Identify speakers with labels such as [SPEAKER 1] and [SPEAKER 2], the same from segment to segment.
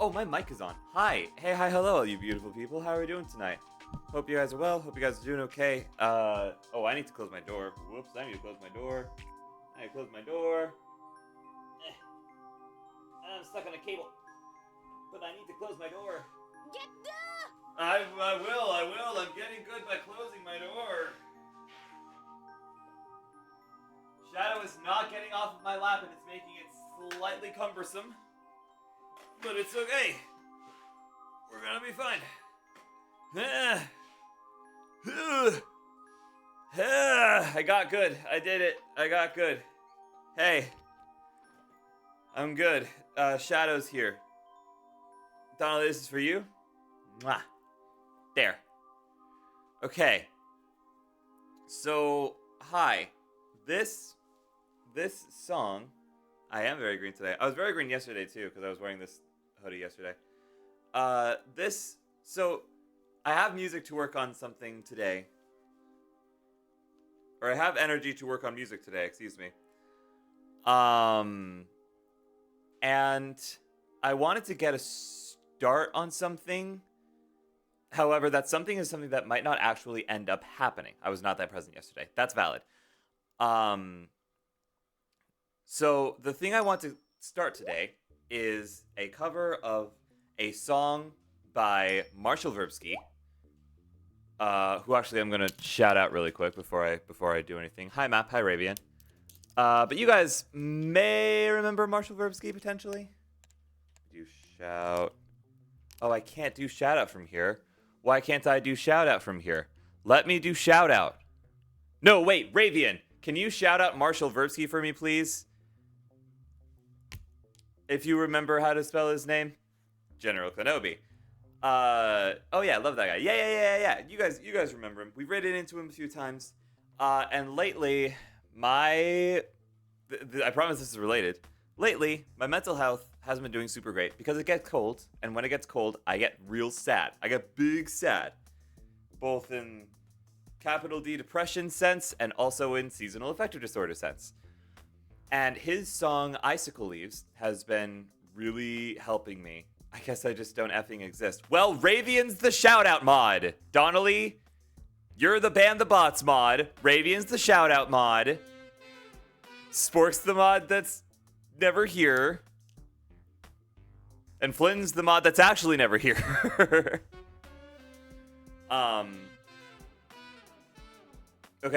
[SPEAKER 1] Oh, my mic is on. Hi. Hey, hi, hello, you beautiful people. How are we doing tonight? Hope you guys are well. Hope you guys are doing okay. Oh, I need to close my door. Whoops, I need to close my door. I need to close my door. I'm stuck on a cable. But I need to close my door.
[SPEAKER 2] Get the...
[SPEAKER 1] I will. I'm getting good by closing my door. Shadow is not getting off of my lap and it's making it slightly cumbersome. But it's okay. We're gonna be fine. I got good. I did it. I got good. Hey. I'm good. Shadow's here. Donald, this is for you. Mwah. There. Okay. So, hi. This song, I am very green today. I was very green yesterday too, because I was wearing this hoodie yesterday. So I have music to work on something today. Or I have energy to work on music today, excuse me. And I wanted to get a start on something. However, that something is something that might not actually end up happening. I was not that present yesterday. That's valid. So the thing I want to start today is a cover of a song by Marshall Verbsky, who actually I'm gonna shout out really quick before I do anything. Hi Map, hi Ravian. But you guys may remember Marshall Verbsky potentially. Do shout. Oh, I can't do shout out from here. Why can't I do shout out from here? Let me do shout out. No, wait, Ravian, can you shout out Marshall Verbsky for me, please? If you remember how to spell his name. General Kenobi. Oh yeah, I love that guy. Yeah. You guys remember him. We've written into him a few times. And lately, I promise this is related. Lately, my mental health hasn't been doing super great because it gets cold, and when it gets cold, I get real sad. I get big sad. Both in capital D depression sense and also in seasonal affective disorder sense. And his song Icicle Leaves has been really helping me. I guess I just don't effing exist. Well, Ravian's the shout-out mod. Donnelly, you're the Ban the Bots mod. Ravian's the shout-out mod. Spork's the mod that's never here. And Flynn's the mod that's actually never here. Okay,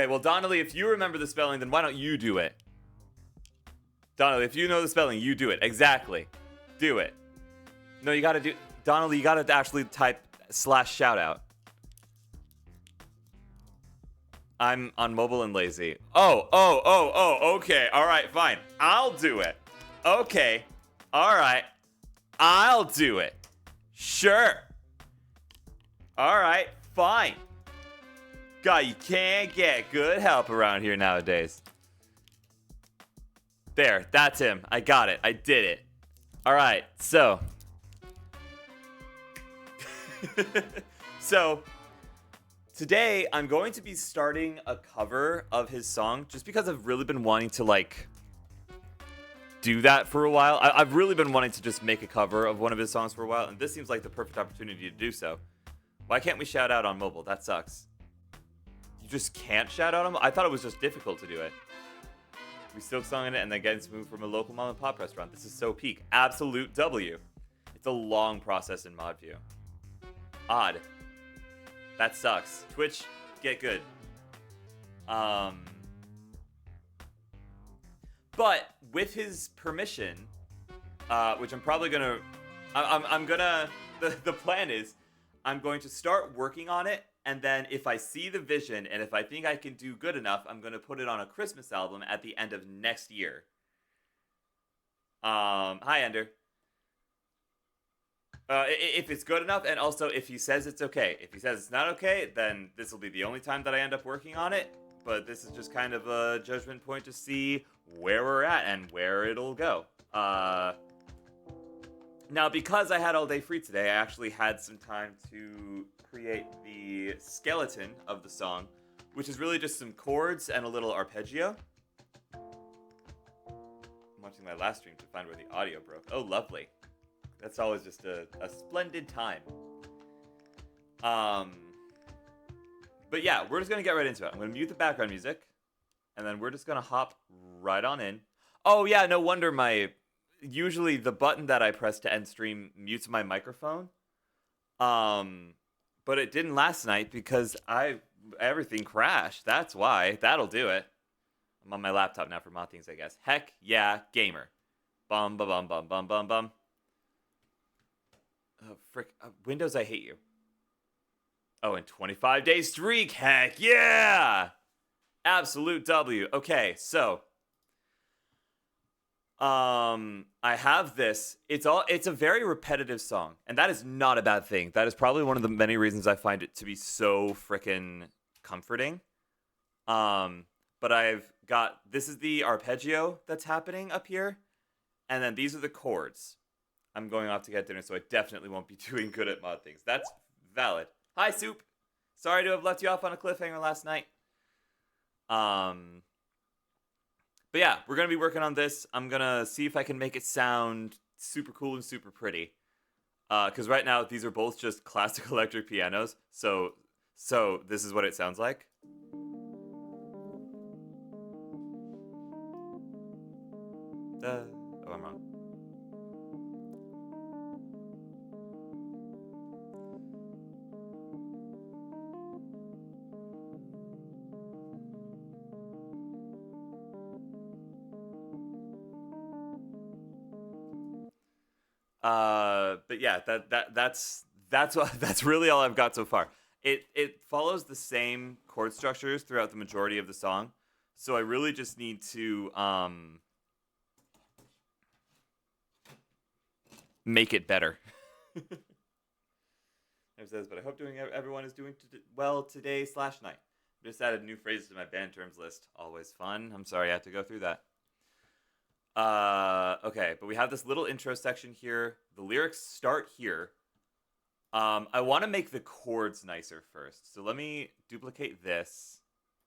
[SPEAKER 1] well, Donnelly, if you remember the spelling, then why don't you do it? Donnelly, if you know the spelling, you do it. Exactly. Do it. No, you gotta do... Donnelly, you gotta actually type /shoutout. I'm on mobile and lazy. Oh, okay. All right, fine. I'll do it. Okay. All right. I'll do it. Sure. All right, fine. God, you can't get good help around here nowadays. There, that's him. I got it. I did it. All right, so. So, today I'm going to be starting a cover of his song just because I've really been wanting to, like, do that for a while. I've really been wanting to just make a cover of one of his songs for a while, and this seems like the perfect opportunity to do so. Why can't we shout out on mobile? That sucks. You just can't shout out on mobile? I thought it was just difficult to do it. We silk song in it and then getting smooth from a local mom and pop restaurant. This is so peak. Absolute W. It's a long process in ModView. Odd. That sucks. Twitch, get good. But with his permission, which I'm probably gonna, the plan is, I'm going to start working on it, and then if I see the vision, and if I think I can do good enough, I'm gonna put it on a Christmas album at the end of next year. Hi, Ender. If it's good enough, and also if he says it's okay. If he says it's not okay, then this will be the only time that I end up working on it. But this is just kind of a judgment point to see where we're at and where it'll go. Now, because I had all day free today, I actually had some time to create the skeleton of the song, which is really just some chords and a little arpeggio. I'm watching my last stream to find where the audio broke. Oh, lovely. That's always just a splendid time. But yeah, we're just gonna get right into it. I'm gonna mute the background music, and then we're just gonna hop right on in. Oh yeah, no wonder usually the button that I press to end stream mutes my microphone. But it didn't last night because everything crashed. That's why. That'll do it. I'm on my laptop now for mod things, I guess. Heck yeah, gamer. Bum bum bum bum bum bum bum. Oh, frick. Windows, I hate you. Oh, and 25 day streak. Heck yeah! Absolute W. Okay, so I have this. It's a very repetitive song, and that is not a bad thing. That is probably one of the many reasons I find it to be so freaking comforting. But this is the arpeggio that's happening up here, and then these are the chords. I'm going off to get dinner, so I definitely won't be doing good at mod things. That's valid. Hi, Soup. Sorry to have left you off on a cliffhanger last night. But yeah, we're going to be working on this. I'm going to see if I can make it sound super cool and super pretty. Because right now, these are both just classic electric pianos. So this is what it sounds like. Oh, I'm wrong. But yeah, that's really all I've got so far. It follows the same chord structures throughout the majority of the song, so I really just need to make it better. It says, but I hope everyone is doing well today/night. Just added new phrases to my band terms list. Always fun. I'm sorry I have to go through that. Okay, but we have this little intro section here. The lyrics start here. I want to make the chords nicer first. So let me duplicate this,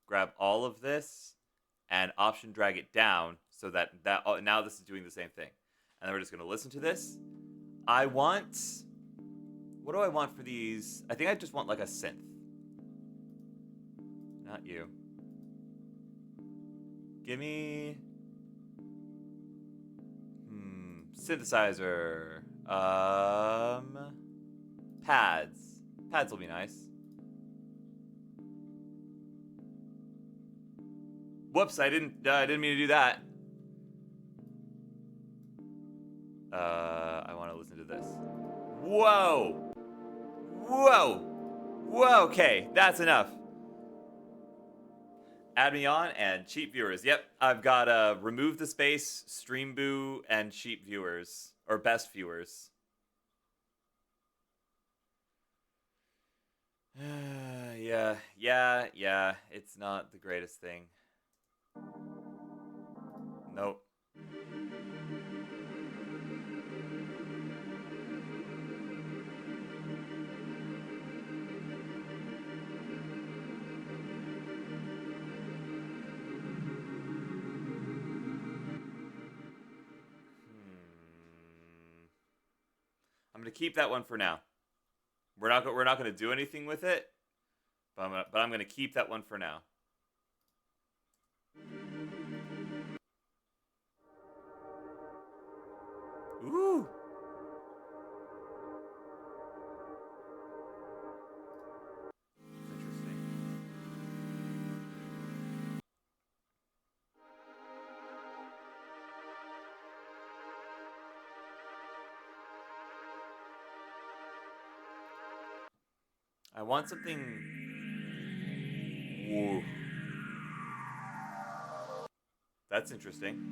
[SPEAKER 1] grab all of this, and option drag it down so that now this is doing the same thing. And then we're just going to listen to this. What do I want for these? I think I just want like a synth. Not you. Give me synthesizer. Pads. Pads will be nice. Whoops, I didn't mean to do that. I want to listen to this. Whoa! Whoa! Whoa, okay, that's enough. Add me on and cheap viewers. Yep, I've got remove the space, stream boo, and cheap viewers. Or best viewers. Yeah, it's not the greatest thing. Nope. I'm gonna keep that one for now. We're not gonna do anything with it, but I'm gonna keep that one for now. Ooh. Interesting. I want something. Whoa. That's interesting.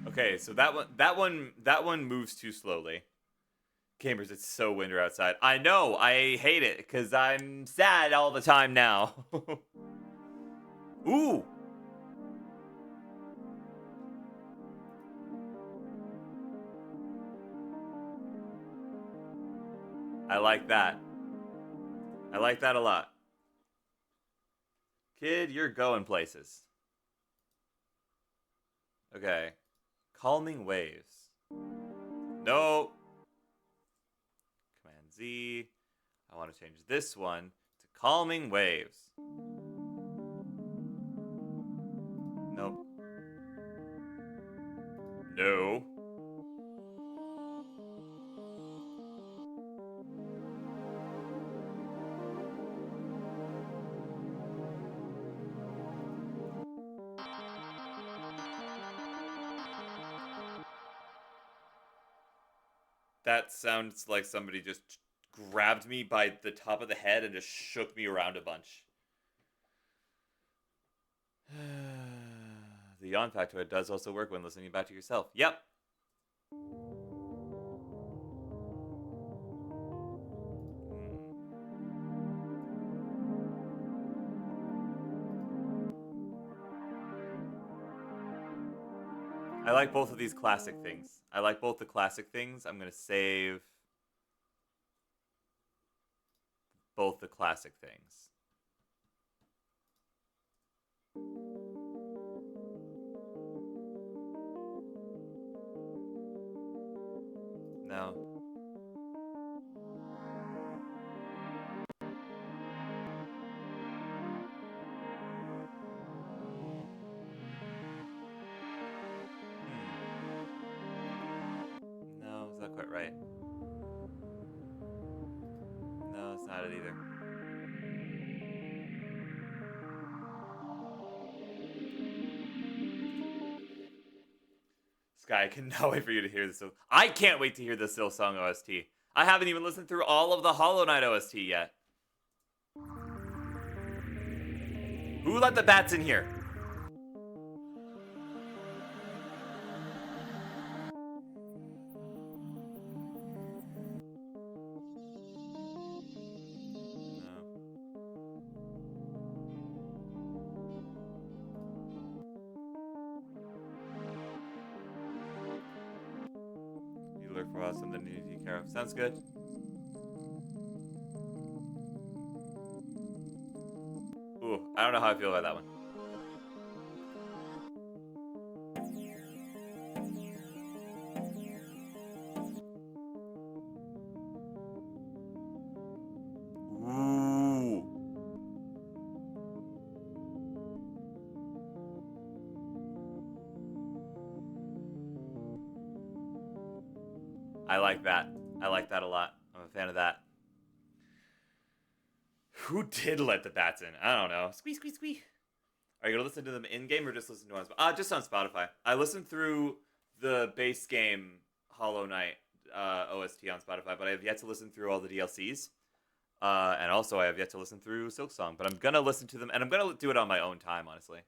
[SPEAKER 1] Okay, so that one moves too slowly. Gamers, it's so winter outside. I know, I hate it because I'm sad all the time now. Ooh. I like that. I like that a lot. Kid, you're going places. Okay. Calming waves. No. Command Z. I want to change this one to calming waves. Nope. No. That sounds like somebody just grabbed me by the top of the head and just shook me around a bunch. The yawn factoid does also work when listening back to yourself. Yep. I like both of these classic things. I like both the classic things. I'm going to save both the classic things. No. No, it's not quite right. No, it's not it either. Sky, I cannot wait for you to hear this. I can't wait to hear the Silksong OST. I haven't even listened through all of the Hollow Knight OST yet. Who let the bats in here? You look for something to take care of. Sounds good. Ooh, I don't know how I feel about that one. Ooh. I like that. I like that a lot. I'm a fan of that. Who did let the bats in? I don't know. Squee, squee, squee. Are you gonna listen to them in game or just listen to them on just on Spotify? I listened through the base game Hollow Knight OST on Spotify, but I have yet to listen through all the DLCs. And also I have yet to listen through Silksong, but I'm gonna listen to them, and I'm gonna do it on my own time, honestly.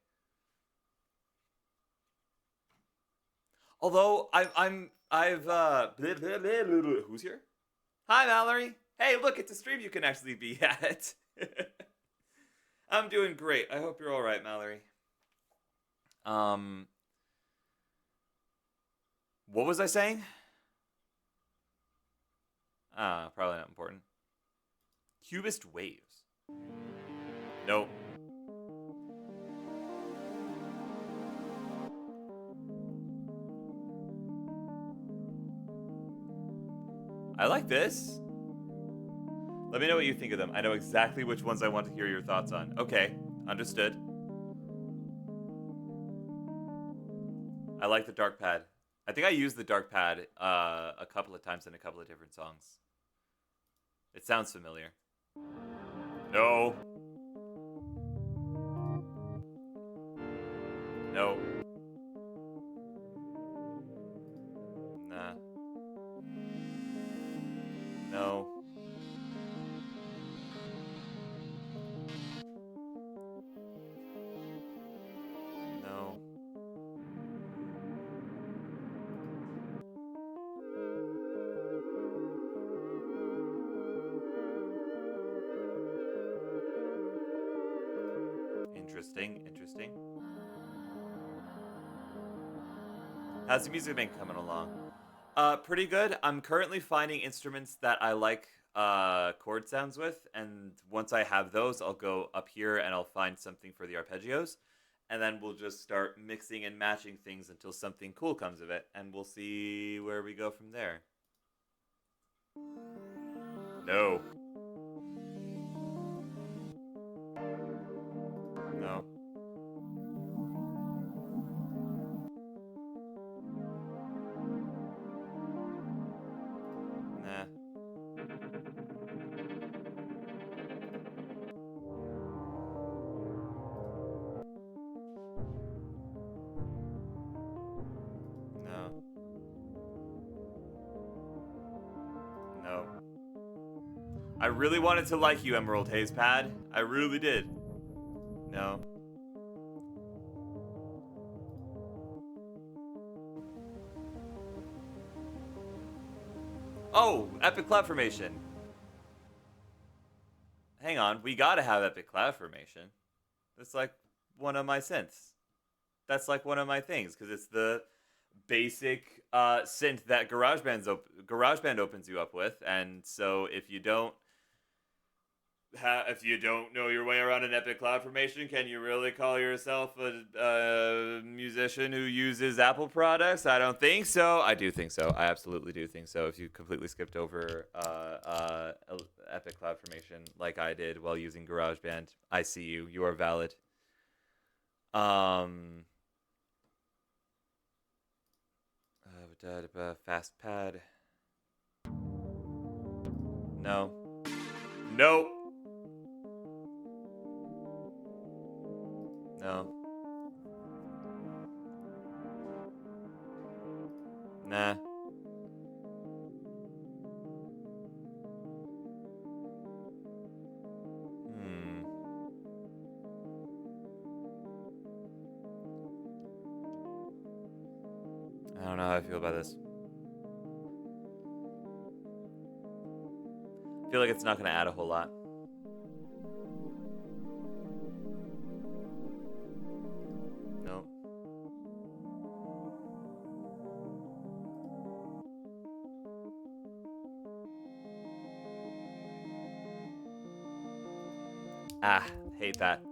[SPEAKER 1] Although who's here? Hi, Mallory. Hey, look, it's a stream you can actually be at. I'm doing great. I hope you're all right, Mallory. What was I saying? Probably not important. Cubist waves. Nope. I like this. Let me know what you think of them. I know exactly which ones I want to hear your thoughts on. Okay, understood. I like the dark pad. I think I used the dark pad a couple of times in a couple of different songs. It sounds familiar. No. No. Nah. No. No. Interesting, interesting. How's the music been coming along? Pretty good. I'm currently finding instruments that I like chord sounds with, and once I have those, I'll go up here and I'll find something for the arpeggios, and then we'll just start mixing and matching things until something cool comes of it, and we'll see where we go from there. No. No. Nah. No. No. I really wanted to like you, Emerald Haze Pad. I really did. No. Oh, Epic Cloud Formation. Hang on, we gotta have Epic Cloud Formation. That's like one of my synths. That's like one of my things, because it's the basic synth that GarageBand opens you up with, and so if you don't know your way around an Epic Cloud Formation, can you really call yourself a musician who uses Apple products? I don't think so. I do think so. I absolutely do think so. If you completely skipped over Epic Cloud Formation like I did while using GarageBand, I see you. You are valid. Fast pad. No. No. No. Nah. I don't know how I feel about this. I feel like it's not going to add a whole lot. No. Ah, hate that.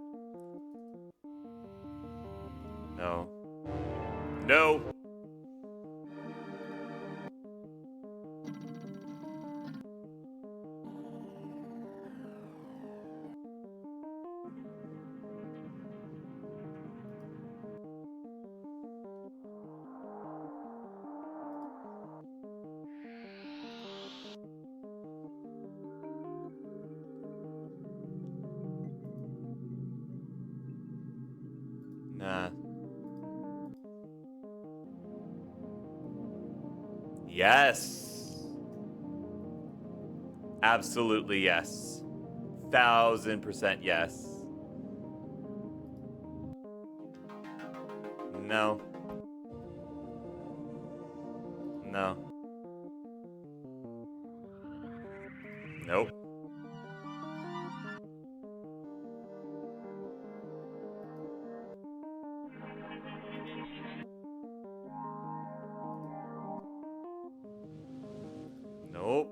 [SPEAKER 1] No. No. Nah. Yes. Absolutely yes. 1000% yes. No. No. Nope. Nope.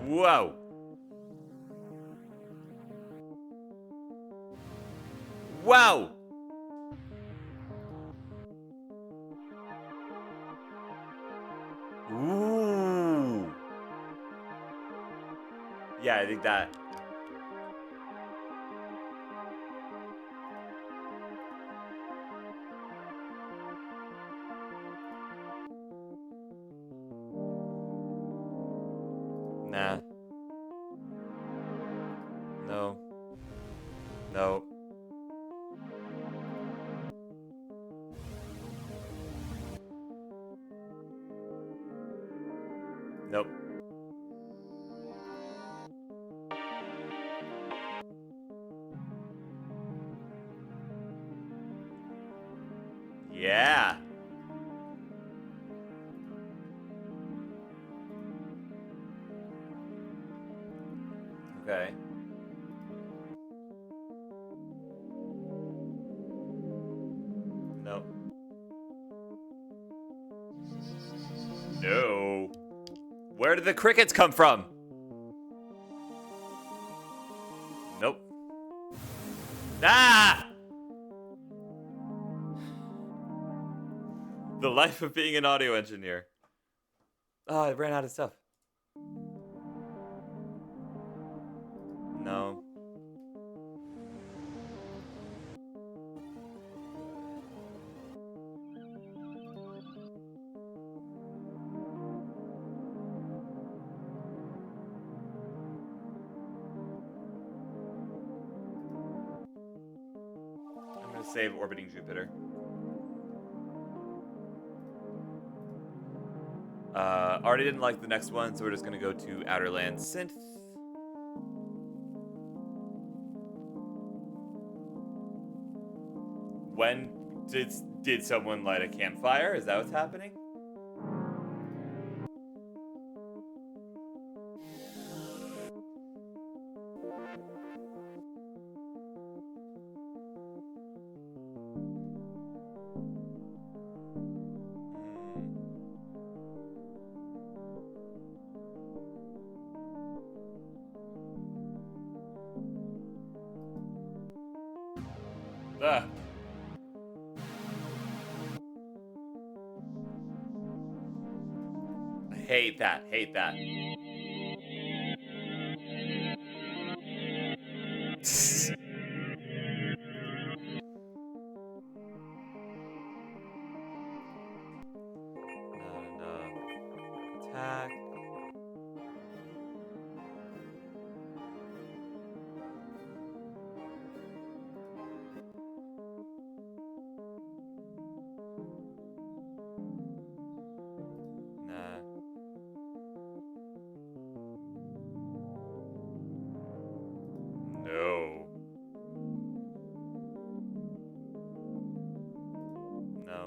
[SPEAKER 1] Whoa. Wow. Ooh. Yeah, I think that. Nah. No. No. Nope. Yeah. Okay. Where did the crickets come from? Nope. Ah! The life of being an audio engineer. Oh, I ran out of stuff. No. I'm gonna save orbiting Jupiter. Already didn't like the next one, so we're just gonna go to Outerland Synth. When did someone light a campfire? Is that what's happening? Ugh. I hate that. Hate that. Not enough attack. Nah. No. No.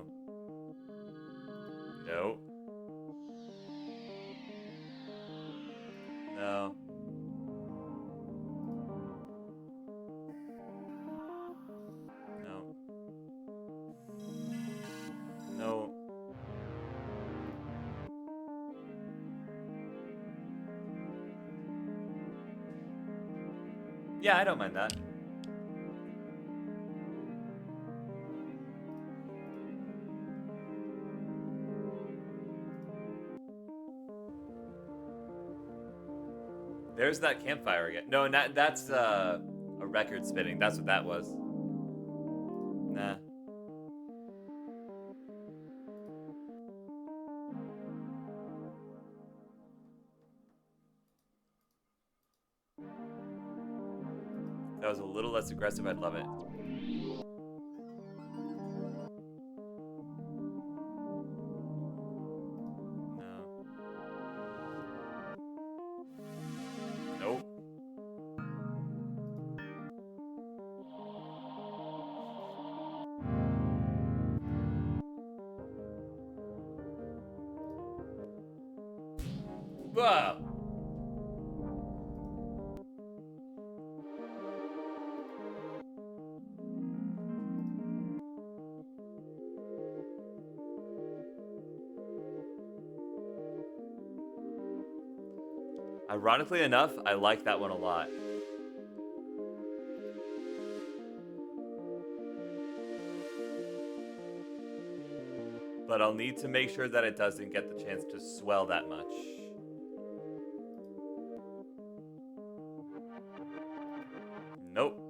[SPEAKER 1] No. No. No. No. Yeah, I don't mind that. There's that campfire again. No, that's a record spinning. That's what that was. Nah. If that was a little less aggressive, I'd love it. No. Nope. Whoa. Ironically enough, I like that one a lot. But I'll need to make sure that it doesn't get the chance to swell that much. Nope.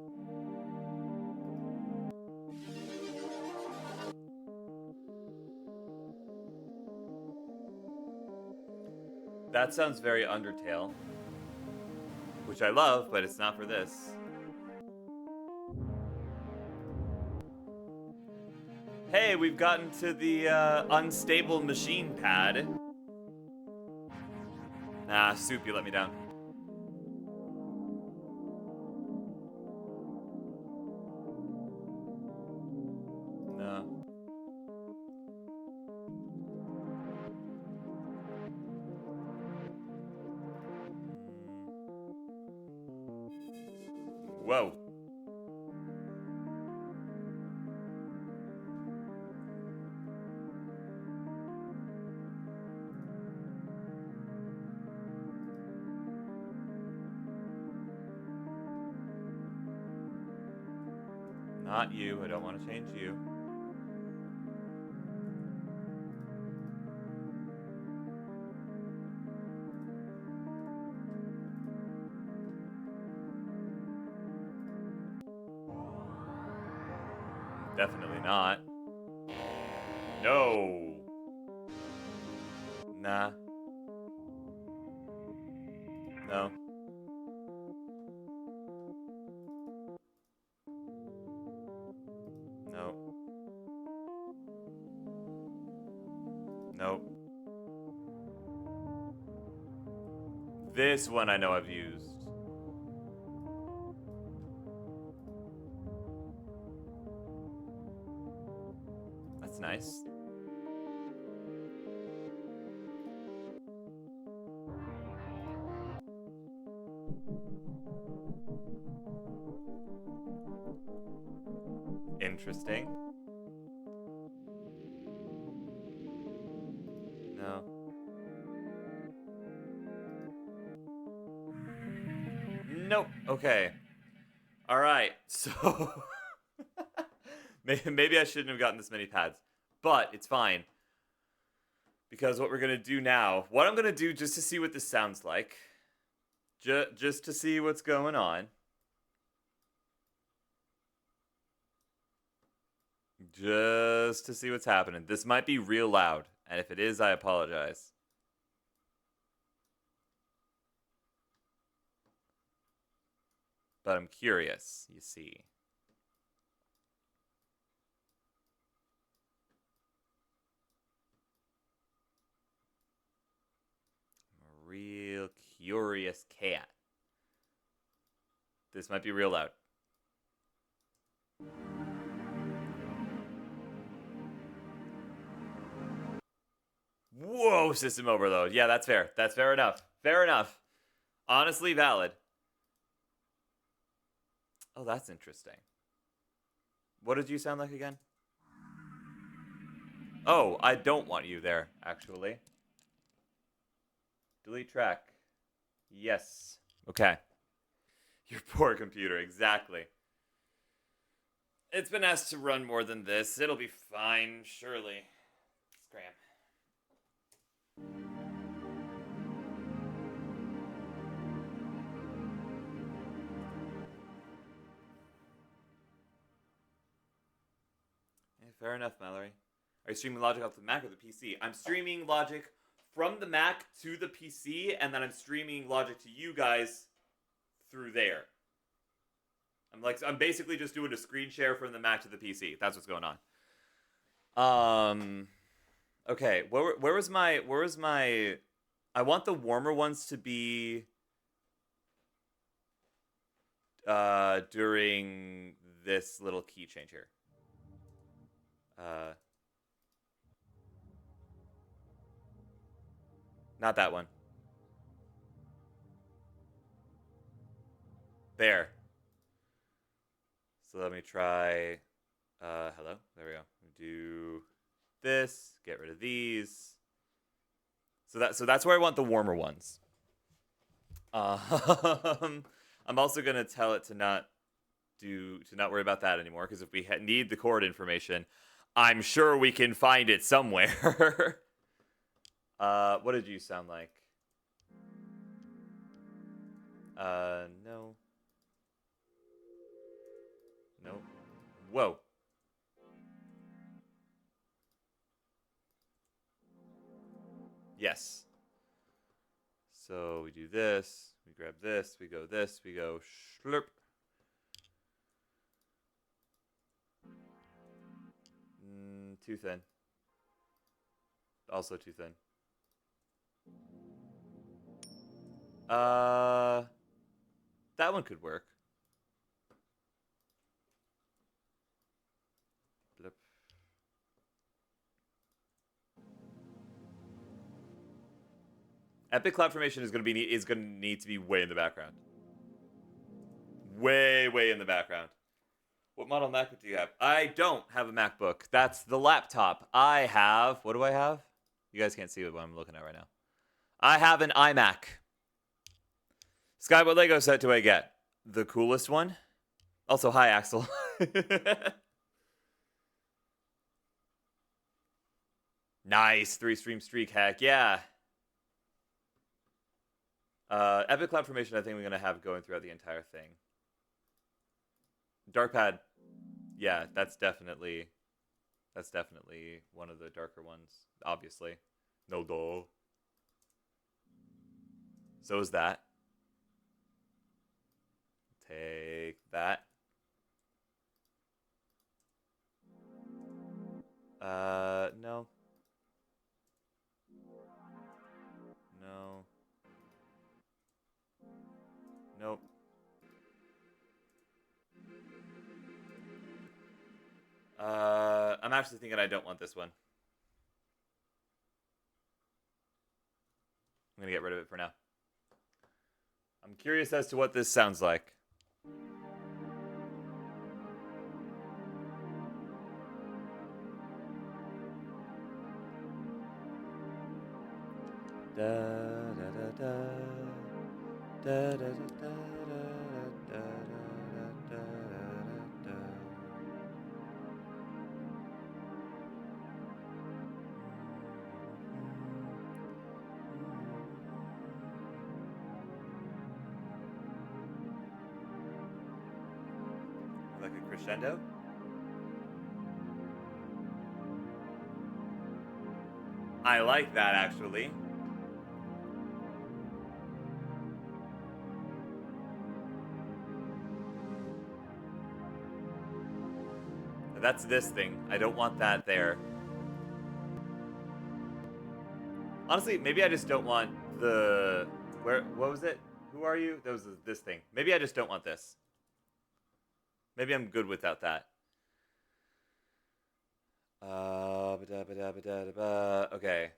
[SPEAKER 1] That sounds very Undertale. Which I love, but it's not for this. Hey, we've gotten to the unstable machine pad. Nah, Soup, you let me down. No. Whoa. Not you. I don't want to change you. Definitely not. No. Nah. No. No. Nope. This one I know I've used. That's nice. Interesting. No. Nope. Okay. All right. So maybe I shouldn't have gotten this many pads, but it's fine. Because what we're going to do now, what I'm going to do just to see what this sounds like, just to see what's going on. Just to see what's happening. This might be real loud, and if it is, I apologize. But I'm curious, you see. I'm a real curious cat. This might be real loud. Whoa, system overload. Yeah, that's fair. That's fair enough. Fair enough. Honestly valid. Oh, that's interesting. What did you sound like again? Oh, I don't want you there, actually. Delete track. Yes. Okay. Your poor computer, exactly. It's been asked to run more than this. It'll be fine, surely. Scram. Yeah, fair enough, Mallory. Are you streaming Logic off the Mac or the PC? I'm streaming Logic from the Mac to the PC, and then I'm streaming Logic to you guys through there. I'm basically just doing a screen share from the Mac to the PC. That's what's going on. Okay, where was my I want the warmer ones to be during this little key change here. Not that one. There. So let me try hello. There we go. Do this, get rid of these. So that's where I want the warmer ones. I'm also gonna tell it to not worry about that anymore, because if we need the chord information, I'm sure we can find it somewhere. What did you sound like? No. Nope. Whoa. Yes. So we do this, we grab this, we go slurp. Too thin. Also too thin. That one could work. Blip. Epic Cloud Formation is gonna need to be way in the background. Way in the background. What model MacBook do you have? I don't have a MacBook. That's the laptop. I have. What do I have? You guys can't see what I'm looking at right now. I have an iMac. Sky, what Lego set do I get? The coolest one? Also, hi, Axel. Nice, 3-stream streak, heck yeah. Epic Cloud Formation, I think we're gonna have going throughout the entire thing. Dark Pad, yeah, that's definitely one of the darker ones, obviously. No duh. So is that. Take that. No. No. Nope. I'm actually thinking I don't want this one. I'm gonna get rid of it for now. I'm curious as to what this sounds like. Da, da, da, da. Da, da, da, da, da, da, da, da, da. Like a crescendo? I like that, actually. That's this thing. I don't want that there. Honestly, maybe I just don't want the... What was it? Who are you? That was this thing. Maybe I just don't want this. Maybe I'm good without that. Okay.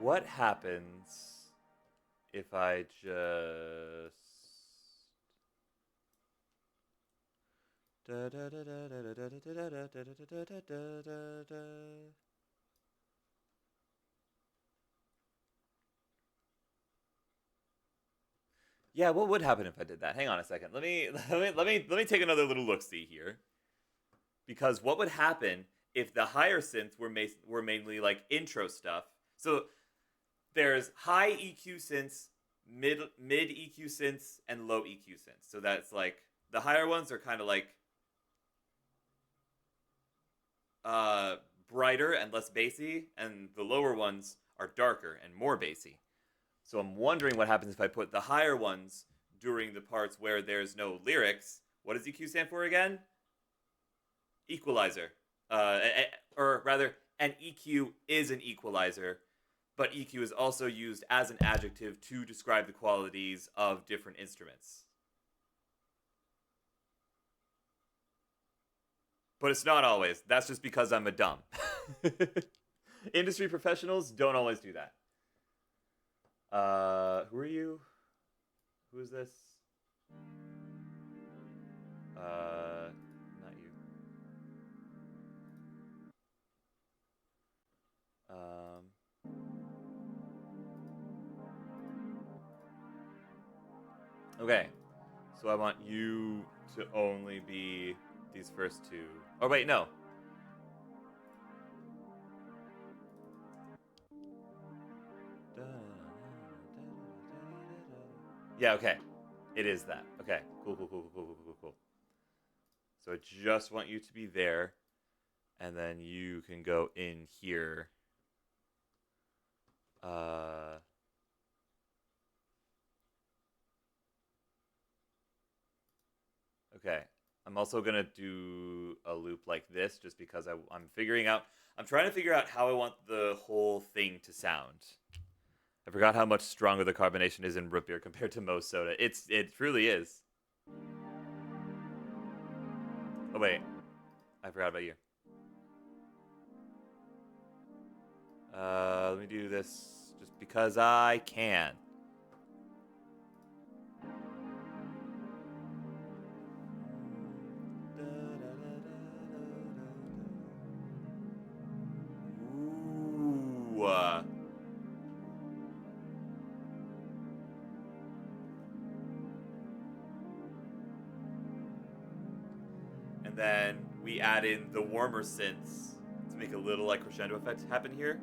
[SPEAKER 1] What happens if I just... Yeah, what would happen if I did that? Hang on a second. Let me take another little look-see here. Because what would happen if the higher synths were mainly like intro stuff? So there's high EQ synths, mid EQ synths, and low EQ synths. So that's like the higher ones are kind of like brighter and less bassy, and the lower ones are darker and more bassy. So I'm wondering what happens if I put the higher ones during the parts where there's no lyrics. What does EQ stand for again? Equalizer. Or rather, an EQ is an equalizer, but EQ is also used as an adjective to describe the qualities of different instruments. But it's not always. That's just because I'm a dumb. Industry professionals don't always do that. Who are you? Who is this? Not you. Okay. So I want you to only be these first two. Oh, wait, no. Yeah, okay. It is that. Okay. Cool. So I just want you to be there, and then you can go in here. Okay. I'm also gonna do a loop like this just because I'm trying to figure out how I want the whole thing to sound. I forgot how much stronger the carbonation is in root beer compared to most soda. It truly is. Oh wait, I forgot about you. Let me do this because I can. Ooh. And then we add in the warmer synths to make a little like crescendo effect happen here.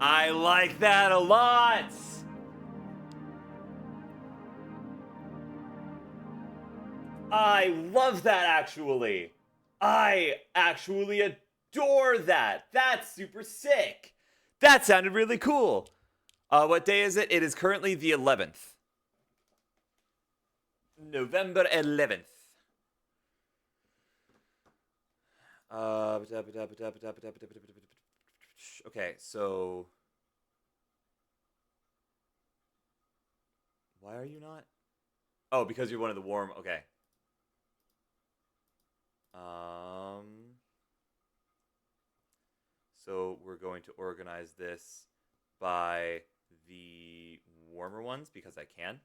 [SPEAKER 1] I like that a lot. I love that actually. I actually adore that. That's super sick. That sounded really cool. What day is it? It is currently the 11th. November 11th. Okay, so why are you not? Oh, because you're one of the warm. Okay. So we're going to organize this by the warmer ones because I can.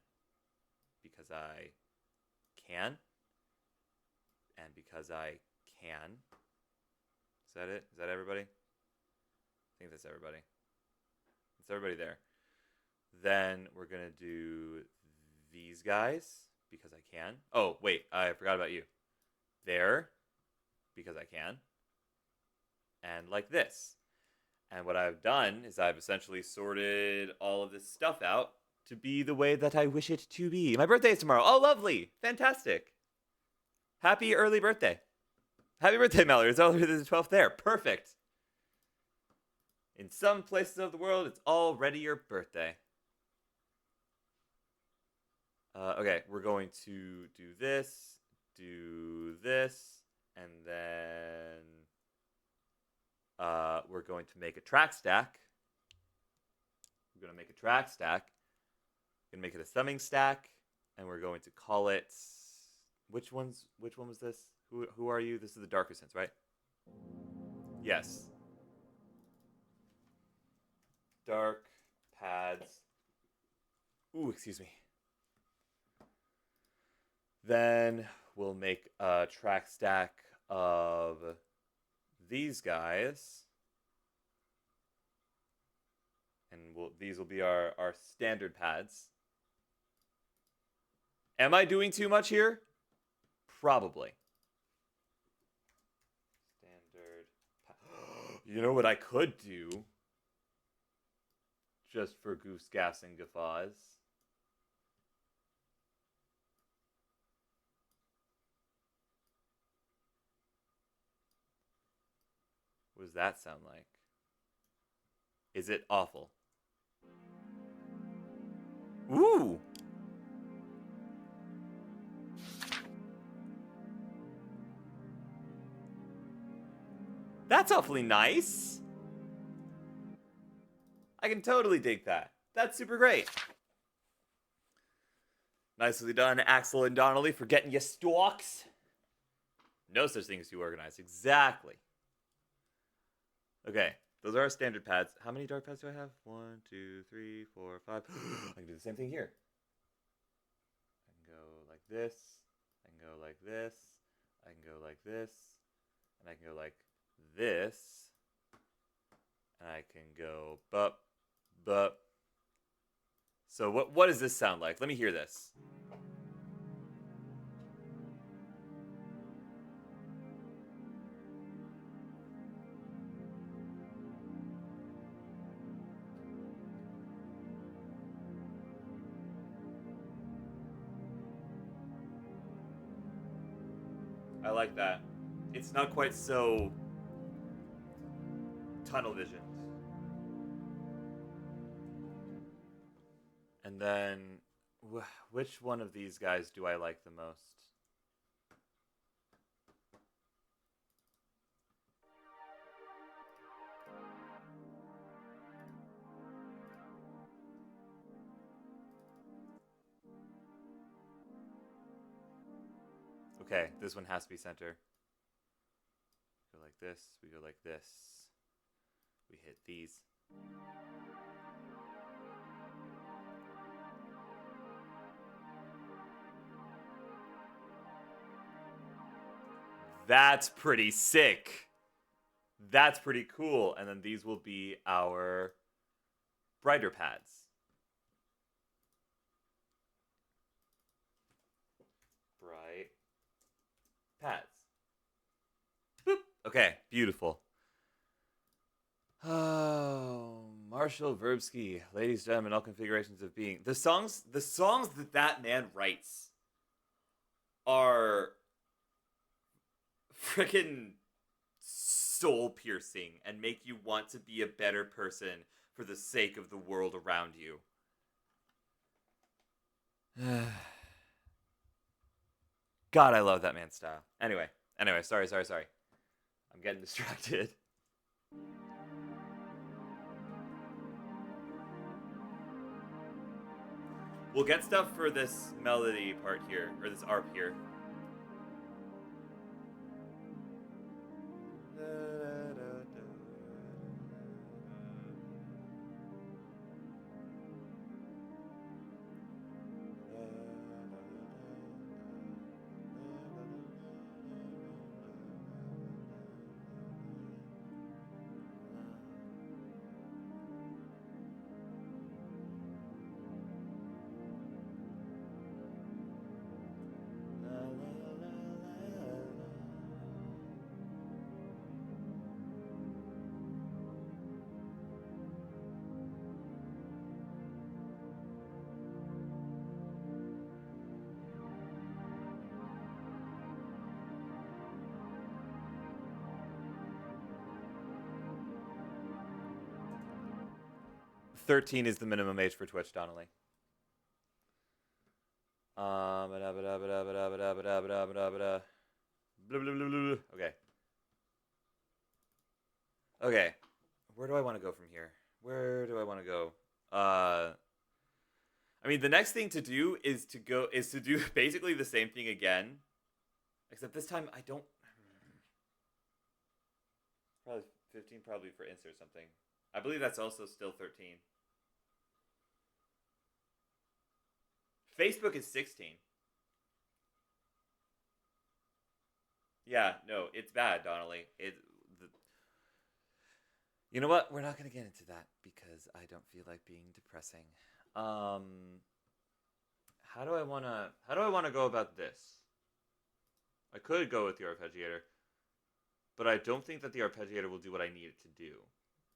[SPEAKER 1] Because I can. And because I can. Is that it? Is that everybody? I think that's everybody. It's everybody there. Then we're going to do these guys because I can. Oh, wait, I forgot about you. There because I can. And like this. And what I've done is I've essentially sorted all of this stuff out to be the way that I wish it to be. My birthday is tomorrow. Oh, lovely. Fantastic. Happy early birthday. Happy birthday, Mallory. It's already the 12th there. Perfect. In some places of the world, it's already your birthday. Okay, we're going to do this, and then we're going to make a track stack. We're going to make a track stack. We're going to make it a summing stack, and we're going to call it. Which one was this? Who are you? This is the darker sense, right? Yes. Dark pads. Ooh, excuse me. Then we'll make a track stack of these guys. And these will be our standard pads. Am I doing too much here? Probably. Standard. You know what I could do? Just for goose, gas, and guffaws. What does that sound like? Is it awful? Ooh! That's awfully nice. I can totally dig that. That's super great. Nicely done, Axel and Donnelly, for getting you stalks. No such thing as too organized. Exactly. Okay, those are our standard pads. How many dark pads do I have? 1, 2, 3, 4, 5. I can do the same thing here. I can go like this. I can go like this. I can go like this. And I can go like this. And I can go bup, bup. So what does this sound like? Let me hear this. I like that. It's not quite so tunnel visioned. And then, which one of these guys do I like the most? Okay, this one has to be center. Go like this. We go like this. We hit these. That's pretty sick. That's pretty cool. And then these will be our brighter pads. Bright pads. Boop. Okay, beautiful. Oh, Marshall Verbsky, ladies and gentlemen, all configurations of being. The songs that man writes are freaking soul piercing and make you want to be a better person for the sake of the world around you. God, I love that man's style. Anyway, sorry. I'm getting distracted. We'll get stuff for this melody part here, or this ARP here. $13 is the minimum age for Twitch, Donnelly. Okay. Okay. Where do I want to go from here? Where do I want to go? I mean, the next thing to do is to do basically the same thing again, except this time I don't. Probably 15, probably for insert something. I believe that's also still 13. Facebook is 16. Yeah, no, it's bad, Donnelly. You know what? We're not going to get into that because I don't feel like being depressing. How do I want to go about this? I could go with the arpeggiator, but I don't think that the arpeggiator will do what I need it to do.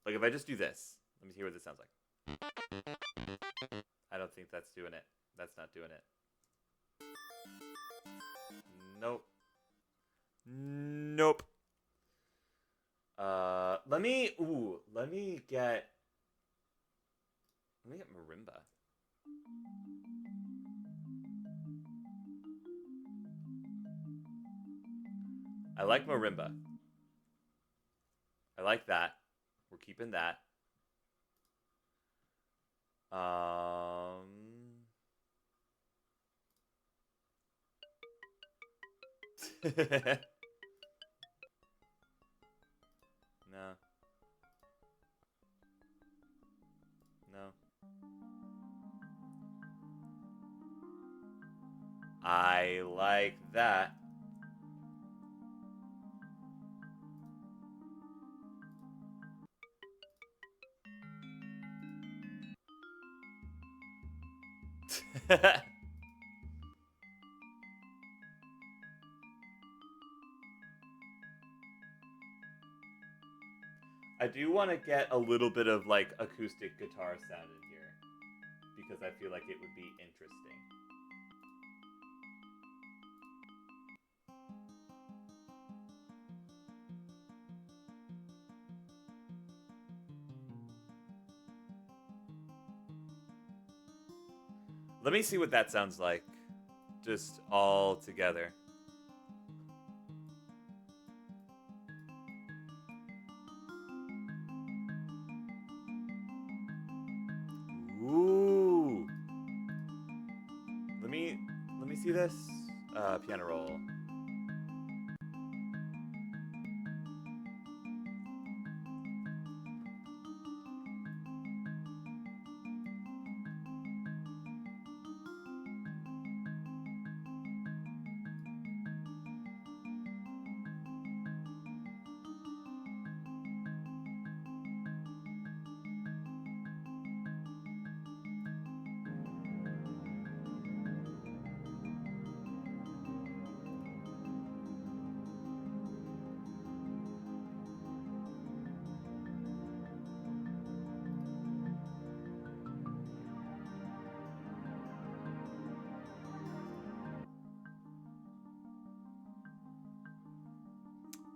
[SPEAKER 1] Like if I just do this, let me hear what this sounds like. I don't think that's doing it. That's not doing it. Nope. Nope. Let me get marimba. I like marimba. I like that. We're keeping that. No. No. I like that. I do want to get a little bit of like acoustic guitar sound in here because I feel like it would be interesting. Let me see what that sounds like just all together. Ooh. Let me see this piano roll.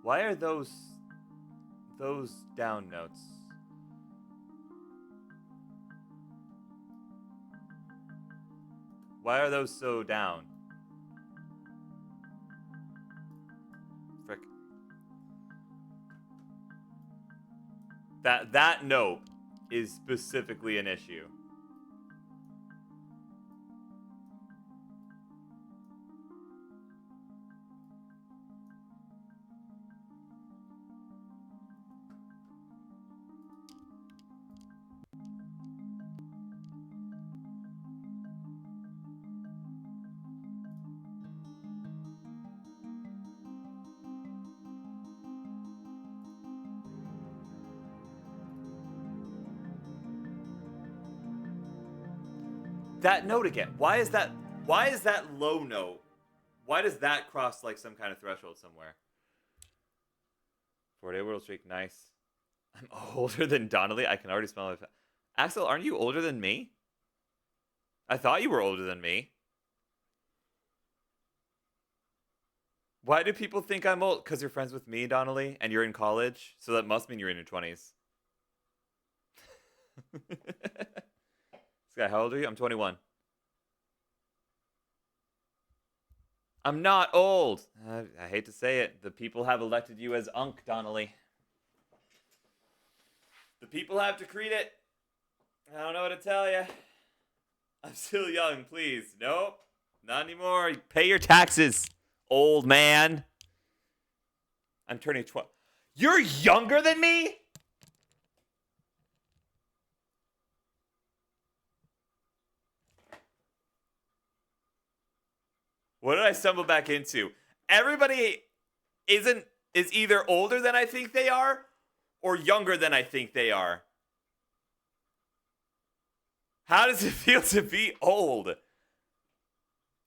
[SPEAKER 1] Why are those down notes? Why are those so down? Frick. That note is specifically an issue. That note again. Why is that low note? Why does that cross like some kind of threshold somewhere? 4-day world streak, nice. I'm older than Donnelly. I can already smell it. Axel, aren't you older than me? I thought you were older than me. Why do people think I'm old? Because you're friends with me, Donnelly, and you're in college, so that must mean you're in your 20s. This guy, how old are you? I'm 21. I'm not old. I hate to say it. The people have elected you as Unk, Donnelly. The people have decreed it. I don't know what to tell you. I'm still young, please. Nope. Not anymore. Pay your taxes, old man. I'm turning 12. You're younger than me? What did I stumble back into? Everybody is either older than I think they are or younger than I think they are. How does it feel to be old?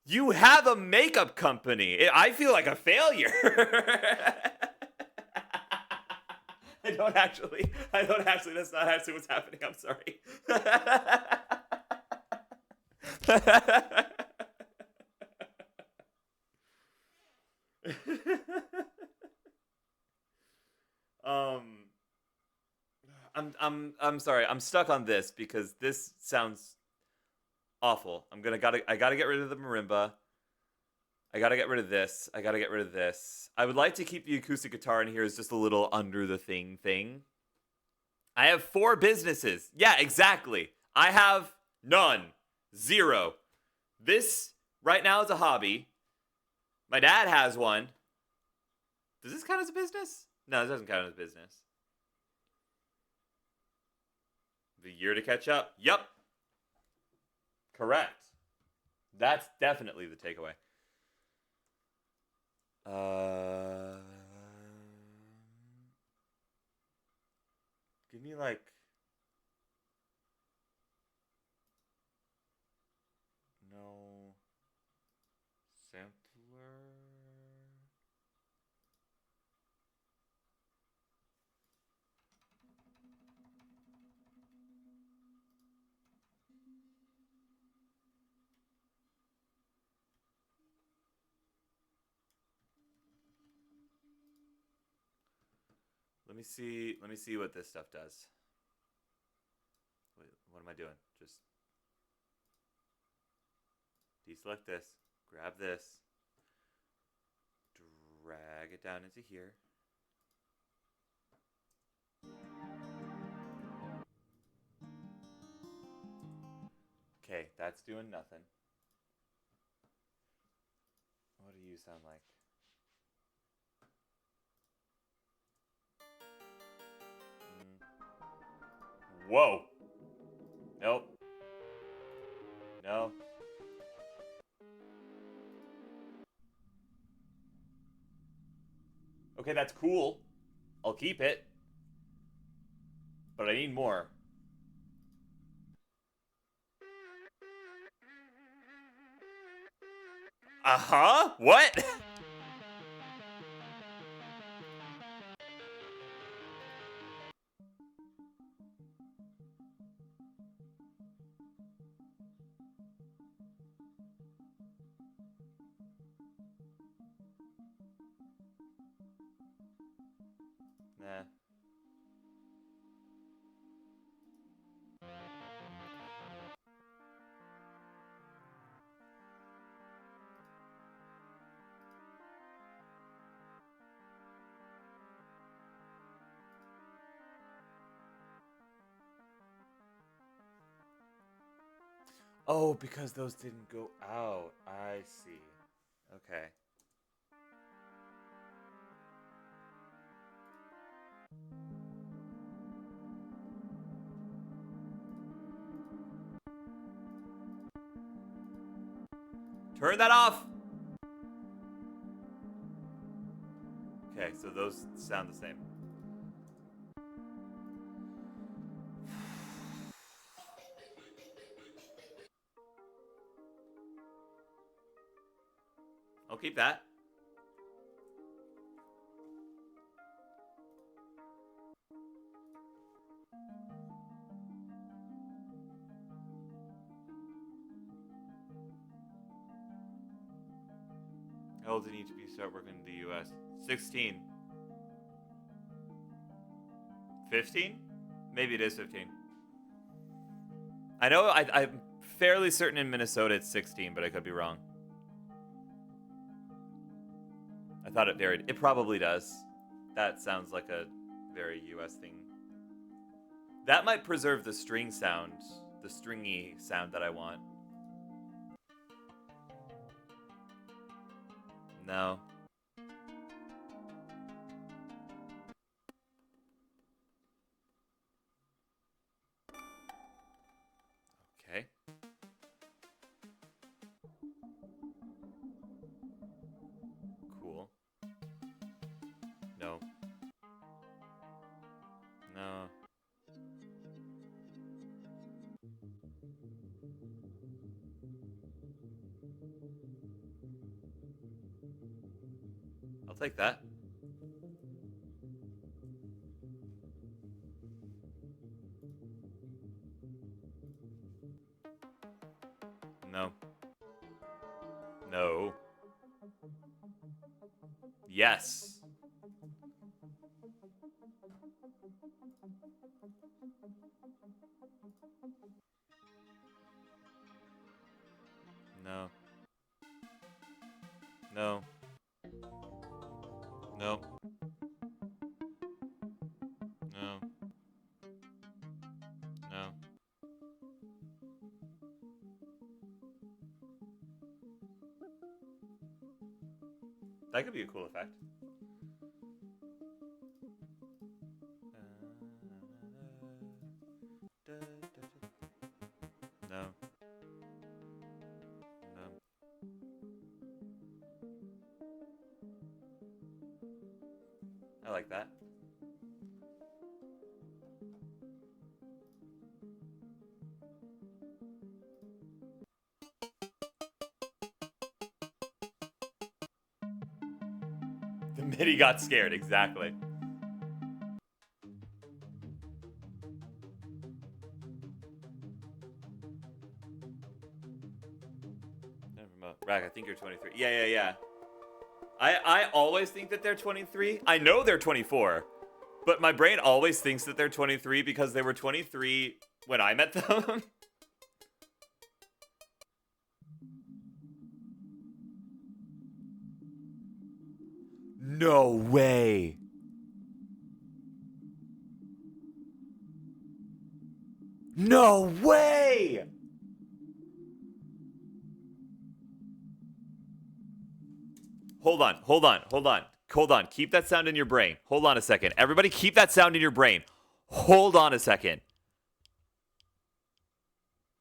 [SPEAKER 1] You have a makeup company. I feel like a failure. I don't actually. That's not actually what's happening. I'm sorry. I'm sorry. I'm stuck on this because this sounds awful. I gotta get rid of the marimba. I gotta get rid of this. I gotta get rid of this. I would like to keep the acoustic guitar in here as just a little under the thing. I have 4 businesses. Yeah, exactly. I have none. 0. This right now is a hobby. My dad has one. Does this count as a business? No, it doesn't count as a business. The year to catch up. Yup. Correct. That's definitely the takeaway. Give me like no sampler. Let me see what this stuff does. Wait, what am I doing? Just deselect this, grab this, drag it down into here. Okay, that's doing nothing. What do you sound like? Whoa. Nope. No. Okay, that's cool. I'll keep it. But I need more. Uh-huh? What? Nah. Oh, because those didn't go out. I see. Okay. Turn that off! Okay, so those sound the same. I'll keep that. How old do you need to be to start working in the US? 16. 15? Maybe it is 15. I know I'm fairly certain in Minnesota it's 16, but I could be wrong. I thought it varied. It probably does. That sounds like a very US thing. That might preserve the string sound, the stringy sound that I want. No. Okay. Cool. No. No. I'll take that. No. No. Yes. No. No. No. No. No. That could be a cool effect. No. No. I like that. The MIDI got scared, exactly. Rack, I think you're 23. Yeah. I always think that they're 23. I know they're 24, but my brain always thinks that they're 23 because they were 23 when I met them. No way. No way. Hold on. Keep that sound in your brain. Hold on a second. Everybody keep that sound in your brain. Hold on a second.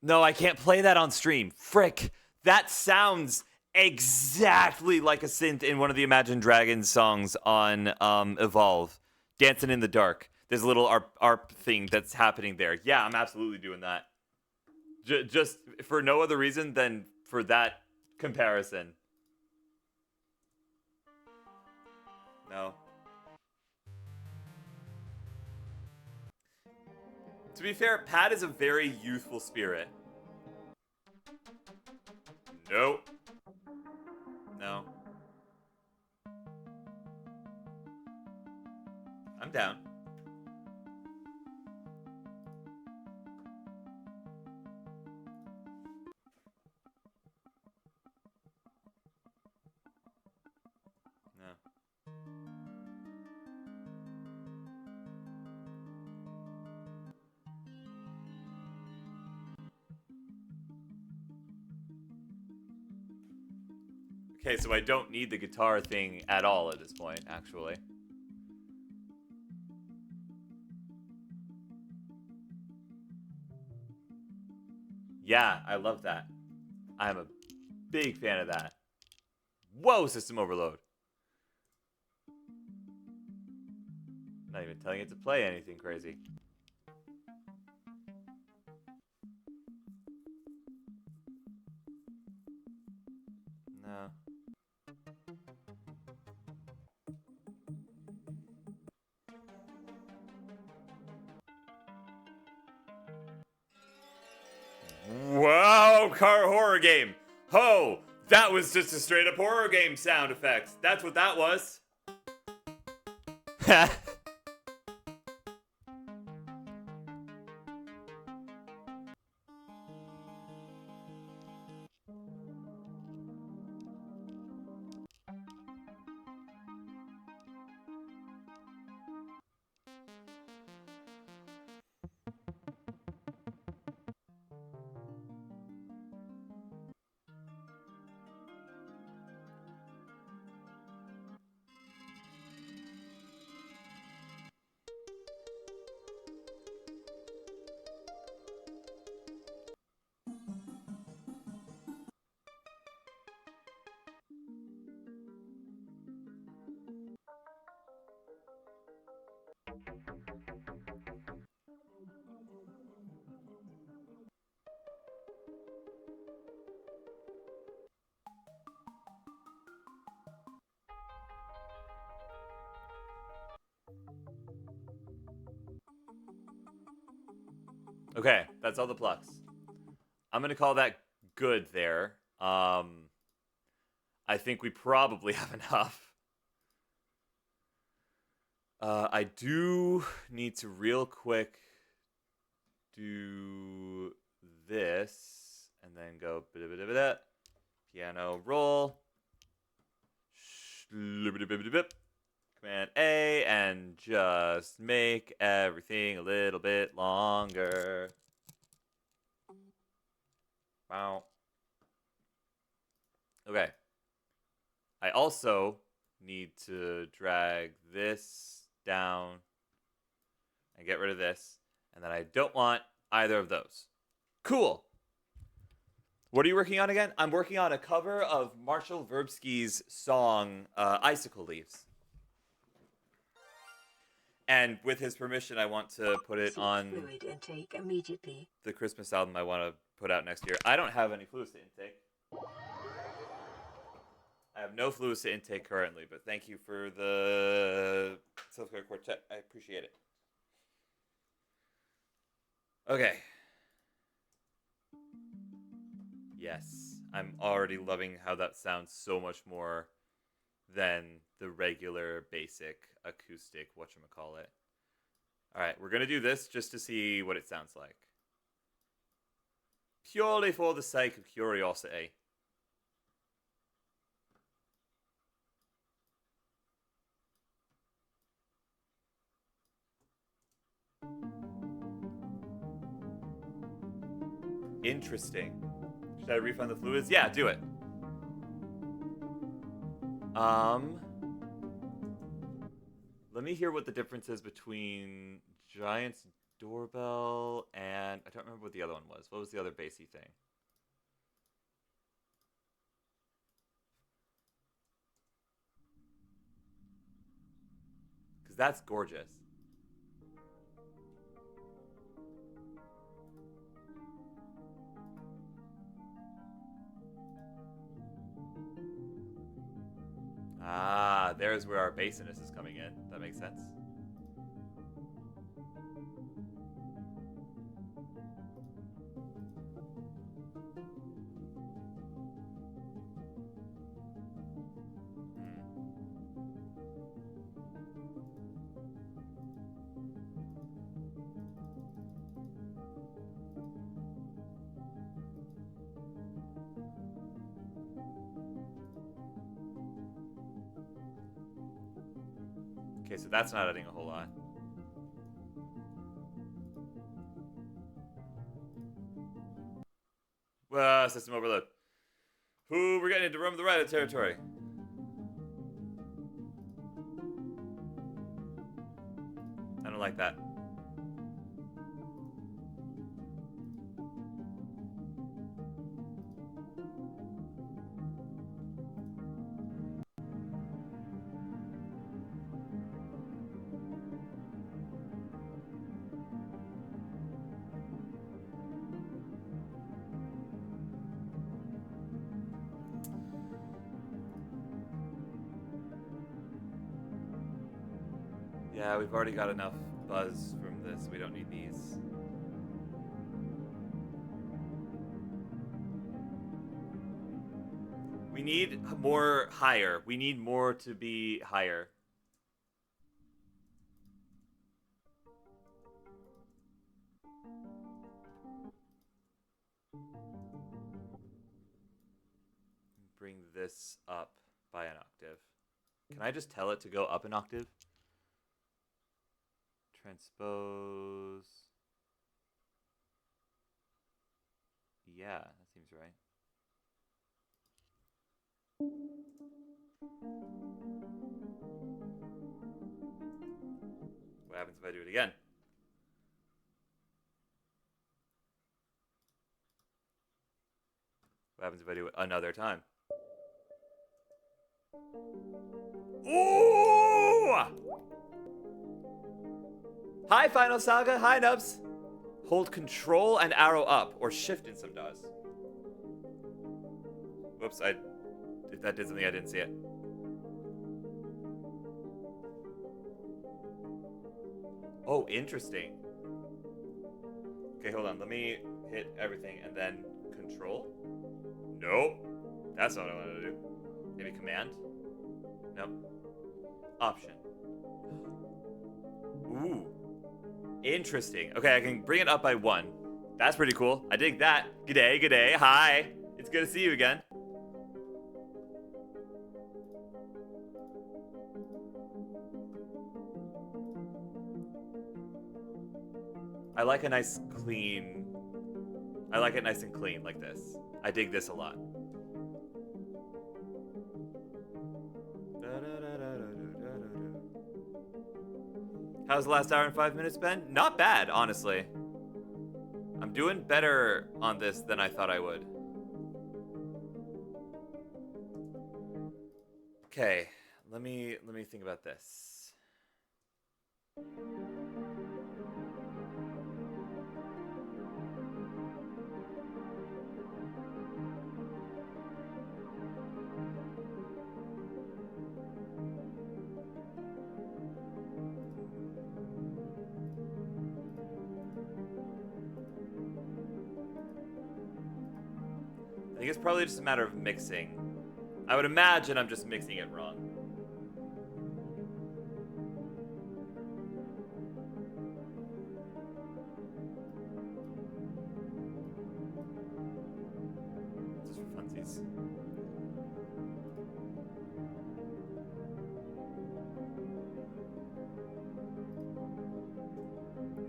[SPEAKER 1] No, I can't play that on stream. Frick. That sounds exactly like a synth in one of the Imagine Dragons songs on Evolve. Dancing in the Dark. There's a little ARP thing that's happening there. Yeah, I'm absolutely doing that. Just for no other reason than for that comparison. No. To be fair, Pat is a very youthful spirit. Nope. No. I'm down. Okay, so I don't need the guitar thing at all at this point, actually. Yeah, I love that. I'm a big fan of that. Whoa, system overload. Not even telling it to play anything crazy. No. Wow, car horror game. Ho, that was just a straight up horror game sound effect. That's what that was. Okay, that's all the plugs. I'm gonna call that good there. I think we probably have enough. I do need to real quick do this and then go piano roll. Command A and just make everything a little bit longer. Wow. Okay. I also need to drag this down and get rid of this. And then I don't want either of those. Cool. What are you working on again? I'm working on a cover of Marshall Verbsky's song, Icicle Leaves. And with his permission, I want to put it on
[SPEAKER 2] fluid intake immediately.
[SPEAKER 1] The Christmas album I want to put out next year. I don't have any fluids to intake. I have no fluids to intake currently, but thank you for the Self-Care Quartet. I appreciate it. Okay. Yes. I'm already loving how that sounds so much more than the regular basic acoustic whatchamacallit. Alright, we're going to do this just to see what it sounds like. Purely for the sake of curiosity. Interesting. Should I refund the fluids? Yeah, do it. Let me hear what the difference is between Giant's Doorbell and I don't remember what the other one was. What was the other bassy thing? Because that's gorgeous. Ah, there's where our bassiness is coming in. That makes sense. Okay, so that's not adding a whole lot. System overload. Who we're getting into Rome of the Rhino territory. I don't like that. Yeah, we've already got enough buzz from this. We don't need these. We need more higher. We need more to be higher. Bring this up by an octave. Can I just tell it to go up an octave? Transpose. Yeah, that seems right. What happens if I do it again? What happens if I do it another time? Ooh! Hi, Final Saga. Hi, Nubs. Hold control and arrow up, or shift in some DAWs. Whoops, if that did something, I didn't see it. Oh, interesting. Okay, hold on. Let me hit everything and then control. Nope. That's not what I wanted to do. Maybe command? Nope. Option. Ooh. Interesting. Okay, I can bring it up by 1. That's pretty cool. I dig that. G'day, g'day. Hi. It's good to see you again. I like a nice clean... I like it nice and clean like this. I dig this a lot. How's the last hour and 5 minutes been? Not bad, honestly. I'm doing better on this than I thought I would. Okay, let me think about this. I think it's probably just a matter of mixing. I would imagine I'm just mixing it wrong. Just for funsies.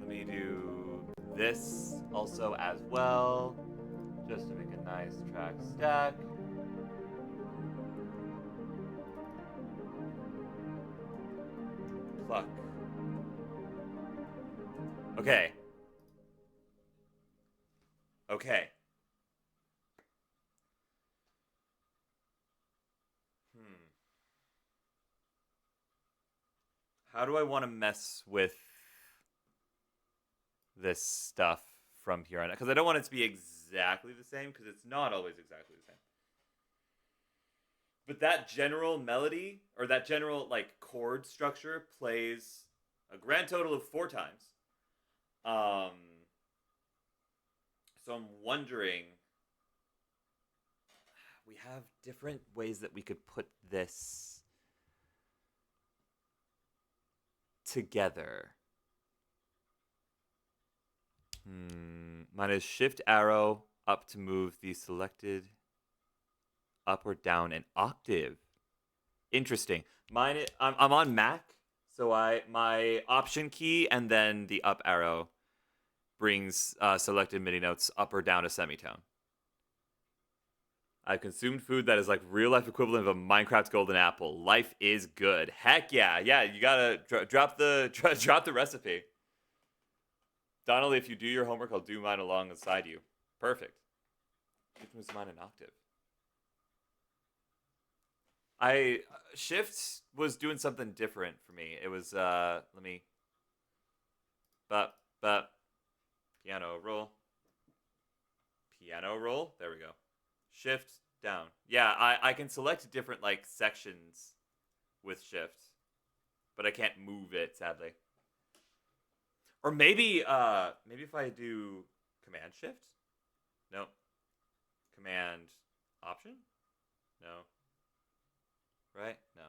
[SPEAKER 1] Let me do this also as well, just to make a nice track stack. Pluck. Okay. Okay. How do I want to mess with this stuff from here on out? Because I don't want it to be exactly the same, because it's not always exactly the same. But that general melody, or that general like chord structure, plays a grand total of 4 times. So I'm wondering, we have different ways that we could put this together. Mine is shift arrow up to move the selected up or down an octave. Interesting. Mine, I'm on Mac, so my option key and then the up arrow brings selected MIDI notes up or down a semitone. I've consumed food that is like real life equivalent of a Minecraft golden apple. Life is good. Heck yeah, yeah. You gotta drop the drop the recipe. Donnelly, if you do your homework, I'll do mine alongside you. Perfect. Which was mine an octave? I Shift was doing something different for me. It was let me but piano roll. Piano roll. There we go. Shift down. Yeah, I can select different like sections with shift, but I can't move it sadly. Or maybe if I do command shift? No. Command option? No. Right? No.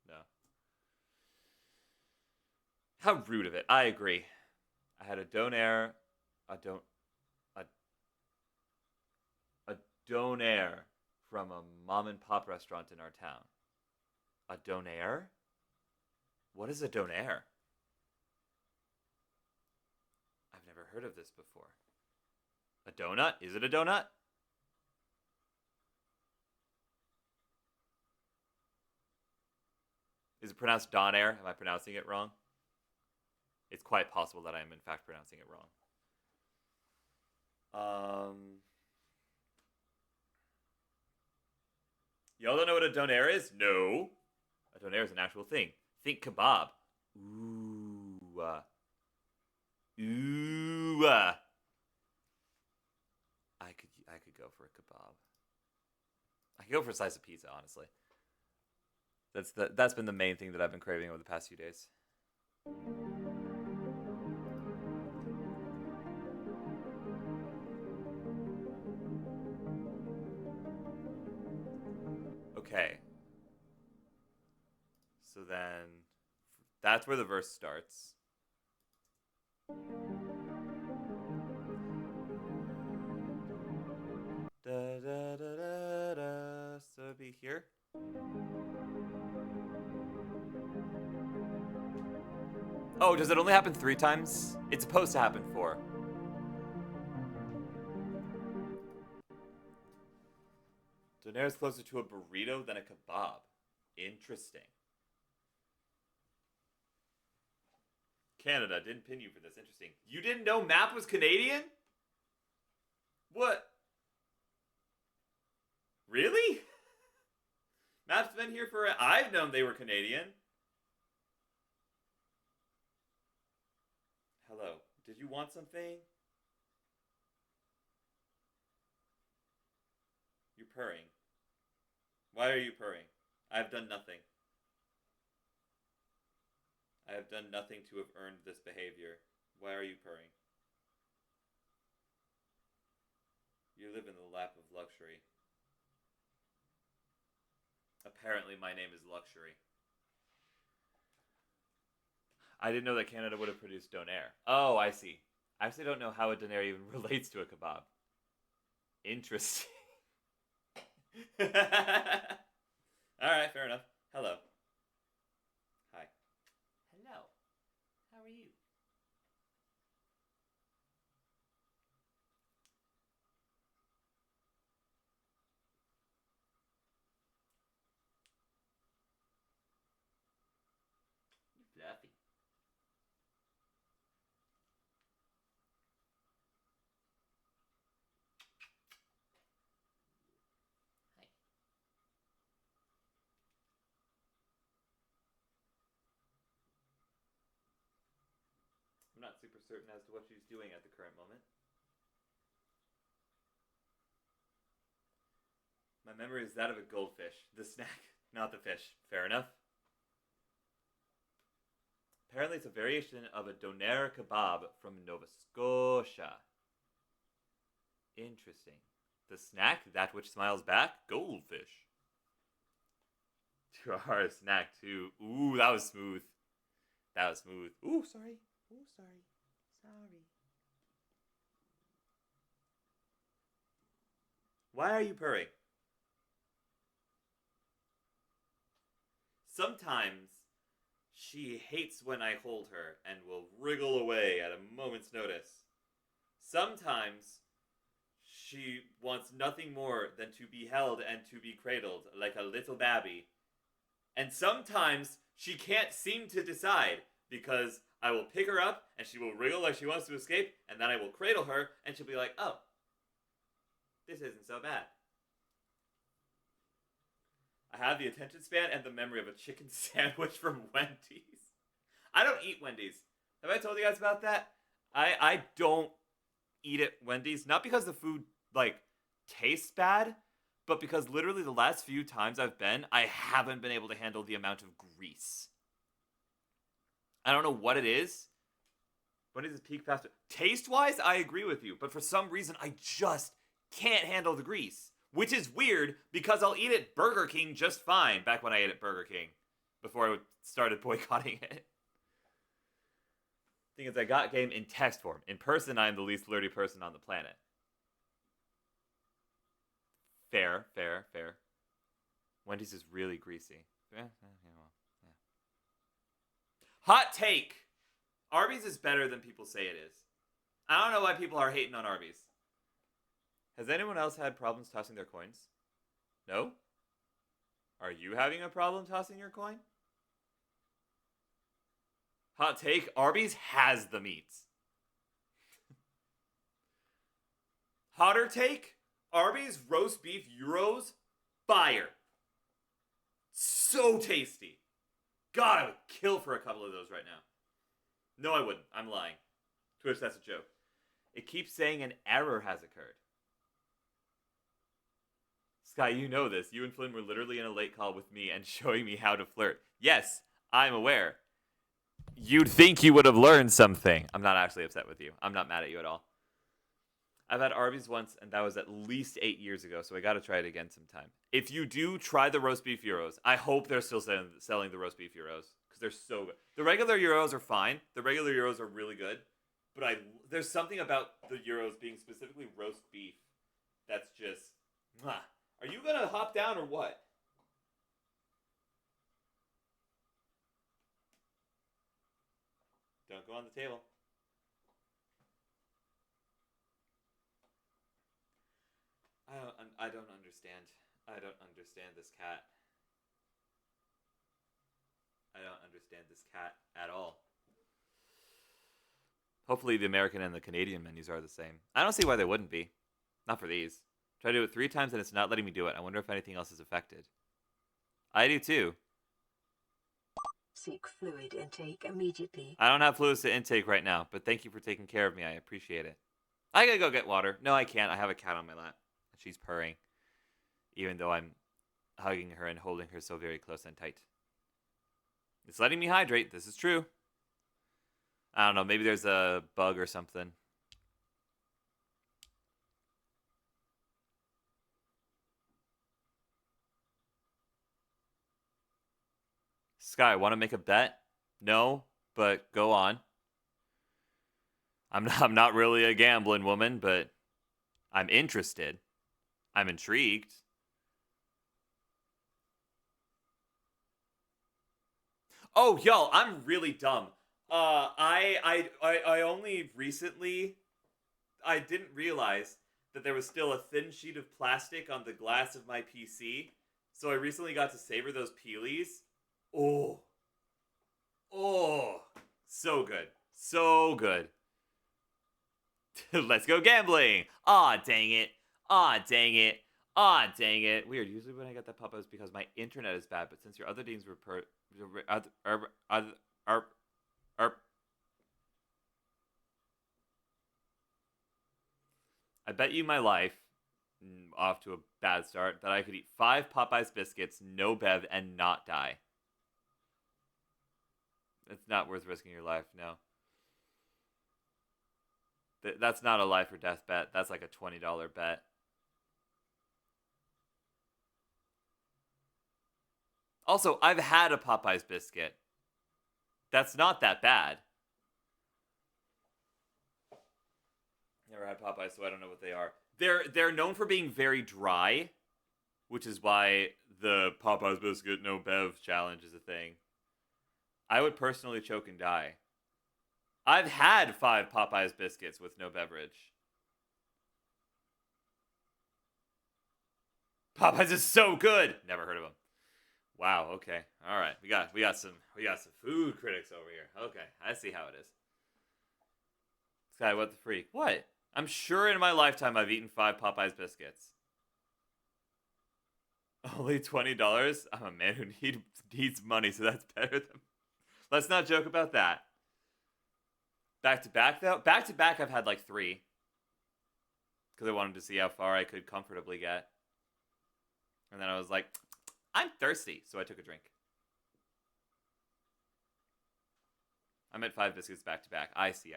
[SPEAKER 1] No. How rude of it. I agree. I had a donair, a donair from a mom and pop restaurant in our town. A donair? What is a donair? I've never heard of this before. A donut? Is it a donut? Is it pronounced donair? Am I pronouncing it wrong? It's quite possible that I am in fact pronouncing it wrong. Y'all don't know what a donair is? No. A donair is an actual thing. Think kebab. Ooh. Ooh. I could go for a kebab. I could go for a slice of pizza, honestly. That's been the main thing that I've been craving over the past few days. Okay. So then that's where the verse starts. Da da da da da. So it'd be here. Oh, does it only happen 3 times? It's supposed to happen 4. Donair is closer to a burrito than a kebab. Interesting. Canada didn't pin you for this. Interesting. You didn't know Map was Canadian? What? Really? Map's been here for. I've known they were Canadian. Hello. Did you want something? You're purring. Why are you purring? I have done nothing. I have done nothing to have earned this behavior. Why are you purring? You live in the lap of luxury. Apparently my name is Luxury. I didn't know that Canada would have produced donair. Oh, I see. I actually don't know how a donair even relates to a kebab. Interesting. Alright, fair enough. Hello. Hi. Hello. How are you? You're fluffy. Hi. I'm not super certain as to what she's doing at the current moment. My memory is that of a goldfish. The snack, not the fish. Fair enough. Apparently, it's a variation of a donair kebab from Nova Scotia. Interesting. The snack, that which smiles back, goldfish. To our snack too. Ooh, that was smooth. That was smooth. Ooh, sorry. Ooh, sorry. Sorry. Why are you purring? Sometimes she hates when I hold her and will wriggle away at a moment's notice. Sometimes She wants nothing more than to be held and to be cradled like a little babby. And sometimes she can't seem to decide because I will pick her up and she will wriggle like she wants to escape, and then I will cradle her and she'll be like, oh, this isn't so bad. I have the attention span and the memory of a chicken sandwich from Wendy's. I don't eat Wendy's. Have I told you guys about that? I don't eat at Wendy's. Not because the food, like, tastes bad, but because literally the last few times I've been, I haven't been able to handle the amount of grease. I don't know what it is. Wendy's is peak fast food. Taste-wise, I agree with you, but for some reason, I just can't handle the grease. Which is weird, because I'll eat at Burger King just fine, back when I ate at Burger King, before I started boycotting it. Thing is, I got game in text form. In person, I am the least flirty person on the planet. Fair. Wendy's is really greasy. Hot take! Arby's is better than people say it is. I don't know why people are hating on Arby's. Has anyone else had problems tossing their coins? No? Are you having a problem tossing your coin? Hot take, Arby's has the meats. Hotter take, Arby's roast beef gyros, fire. So tasty. God, I would kill for a couple of those right now. No, I wouldn't. I'm lying. Twitch, that's a joke. It keeps saying an error has occurred. Sky, you know this. You and Flynn were literally in a late call with me and showing me how to flirt. Yes, I'm aware. You'd think you would have learned something. I'm not actually upset with you. I'm not mad at you at all. I've had Arby's once, and that was at least 8 years ago, so I gotta try it again sometime. If you do try the roast beef gyros, I hope they're still selling the roast beef gyros, because they're so good. The regular gyros are fine. The regular gyros are really good. But there's something about the gyros being specifically roast beef that's just... Mwah. Are you gonna hop down or what? Don't go on the table. I don't understand. I don't understand this cat. I don't understand this cat at all. Hopefully the American and the Canadian menus are the same. I don't see why they wouldn't be. Not for these. Try to do it 3 times and it's not letting me do it. I wonder if anything else is affected. I do too.
[SPEAKER 2] Seek fluid intake immediately.
[SPEAKER 1] I don't have fluids to intake right now, but thank you for taking care of me. I appreciate it. I gotta go get water. No, I can't. I have a cat on my lap. She's purring. Even though I'm hugging her and holding her so very close and tight. It's letting me hydrate. This is true. I don't know. Maybe there's a bug or something. Sky, want to make a bet? No, but go on. I'm not really a gambling woman, but I'm interested. I'm intrigued. Oh, yo, I'm really dumb. I only recently, I didn't realize that there was still a thin sheet of plastic on the glass of my PC. So I recently got to savor those peelies. Oh, so good, so good. Let's go gambling. Aw, dang it. Aw, dang it. Aw, dang it. Weird. Usually when I get that pop-up is because my internet is bad, but since your other names were I bet you my life, off to a bad start, that I could eat 5 Popeyes biscuits, no bev, and not die. It's not worth risking your life, no. That's not a life or death bet. That's like a $20 bet. Also, I've had a Popeyes biscuit. That's not that bad. Never had Popeyes, so I don't know what they are. They're known for being very dry, which is why the Popeyes biscuit no bev challenge is a thing. I would personally choke and die. I've had 5 Popeyes biscuits with no beverage. Popeyes is so good. Never heard of them. Wow. Okay. All right. We got some food critics over here. Okay, I see how it is. Sky, what the freak? What? I'm sure in my lifetime I've eaten 5 Popeyes biscuits. Only $20? I'm a man who needs money, so that's better than. Let's not joke about that. Back to back though. Back to back, I've had like 3. Because I wanted to see how far I could comfortably get. And then I was like, I'm thirsty, so I took a drink. I'm at 5 biscuits back to back. I see.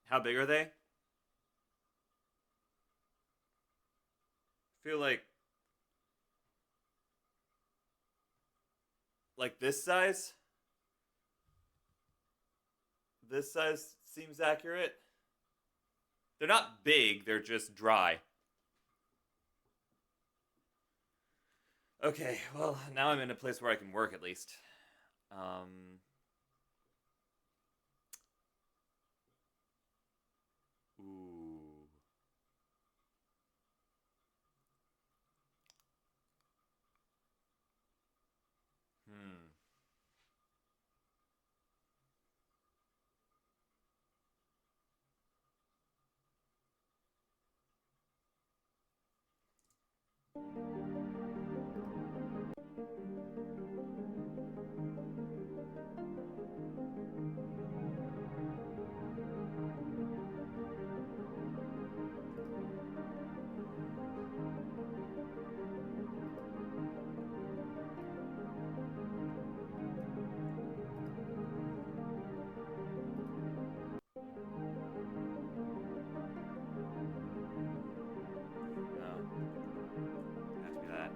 [SPEAKER 1] How big are they? I feel like this size. This size seems accurate. They're not big, they're just dry. Okay, well, now I'm in a place where I can work at least. Ooh. Hmm. No. Has to be that.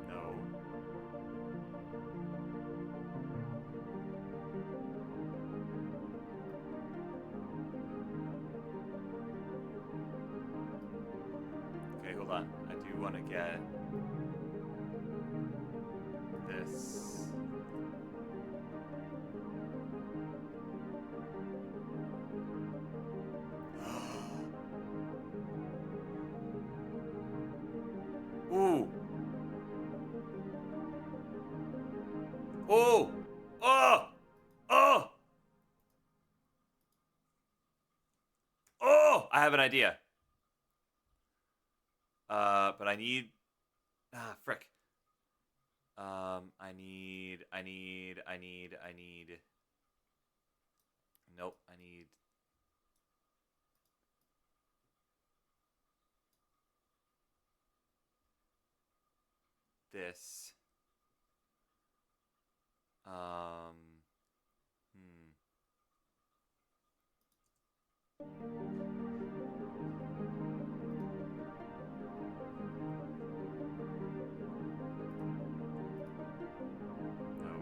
[SPEAKER 1] No. Okay, hold on. I do want to get this. Ooh. Oh. Oh. Oh. Oh. I have an idea. But I need. Frick. I need. Nope. I need. This. Hmm. No.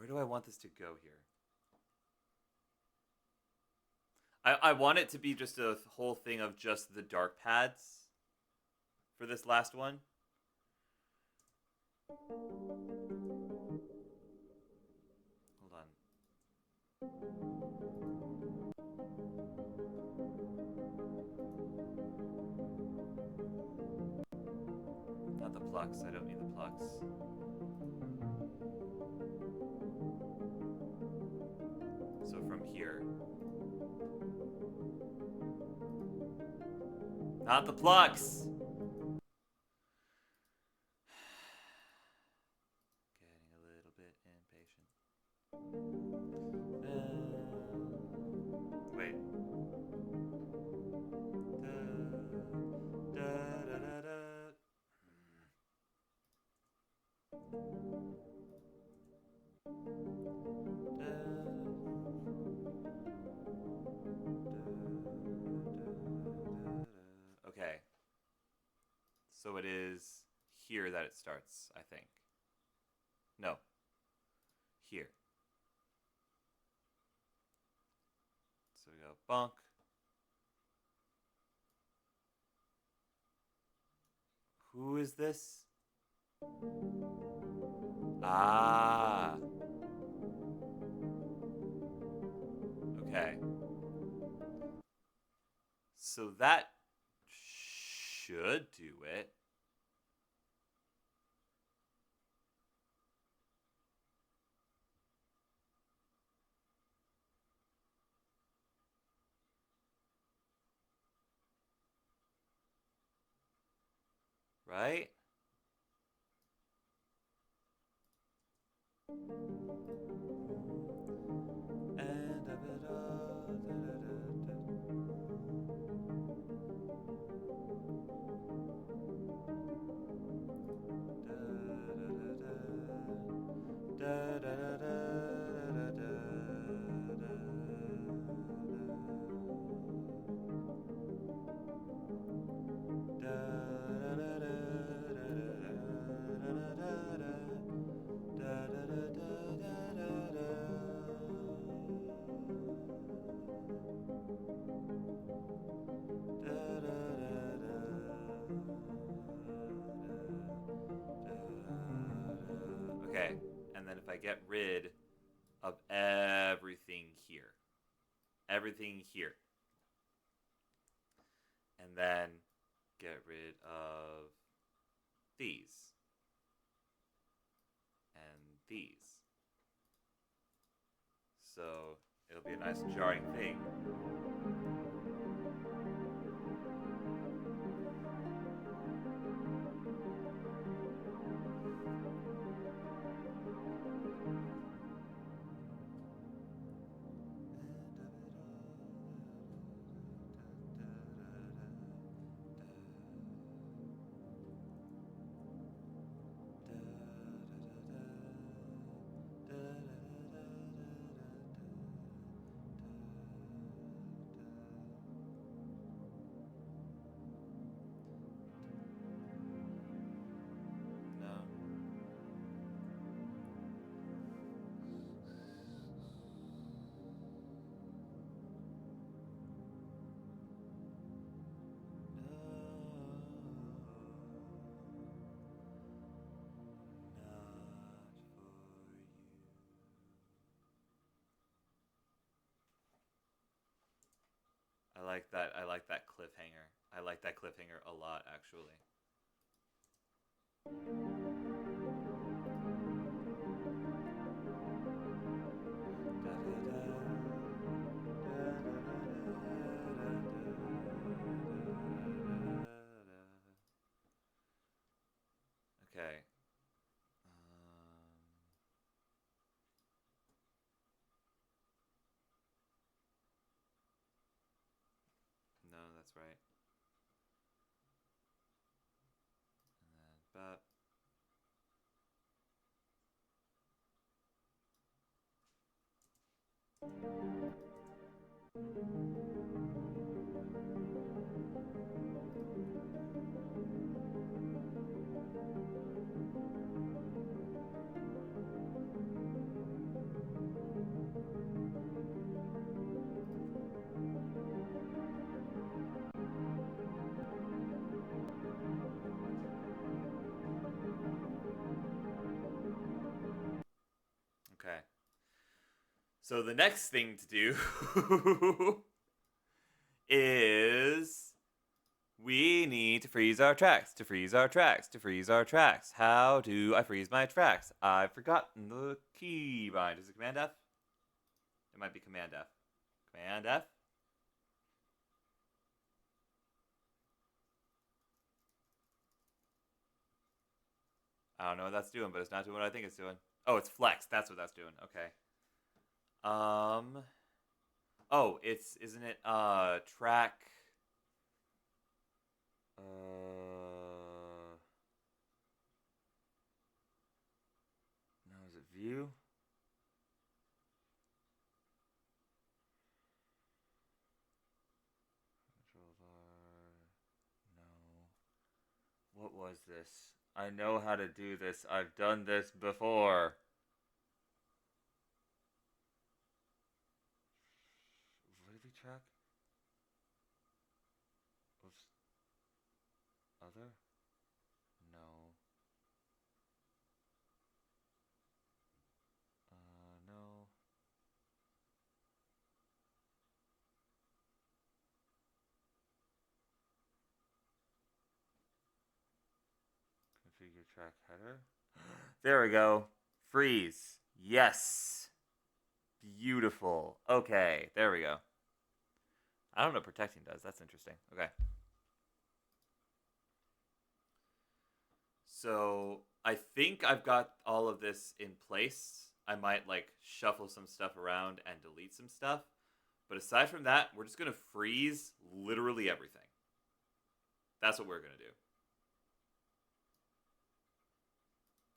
[SPEAKER 1] Where do I want this to go here? I want it to be just a whole thing of just the dark pads for this last one. Hold on. Not the plucks. I don't need the plucks. So from here. Not the plucks! Getting a little bit impatient. Wait. Okay. So it is here that it starts, I think. No. Here. So we go bonk. Who is this? Ah. Okay. So that should do it. Right? And of it Okay, and then if I get rid of everything here, and then get rid of these, and these. So it'll be a nice jarring thing. I like that cliffhanger. I like that cliffhanger a lot, actually. Okay. No, that's right. And then, So the next thing to do is we need to freeze our tracks. To freeze our tracks. To freeze our tracks. How do I freeze my tracks? I've forgotten the keybind. Is it Command F? It might be Command F. Command F? I don't know what that's doing, but it's not doing what I think it's doing. Oh, it's flex. That's what that's doing. Okay. Oh, isn't it track no, is it view? Controls are no. What was this? I know how to do this. I've done this before. What did we track? Oops. Other? No. No. Configure track header. There we go. Freeze. Yes. Beautiful. Okay, there we go. I don't know what protecting does. That's interesting. Okay. So I think I've got all of this in place. I might like shuffle some stuff around and delete some stuff. But aside from that, we're just going to freeze literally everything. That's what we're going to do.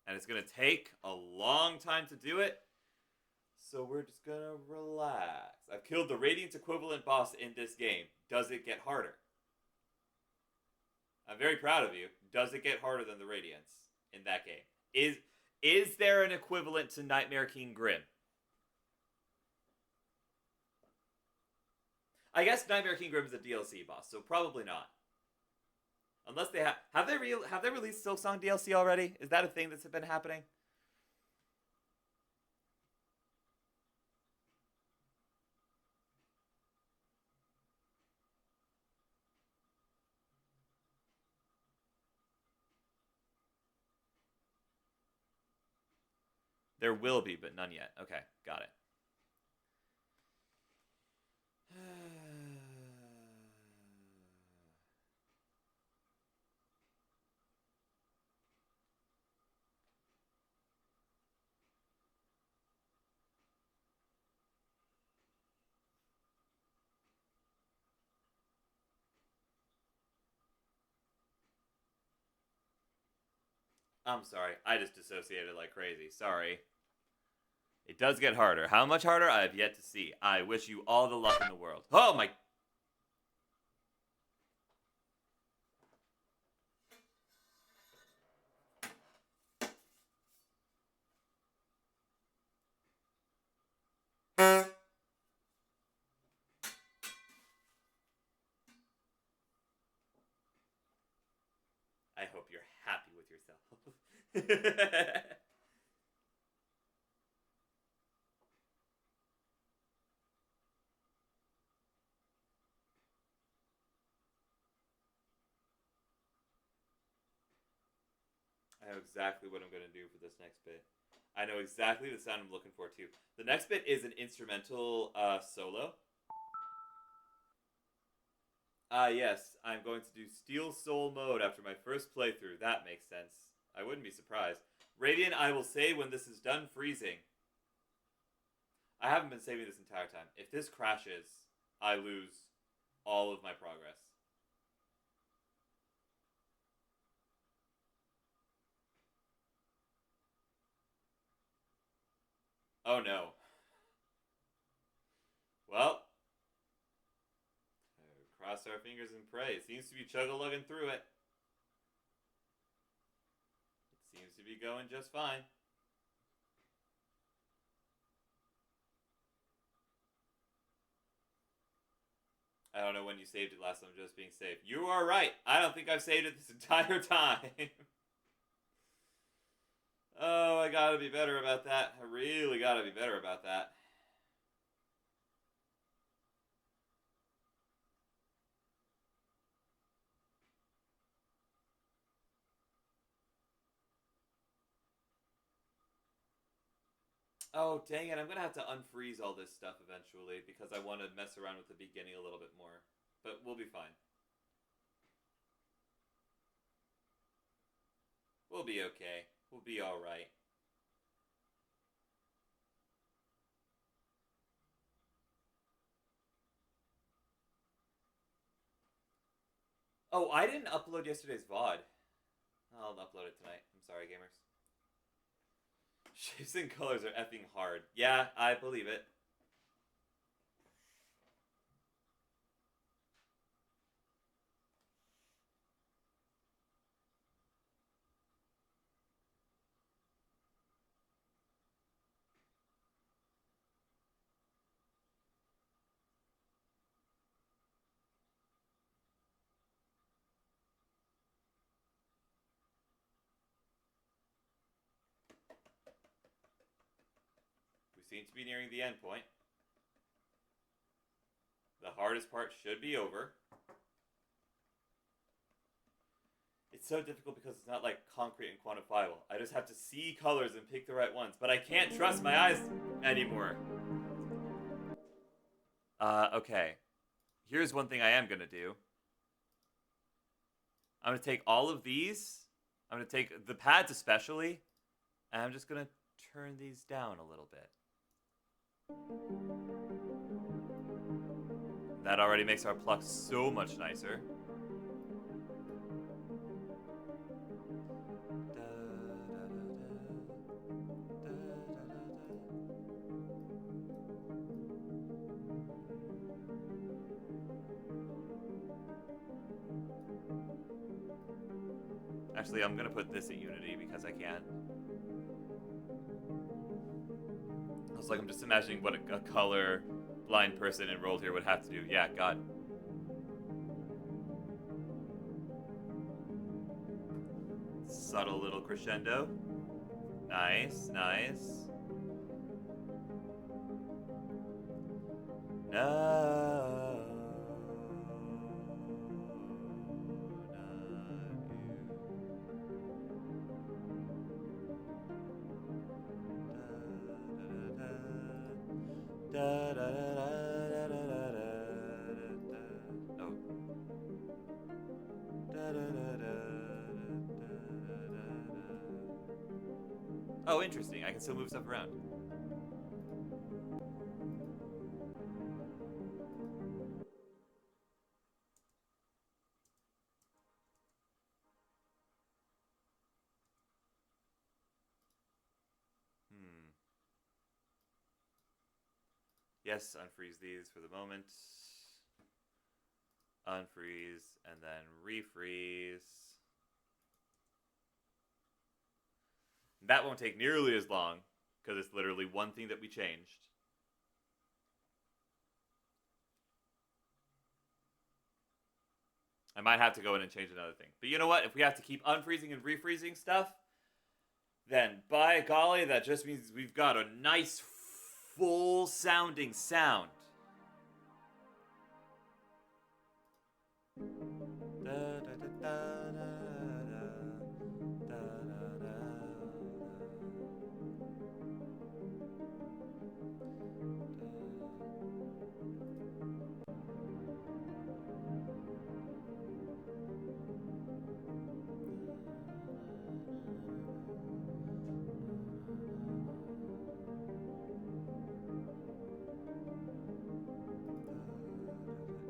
[SPEAKER 1] And it's going to take a long time to do it. So we're just going to relax. I've killed the Radiant equivalent boss in this game. Does it get harder? I'm very proud of you. Does it get harder than the Radiants in that game? Is there an equivalent to Nightmare King Grim? I guess Nightmare King Grim is a DLC boss, so probably not. Unless they have they released Silksong DLC already? Is that a thing that's been happening? There will be, but none yet. Okay, got it. I'm sorry. I just dissociated like crazy. Sorry. It does get harder. How much harder? I have yet to see. I wish you all the luck in the world. Oh my... I hope you're happy with yourself. I know exactly what I'm going to do for this next bit. I know exactly the sound I'm looking for, too. The next bit is an instrumental solo. Yes. I'm going to do Steel Soul mode after my first playthrough. That makes sense. I wouldn't be surprised. Radiant, I will say when this is done freezing. I haven't been saving this entire time. If this crashes, I lose all of my progress. Oh no. Well, cross our fingers and pray. It seems to be chug-a-lugging through it. It seems to be going just fine. I don't know when you saved it last time, just being safe. You are right. I don't think I've saved it this entire time. Oh, I gotta be better about that. I really gotta be better about that. Oh, dang it. I'm going to have to unfreeze all this stuff eventually because I want to mess around with the beginning a little bit more. But we'll be fine. We'll be okay. We'll be alright. Oh, I didn't upload yesterday's VOD. I'll upload it tonight. I'm sorry, gamers. Shapes and colors are effing hard. Yeah, I believe it. We seem to be nearing the end point. The hardest part should be over. It's so difficult because it's not like concrete and quantifiable. I just have to see colors and pick the right ones, but I can't trust my eyes anymore. Okay. Here's one thing I am gonna do. I'm gonna take all of these. I'm gonna take the pads especially, and I'm just gonna turn these down a little bit. That already makes our pluck so much nicer. Actually, I'm gonna put this at Unity because I can. It's like I'm just imagining what a color blind person enrolled here would have to do. Yeah, God. Subtle little crescendo. Nice, nice. No. Oh, interesting. I can still move stuff around. Yes, unfreeze these for the moment. Unfreeze, and then refreeze. That won't take nearly as long, because it's literally one thing that we changed. I might have to go in and change another thing. But you know what? If we have to keep unfreezing and refreezing stuff, then by golly, that just means we've got a nice, full-sounding sound.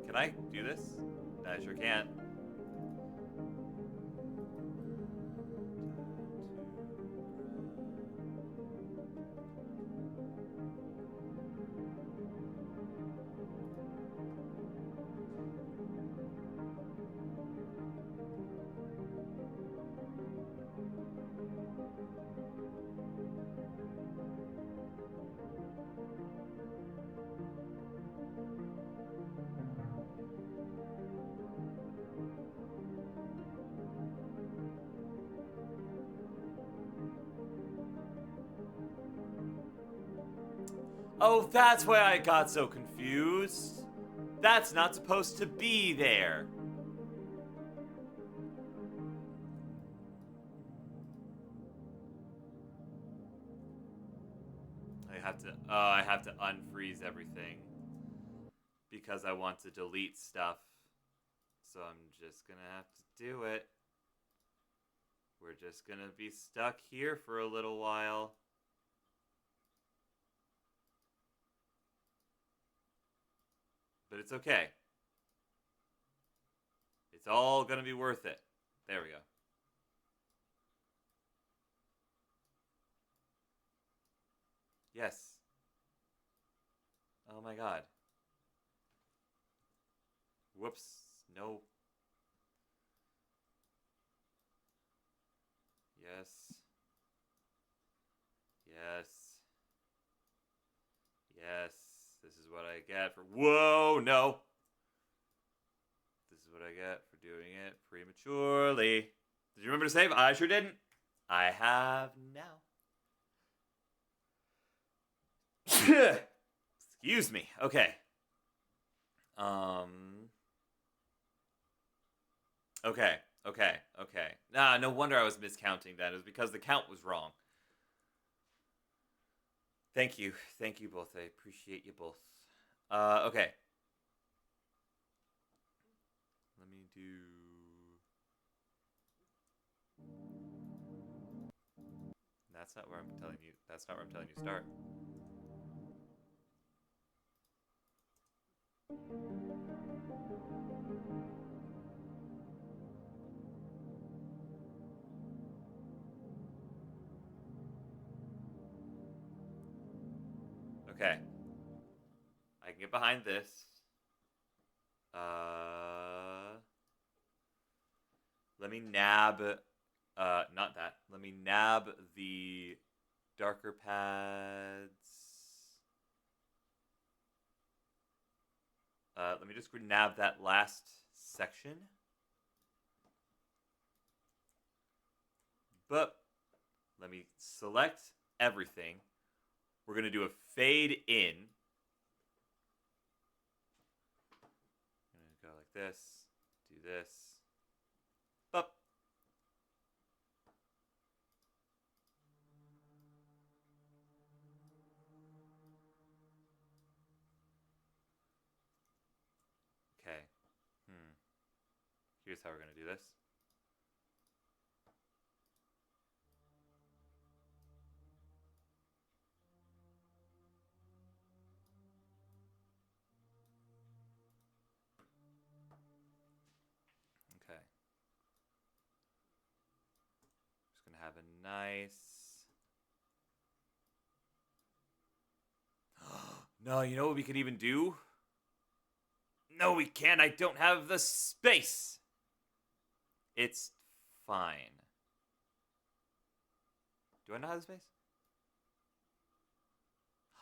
[SPEAKER 1] Can I do this? I sure can. Oh, that's why I got so confused. That's not supposed to be there. I I have to unfreeze everything because I want to delete stuff. So I'm just gonna have to do it. We're just gonna be stuck here for a little while. But it's okay. It's all gonna be worth it. There we go. Yes. Oh my god. Whoops. No. Yes. Yes. Yes. This is what I get for... Whoa, no. This is what I get for doing it prematurely. Did you remember to save? I sure didn't. I have now. Excuse me. Okay. Okay. Nah, no wonder I was miscounting that. It was because the count was wrong. Thank you both. I appreciate you both. Okay. Let me do... That's not where I'm telling you to start. Okay. I can get behind this. Let me nab... not that. Let me nab the darker pads. Let me just nab that last section. But let me select everything. We're going to do a fade in. I'm going to go like this. Do this. Up. Okay. Here's how we're going to do this. Okay. Just going to have a nice... No, you know what we could even do? No, we can't. I don't have the space. It's fine. Do I not have the space?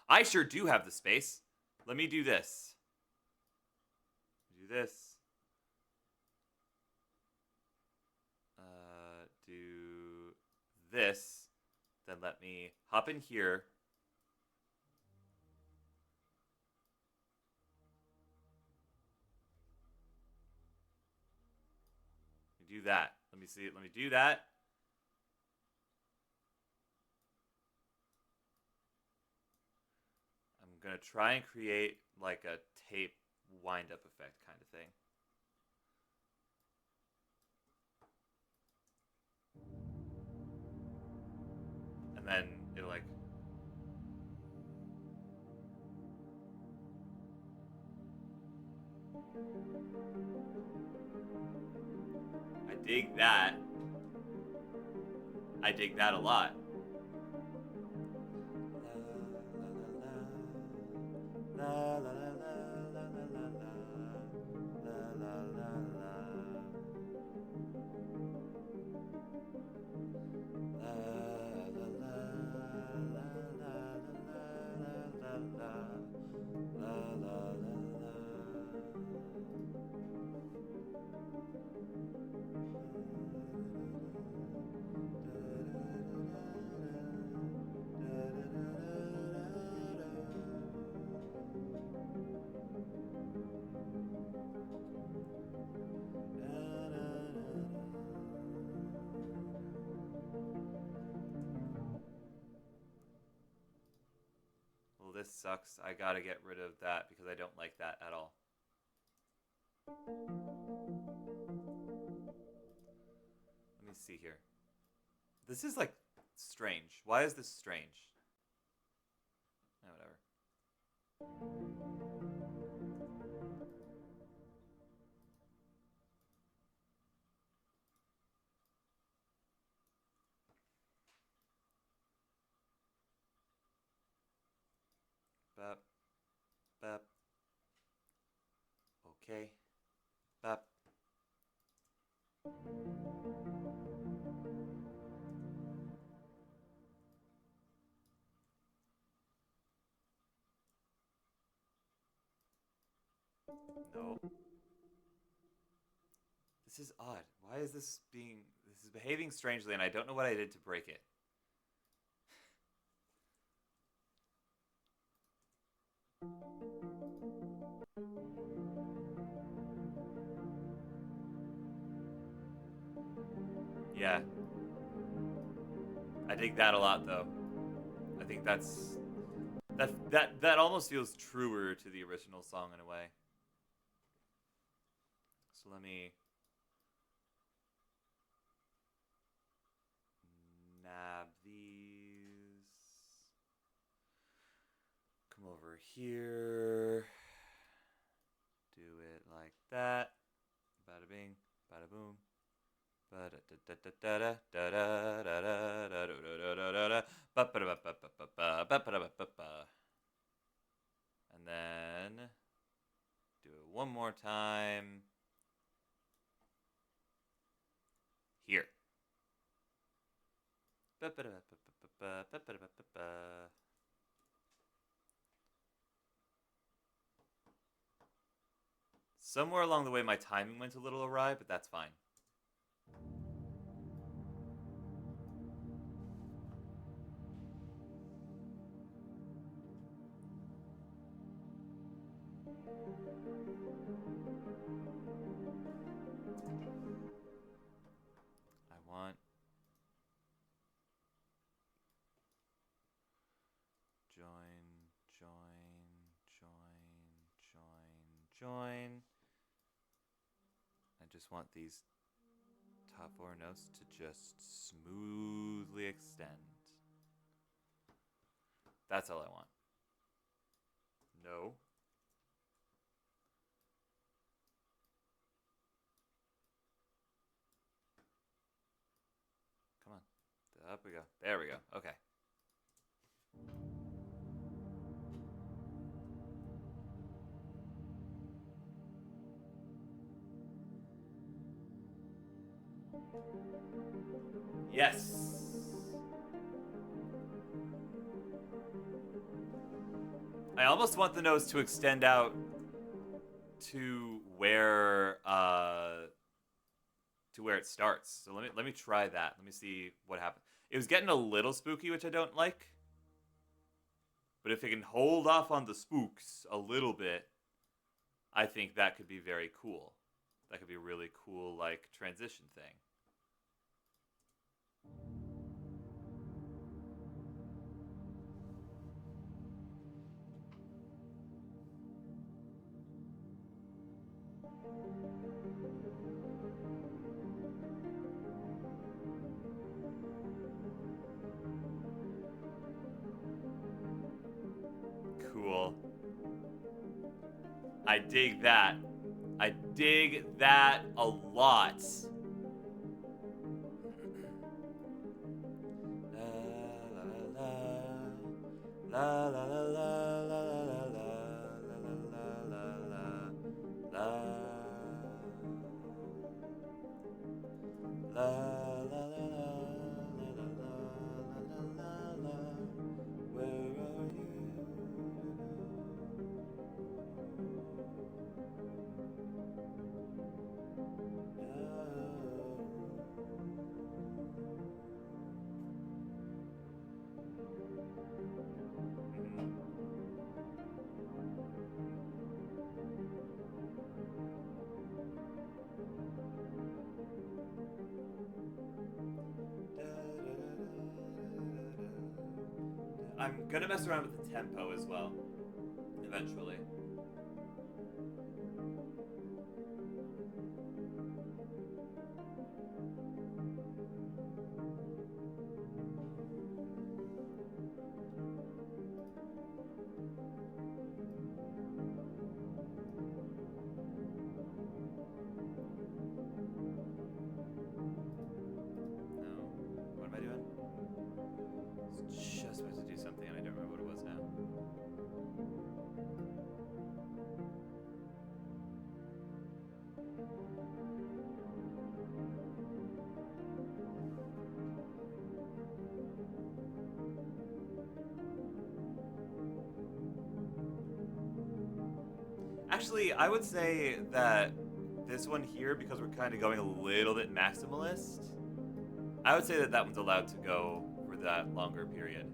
[SPEAKER 1] I sure do have the space. Let me do this. Do this. Do this. Then let me hop in here. Do that. Let me see it. Let me do that. I'm going to try and create like a tape wind-up effect kind of thing. And then it'll like... I dig that. I dig that a lot. La la la la la la la la la la la. sucks. I gotta get rid of that because I don't like that at all. Let me see here. This is like strange. Why is this strange? Oh, whatever. Bap. Bap. Okay. Bap. No. This is odd. Why is this behaving strangely and I don't know what I did to break it. Yeah. I dig that a lot though. I think that almost feels truer to the original song in a way. So let me nab these. Come over here. Do it like that. Bada bing, bada boom. And then do it one more time. Here. Somewhere along the way, my timing went a little awry, but that's fine. I want join. I just want these top four notes to just smoothly extend. That's all I want. No. Come on. Up we go. There we go. Okay. Yes. I almost want the nose to extend out to where it starts. So let me try that. Let me see what happens. It was getting a little spooky, which I don't like. But if it can hold off on the spooks a little bit, I think that could be very cool. That could be a really cool, like, transition thing. Cool. I dig that. I dig that a lot. La la la la la la la la la la la la la. Where are you? I'm gonna mess around with the tempo as well. eventually. No. What am I doing? I was just about to do something and I don't remember what it was now. Actually, I would say that this one here, because we're kind of going a little bit maximalist, I would say that that one's allowed to go for that longer period.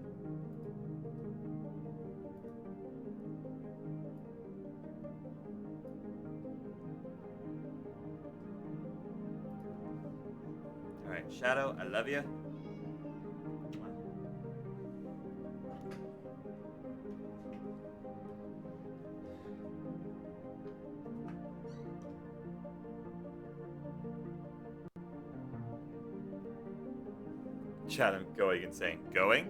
[SPEAKER 1] All right, Shadow, I love you. Chat, I'm going insane. Going?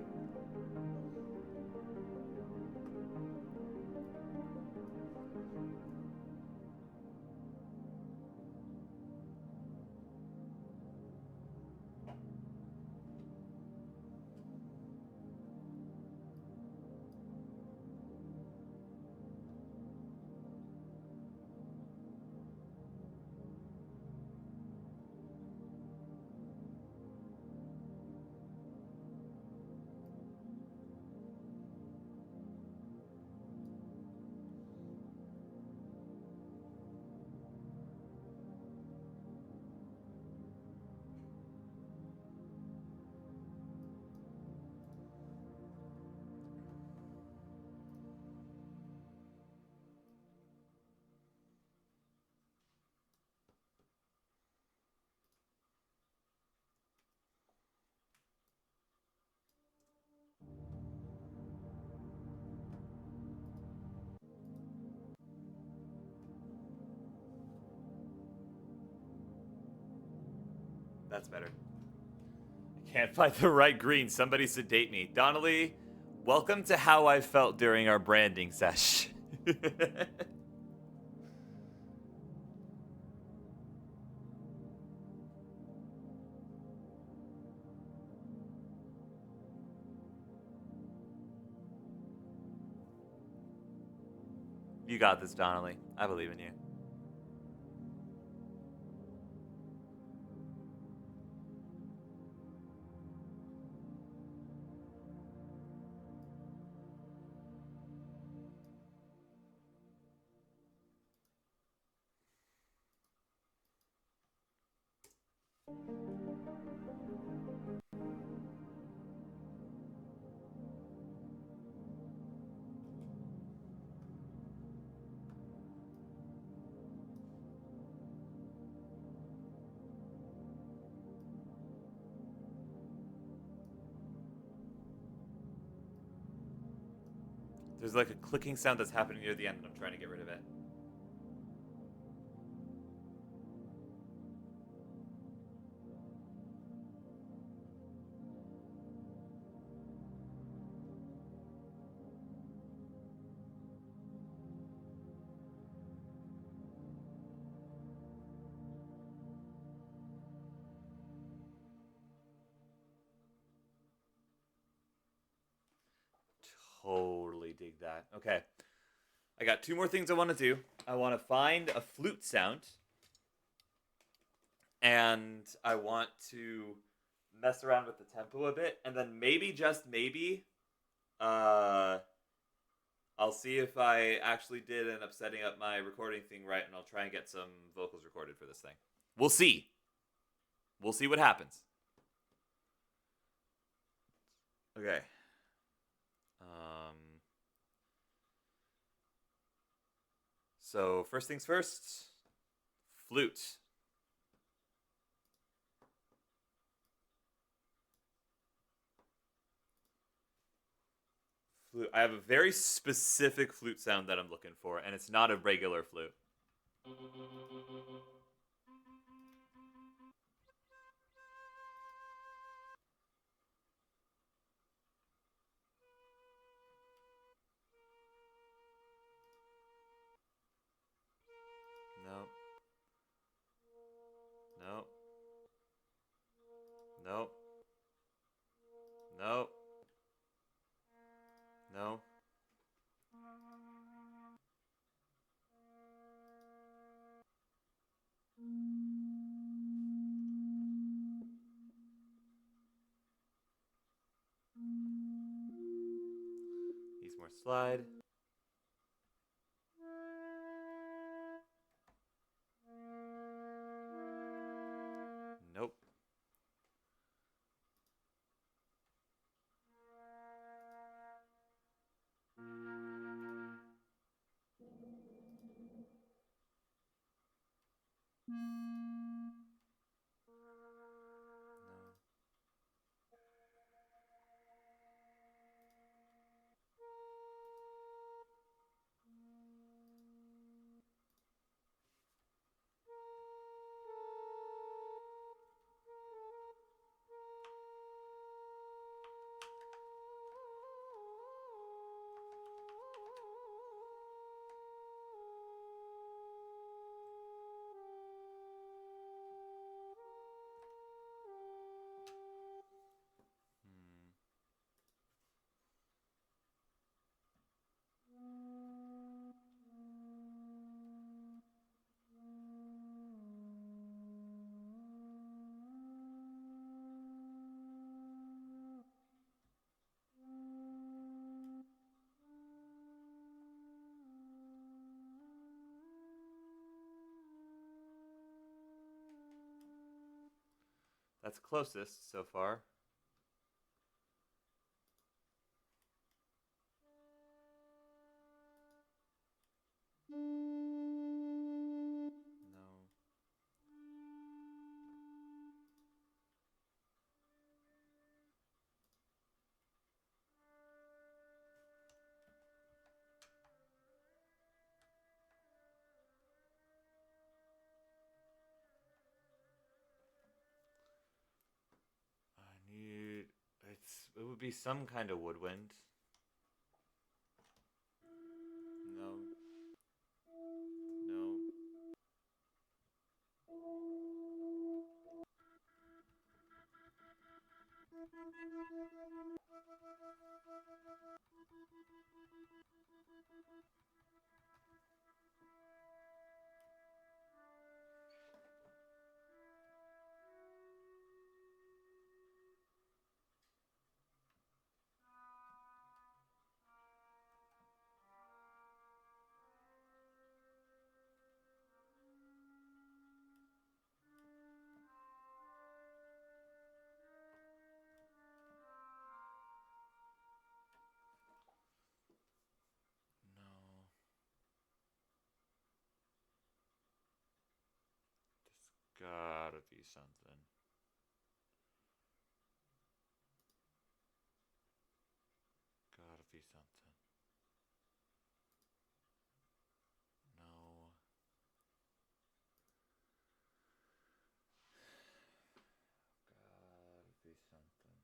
[SPEAKER 1] That's better. I can't find the right green. Somebody sedate me. Donnelly, welcome to how I felt during our branding sesh. You got this, Donnelly. I believe in you. There's like a clicking sound that's happening near the end, and I'm trying to get rid of it. Totally dig that. Okay. I got two more things I want to do. I want to find a flute sound. And I want to mess around with the tempo a bit. And then maybe, just maybe, I'll see if I actually did end up setting up my recording thing right. And I'll try and get some vocals recorded for this thing. We'll see. We'll see what happens. Okay. So first things first, flute. flute. I have a very specific flute sound that I'm looking for, and it's not a regular flute. No. No. No. No. No. Needs more slide. Nope. No. Hmm. That's closest so far. No. I need. It would be some kind of woodwind. No. No. No. There's gotta be something. Gotta be something. No. Gotta be something.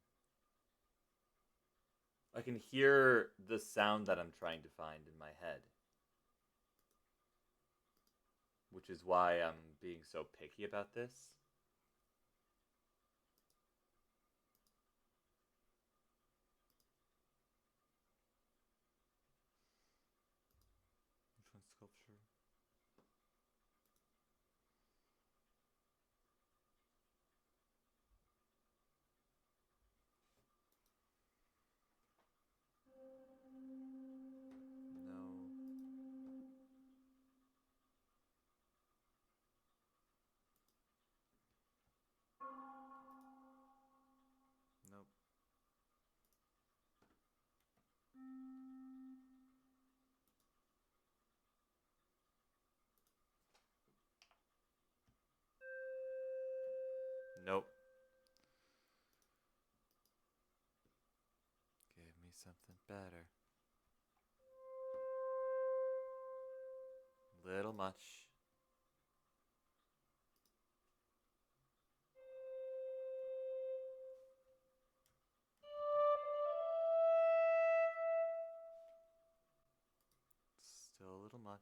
[SPEAKER 1] I can hear the sound that I'm trying to find in my head. Which is why I'm being so picky about this. Which one's sculpture? No. Nope. Nope. Give me something better. little much. Still a little much.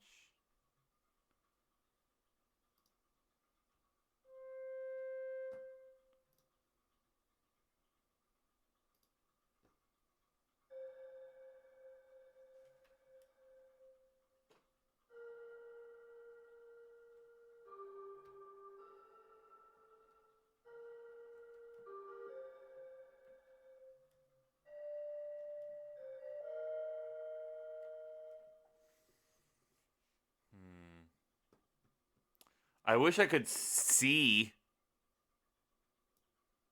[SPEAKER 1] I wish I could see.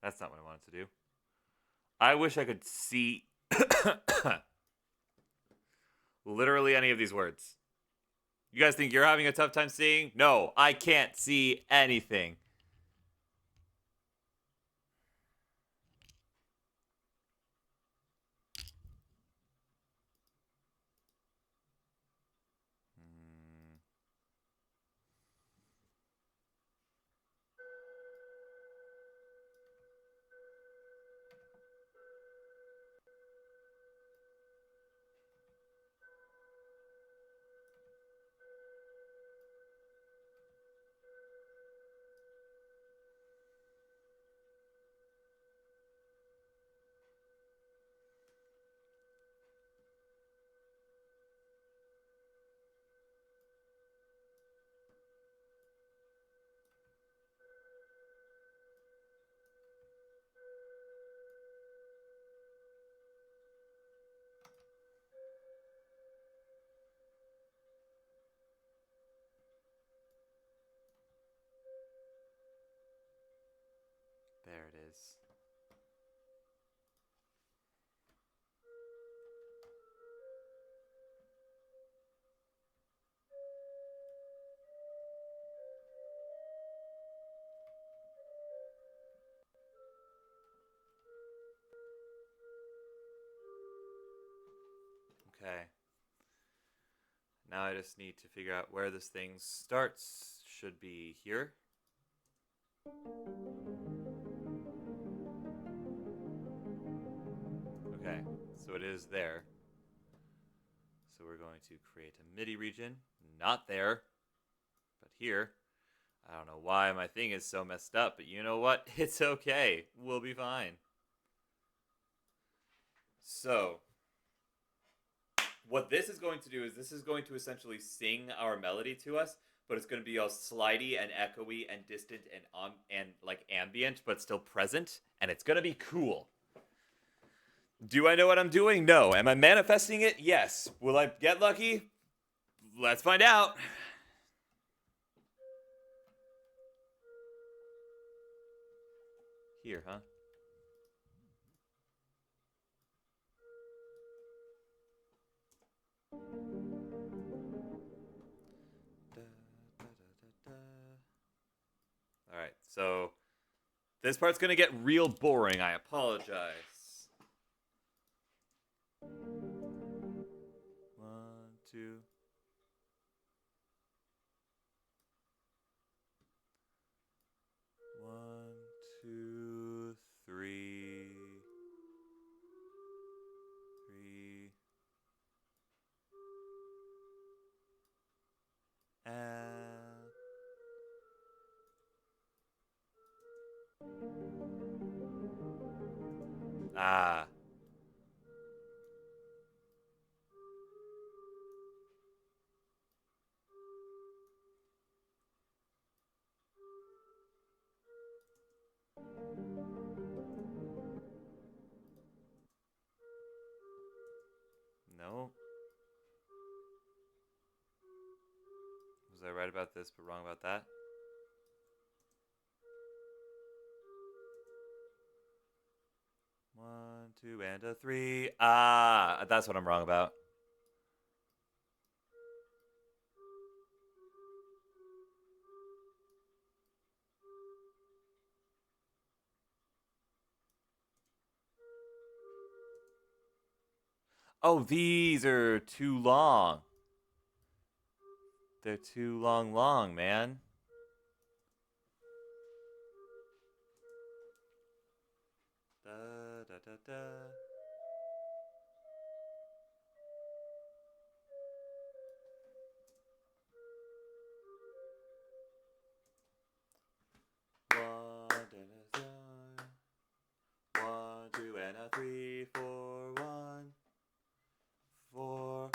[SPEAKER 1] That's not what I wanted to do. I wish I could see literally any of these words. You guys think you're having a tough time seeing? No, I can't see anything. There it is. Okay. Now I just need to figure out where this thing starts. Should be here. Okay, so it is there. So we're going to create a MIDI region. Not there, but here. I don't know why my thing is so messed up, but you know what? It's okay. We'll be fine. So, what this is going to do is this is going to essentially sing our melody to us, but it's going to be all slidey and echoey and distant and like ambient, but still present, and it's going to be cool. Do I know what I'm doing? No. Am I manifesting it? Yes. Will I get lucky? Let's find out. Here, huh? All right, so this part's gonna get real boring. I apologize. 1, 2. 1, 2, 3. 3. And ah. No. Was I right about this but wrong about that? One, 2, and a 3. Ah, that's what I'm wrong about. Oh, these are too long. They're too long, man. Da, da, da, da. One, two, and a 3, 4, 1, 4,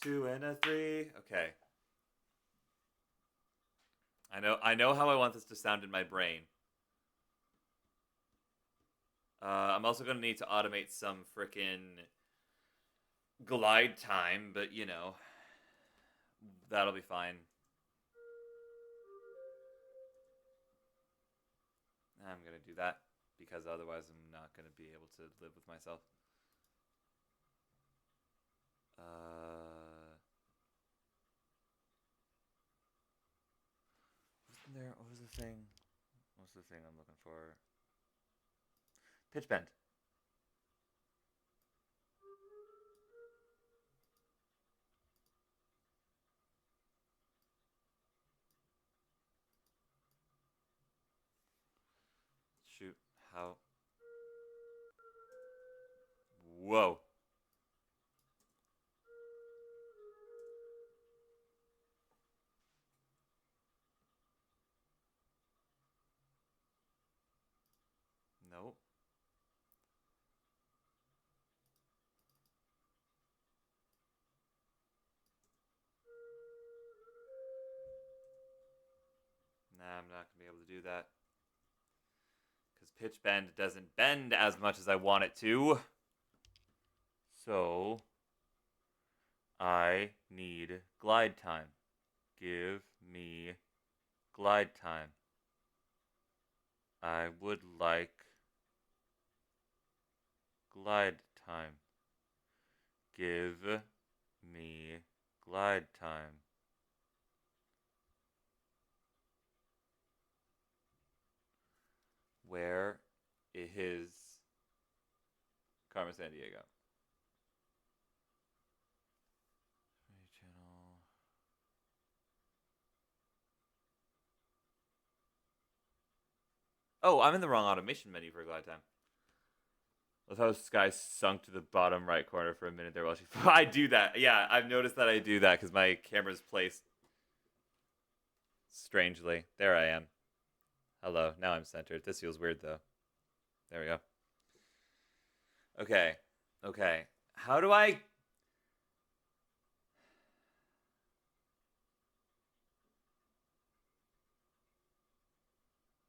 [SPEAKER 1] 2, and a 3. Okay. I know how I want this to sound in my brain. I'm also gonna need to automate some frickin' glide time, but you know, that'll be fine. I'm gonna do that because otherwise I'm not gonna be able to live with myself. Wasn't there? What was the thing? What's the thing I'm looking for? Pitch bend. Shoot. How? Whoa. Nope. Nah, I'm not gonna be able to do that. Because pitch bend doesn't bend as much as I want it to. So, I need glide time. Give me glide time. I would like glide time. Give me glide time. Where is Carmen San Diego? Channel. Oh, I'm in the wrong automation menu for glide time. That's how this guy sunk to the bottom right corner for a minute there while she. I do that. Yeah, I've noticed that I do that because my camera's placed strangely. There I am. Hello. Now I'm centered. This feels weird though. There we go. Okay. Okay. How do I?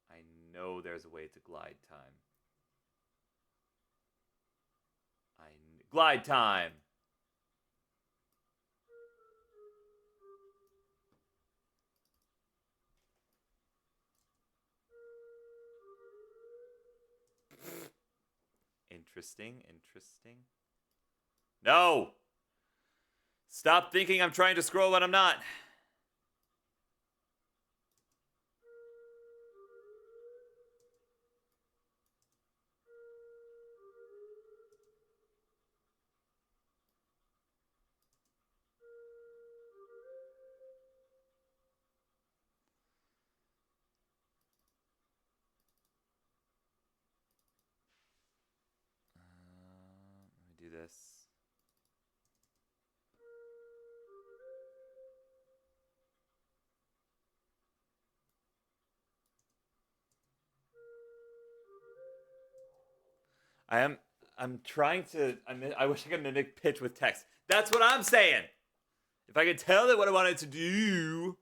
[SPEAKER 1] I know there's a way to glide time. Glide time. Interesting. Interesting. No. Stop thinking I'm trying to scroll when I'm not. Let me do this. I'm trying to. I wish I could mimic pitch with text. That's what I'm saying. If I could tell it what I wanted to do.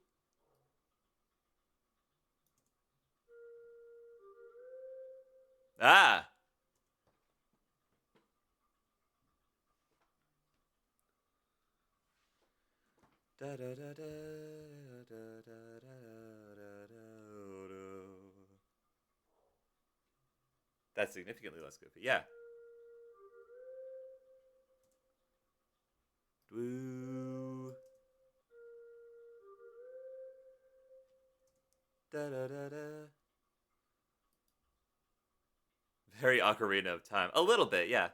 [SPEAKER 1] Ah. That's significantly less goofy. Yeah. Woo. Very Ocarina of Time. A little bit, yeah.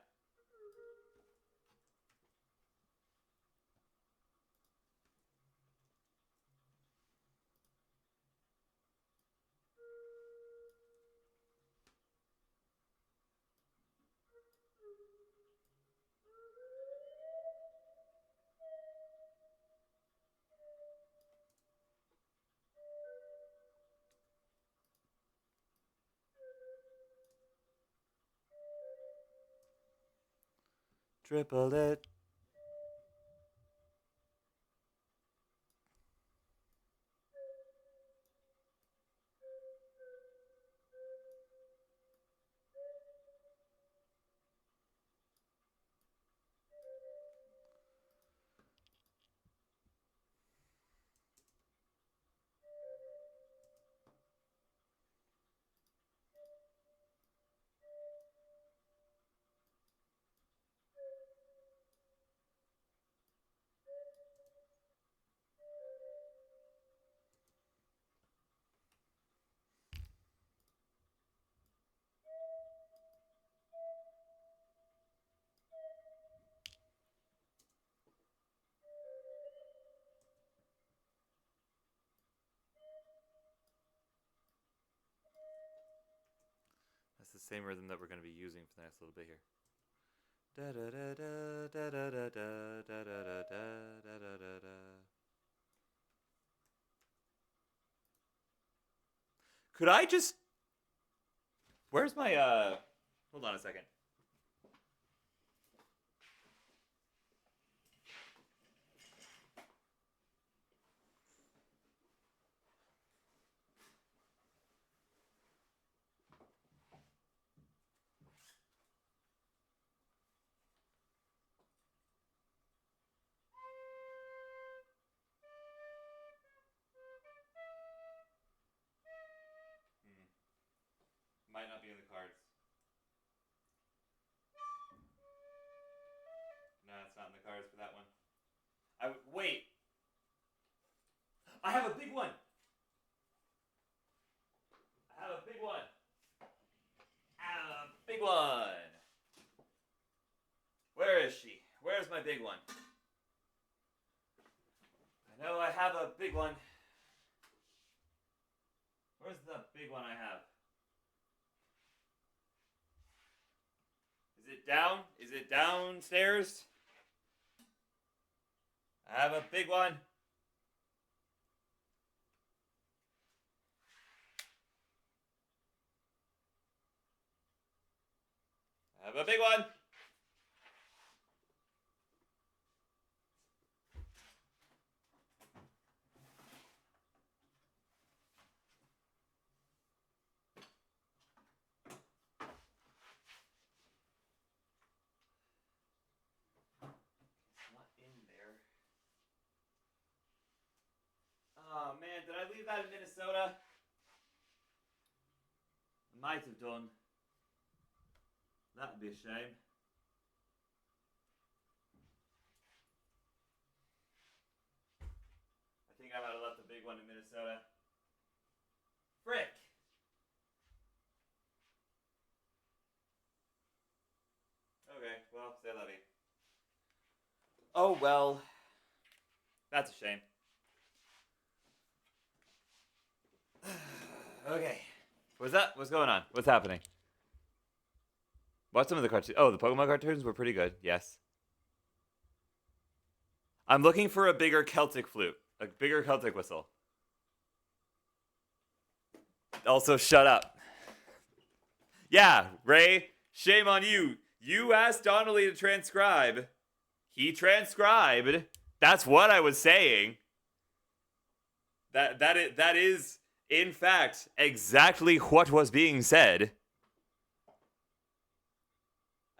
[SPEAKER 1] Triple it. That's the same rhythm that we're going to be using for the next little bit here. Da da da da da da da da da da da da da da. Could I just? Where's my Hold on a second. Might not be in the cards. No, it's not in the cards for that one. Wait. I have a big one. I have a big one. A big one. Where is she? Where's my big one? I know I have a big one. Where's the big one I have? Is it down? Is it downstairs? I have a big one. I have a big one. It's not in there. Oh man, did I leave that in Minnesota? I might have done. That'd be a shame. I think I might have left the big one in Minnesota. Frick! Okay, well, say la vie. Oh well. That's a shame. Okay. What's that? What's going on? What's happening? What's some of the cartoons? Oh, the Pokemon cartoons were pretty good. Yes. I'm looking for a bigger Celtic flute. A bigger Celtic whistle. Also, shut up. Yeah, Ray, shame on you. You asked Donnelly to transcribe. He transcribed. That's what I was saying. That is in fact exactly what was being said.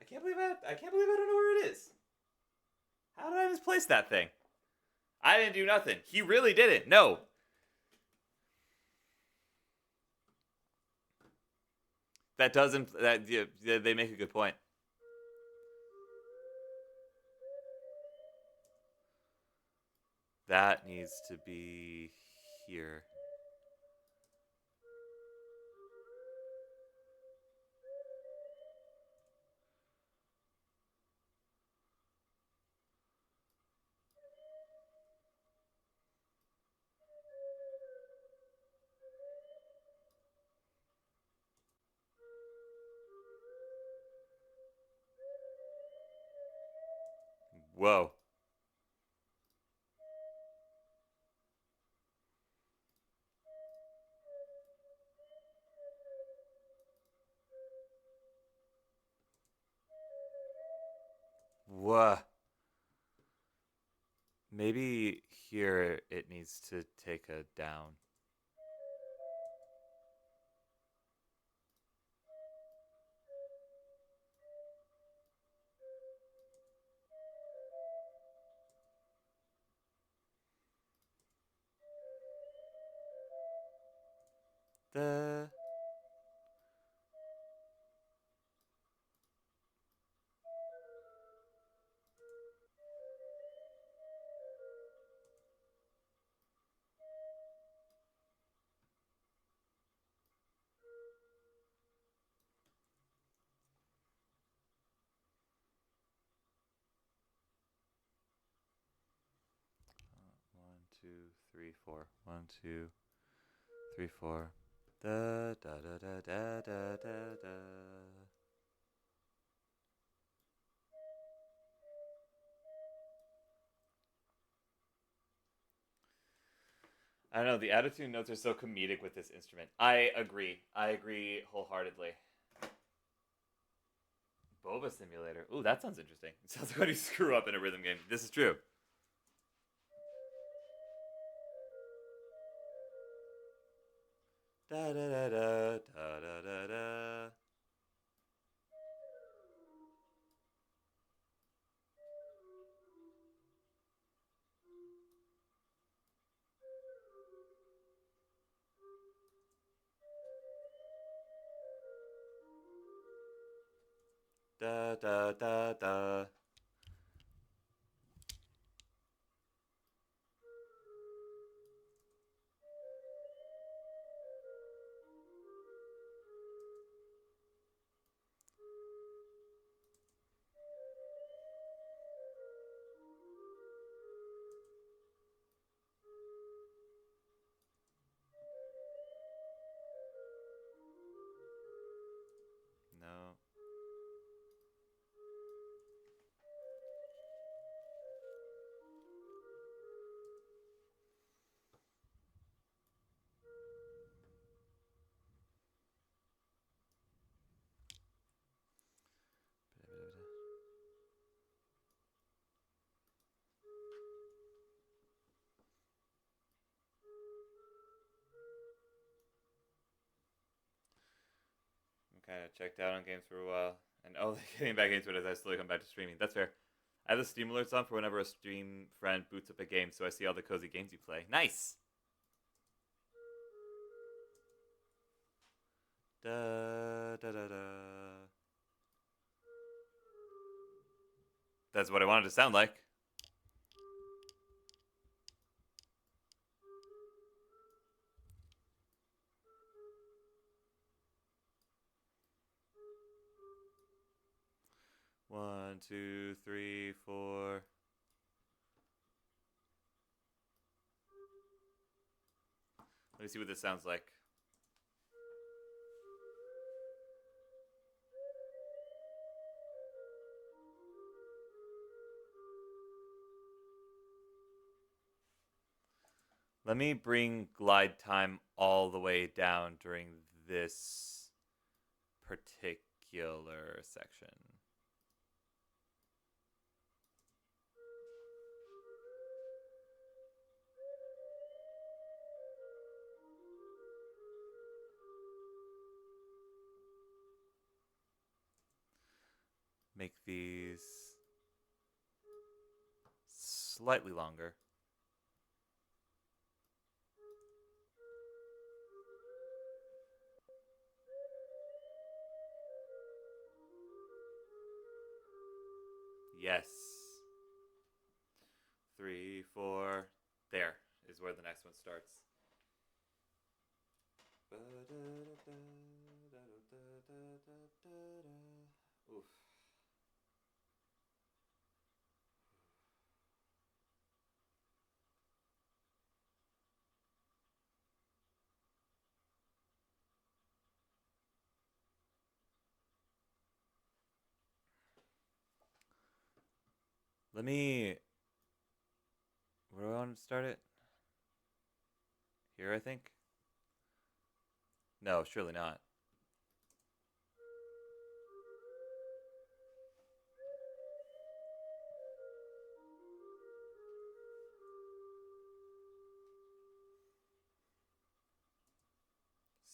[SPEAKER 1] I can't believe I don't know where it is. How did I misplace that thing? I didn't do nothing. He really didn't. No. That doesn't. They make a good point. That needs to be here. Whoa. it needs to take a down. The one, two, three, four. 1, 2, 3, 4. Da da da da da da da da. I don't know. The attitude notes are so comedic with this instrument. I agree. I agree wholeheartedly. Boba Simulator. Ooh, that sounds interesting. It sounds like when you screw up in a rhythm game. This is true. Da da da da da da da da. Da da da da. No. I'm kind of checked out on games for a while, and getting back into it as I slowly come back to streaming. That's fair. I have the Steam alerts on for whenever a stream friend boots up a game, so I see all the cozy games you play. Nice. Da da da da. That's what I wanted to sound like. One, two, three, four. Let me see what this sounds like. Let me bring glide time all the way down during this particular section. Make these slightly longer. Yes. 3, 4. There is where the next one starts. Oof. Let me. Where do I want to start it? Here, I think. No, surely not.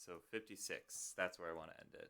[SPEAKER 1] So 56. That's where I want to end it.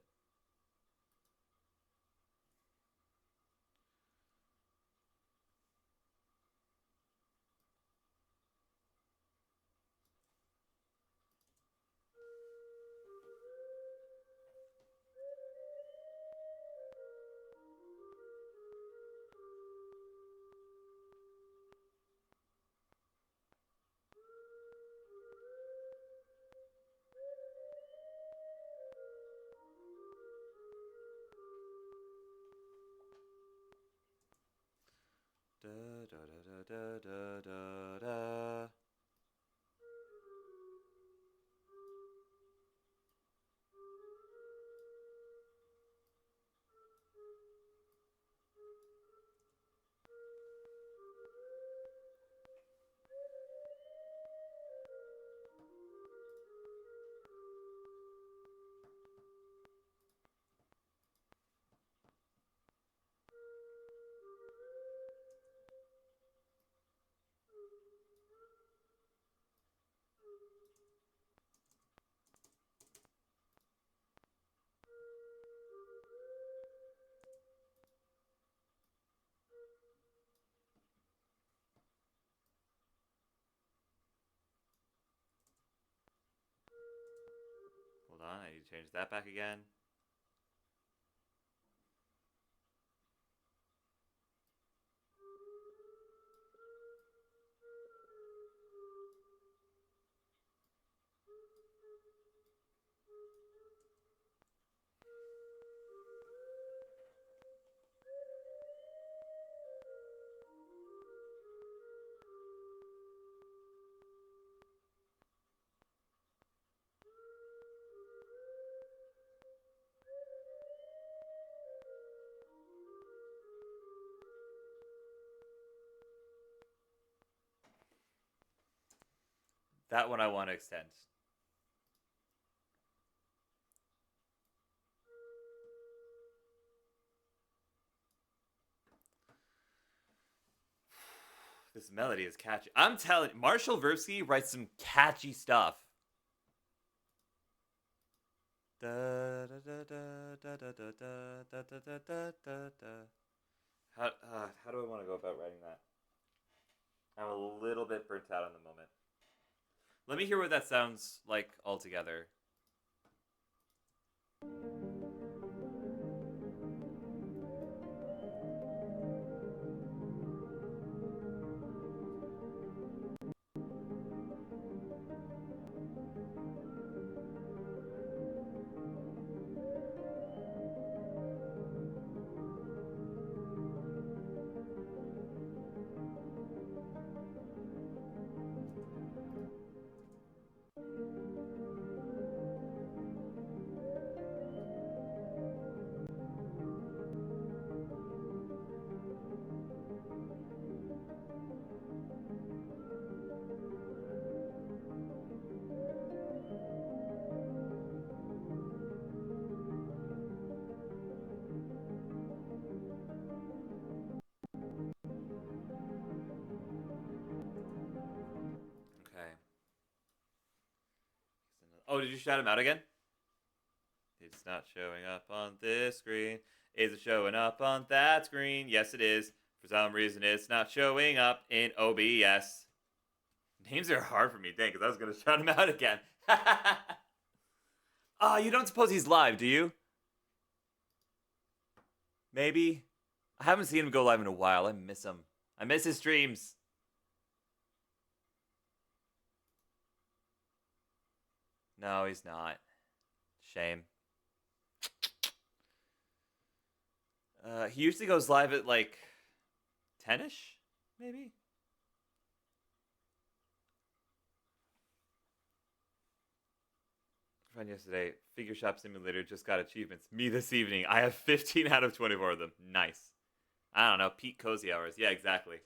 [SPEAKER 1] Da, da, da, da, da, da, da. Hold on, I need to change that back again. That one I want to extend. This melody is catchy. I'm telling you, Marshall Verbsky writes some catchy stuff. Da, da, da, da, da, da, da, da, da, da, da, da. How do I want to go about writing that? I'm a little bit burnt out on the moment. Let me hear what that sounds like altogether. Okay. Oh, did you shout him out again? It's not showing up on this screen. Is it showing up on that screen? Yes, it is. For some reason, it's not showing up in OBS. Names are hard for me, dang, because I was going to shout him out again. You don't suppose he's live, do you? Maybe? I haven't seen him go live in a while. I miss him. I miss his streams. No, he's not. Shame. He usually goes live at like 10ish, maybe? Friend yesterday, Figure Shop Simulator just got achievements. Me this evening. I have 15 out of 24 of them. Nice. I don't know, peak cozy hours. Yeah, exactly.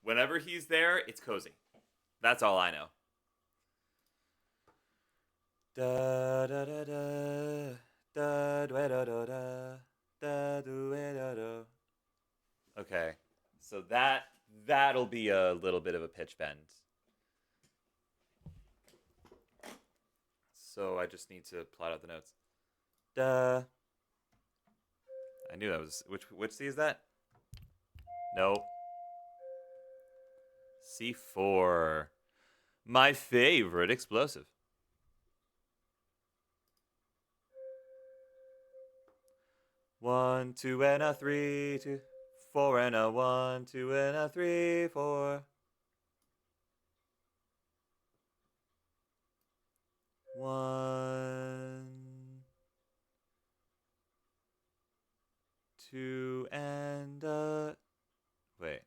[SPEAKER 1] Whenever he's there, it's cozy. That's all I know. Da da da da da da da da da da da. Okay, so that'll be a little bit of a pitch bend. so I just need to plot out the notes. Duh. I knew that was... Which C is that? Nope. C4. My favorite explosive. One, two, and a 3, 2, 4, and a 1, 2, and a 3, 4. 1, 2, and a... Wait.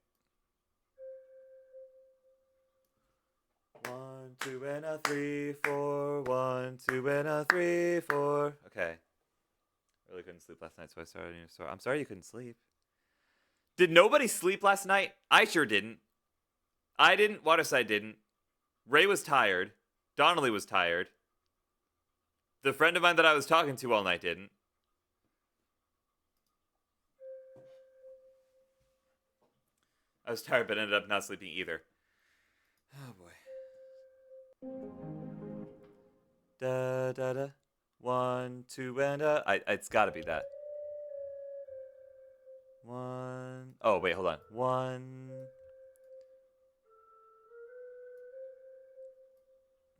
[SPEAKER 1] 1, 2, and a 3, 4. 1, 2, and a 3, 4. Okay. Really couldn't sleep last night, so I started a new story. I'm sorry you couldn't sleep. Did nobody sleep last night? I sure didn't. I didn't. Waterside didn't. Ray was tired. Donnelly was tired. The friend of mine that I was talking to all night didn't. I was tired, but ended up not sleeping either. Oh boy. Da da da. 1, 2, and a... it's gotta be that. 1... Oh, wait, hold on. 1...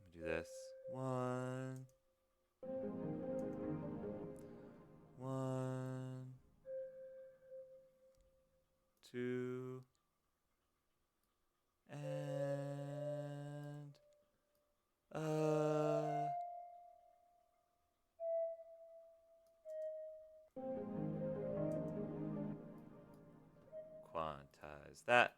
[SPEAKER 1] Let me do this. 1... 1... 2... And... Quantize that.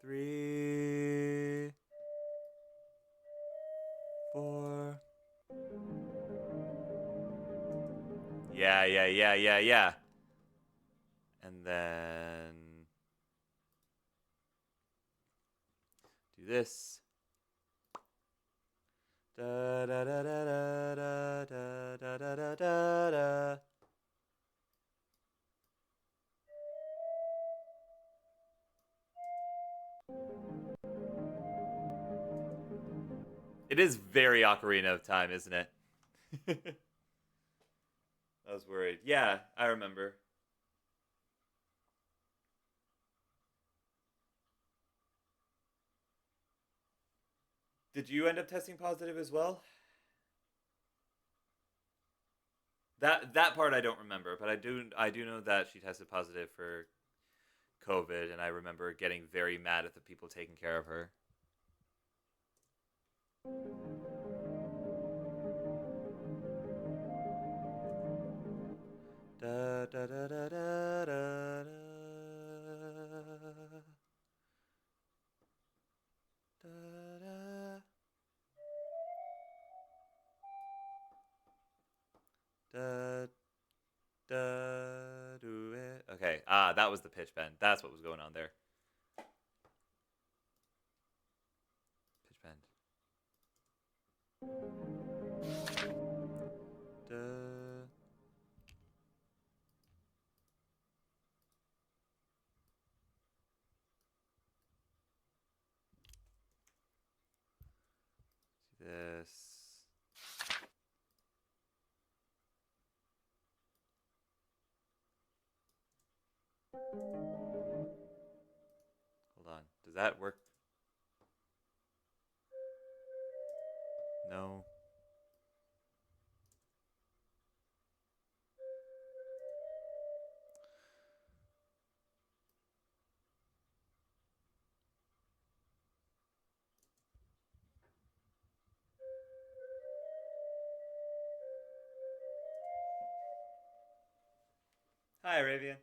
[SPEAKER 1] Three, 4. Yeah. And then do this. Da da da da da da da da da da da. It is very Ocarina of Time, isn't it? I was worried. Yeah, I remember. Did you end up testing positive as well? That part I don't remember, but I do know that she tested positive for COVID, and I remember getting very mad at the people taking care of her. Da da da da da da da da da do it. Okay, that was the pitch bend. That's what was going on there. Pitch bend. Da. This. Hold on. Does that work? No. Hi, Ravian.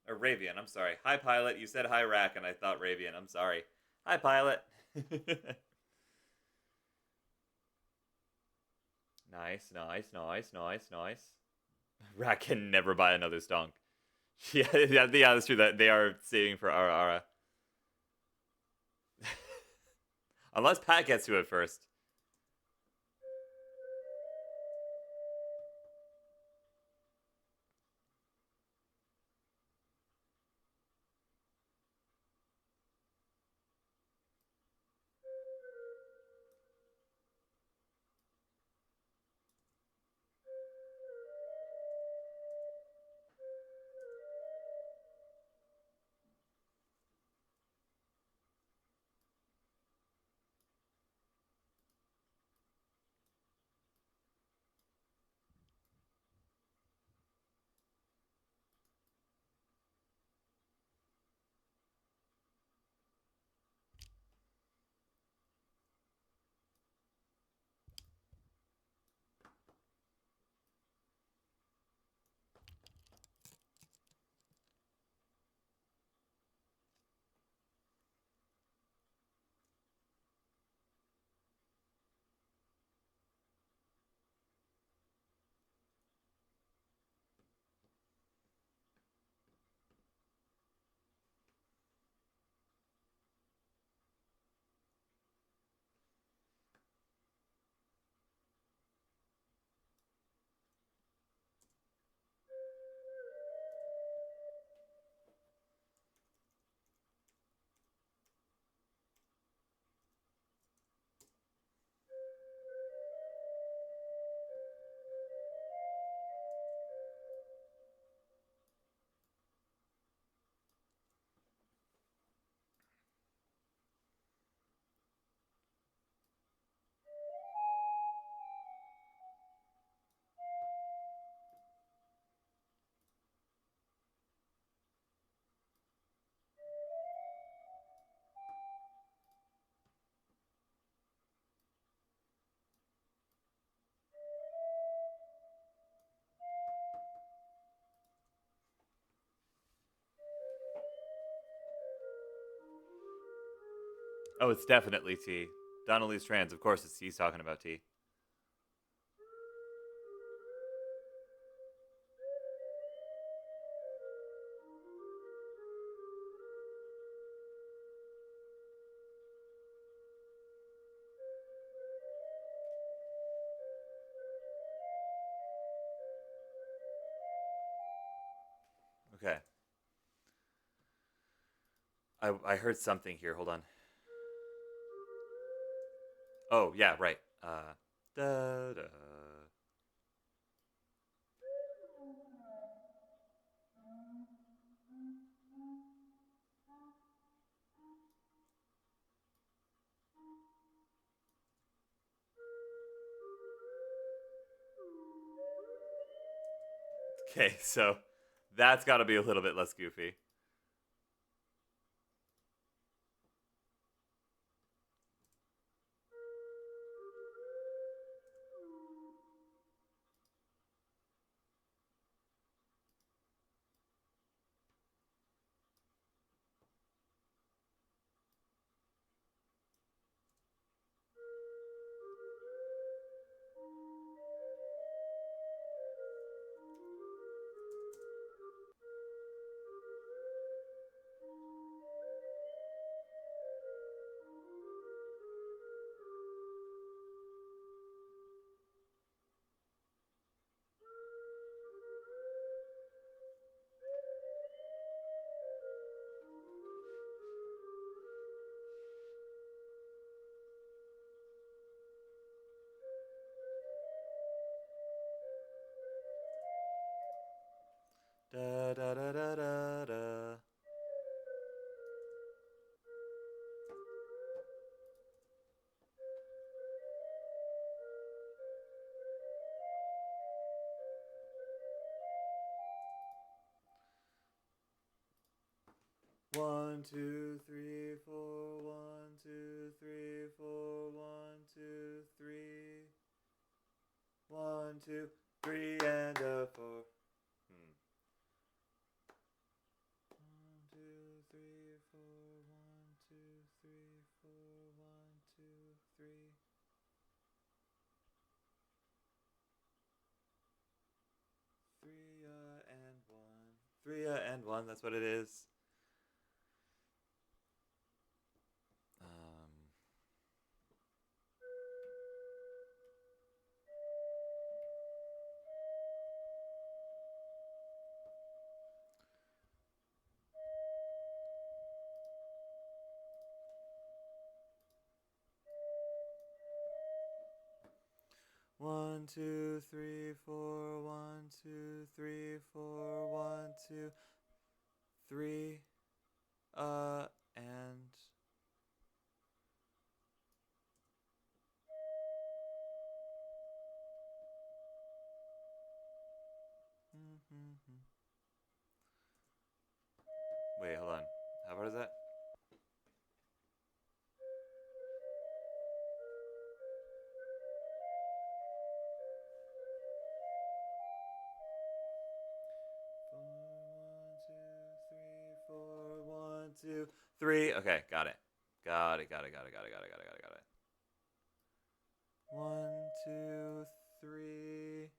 [SPEAKER 1] Or Ravian, I'm sorry. Hi, Pilot. You said hi, Rack, and I thought Ravian. I'm sorry. Hi, Pilot. Nice. Rack can never buy another stonk. Yeah, that's true. That they are saving for Ara. Unless Pat gets to it first. Oh, it's definitely T. Donnelly's trans. Of course, he's talking about T. Okay. I heard something here. Hold on. Oh, yeah, right. Da, da. Okay, so that's got to be a little bit less goofy. Da da da da da da. One, two, three, four. 1, 2, 3, 4. 1, 2, 3. 1, 2, 3, and a 4. 1, 2, 3, 4. 1, 2, 3, 4. 1, 2, 3. 3 and 1. 3 and 1. That's what it is. 1, 2, 3, 4. 1, 2, 3, 4. 1, 2, 3. And wait, hold on. How about is that? Four, 1, 2, 3. Okay, got it. Got it. 1, 2, 3.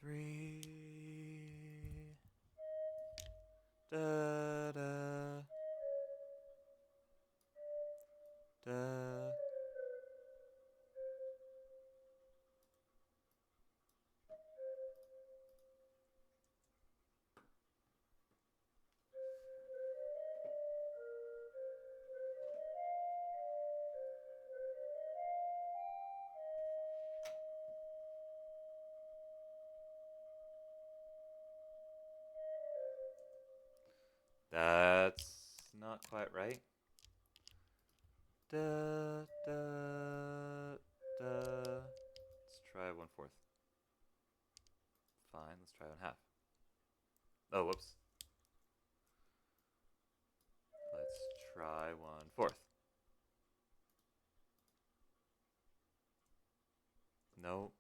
[SPEAKER 1] Three. Da da da. That's not quite right. Da da da. Let's try 1/4. Fine. Let's try 1/2. Oh, whoops. Let's try 1/4. No.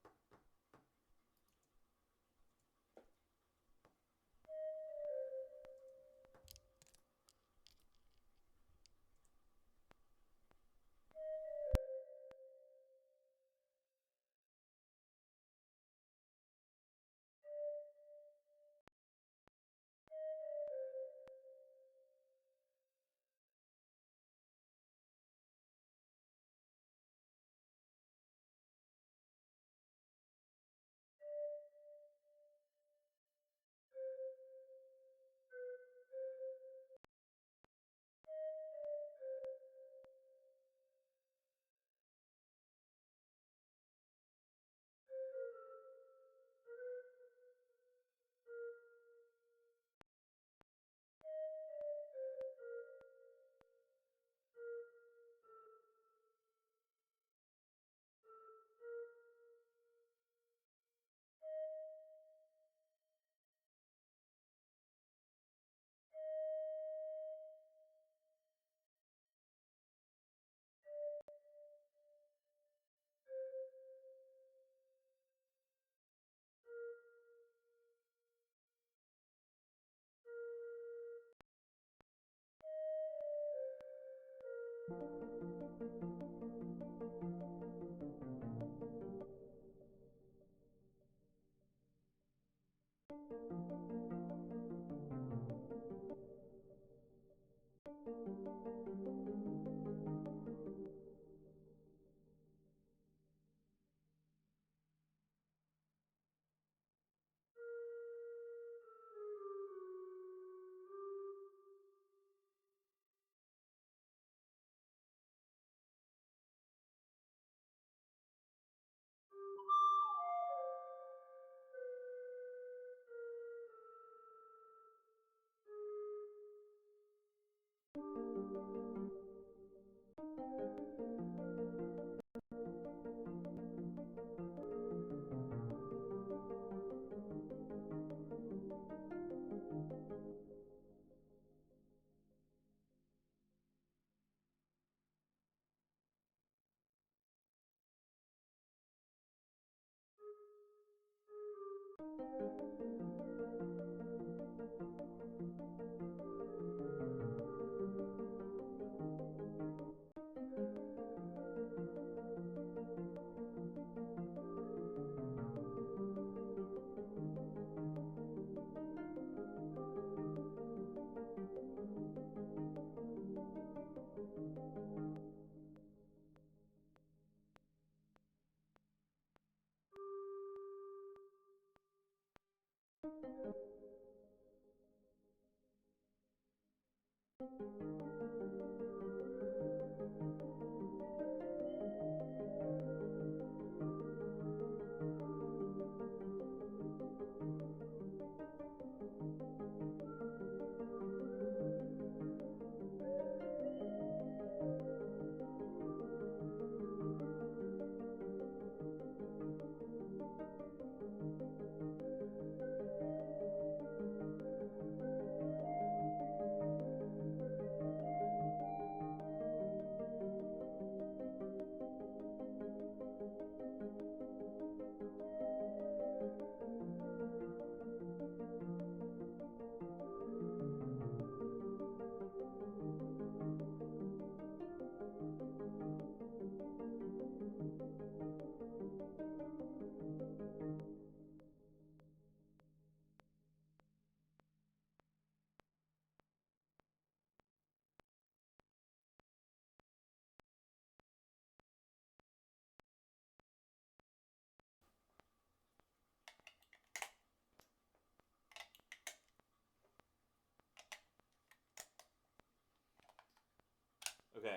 [SPEAKER 1] Okay.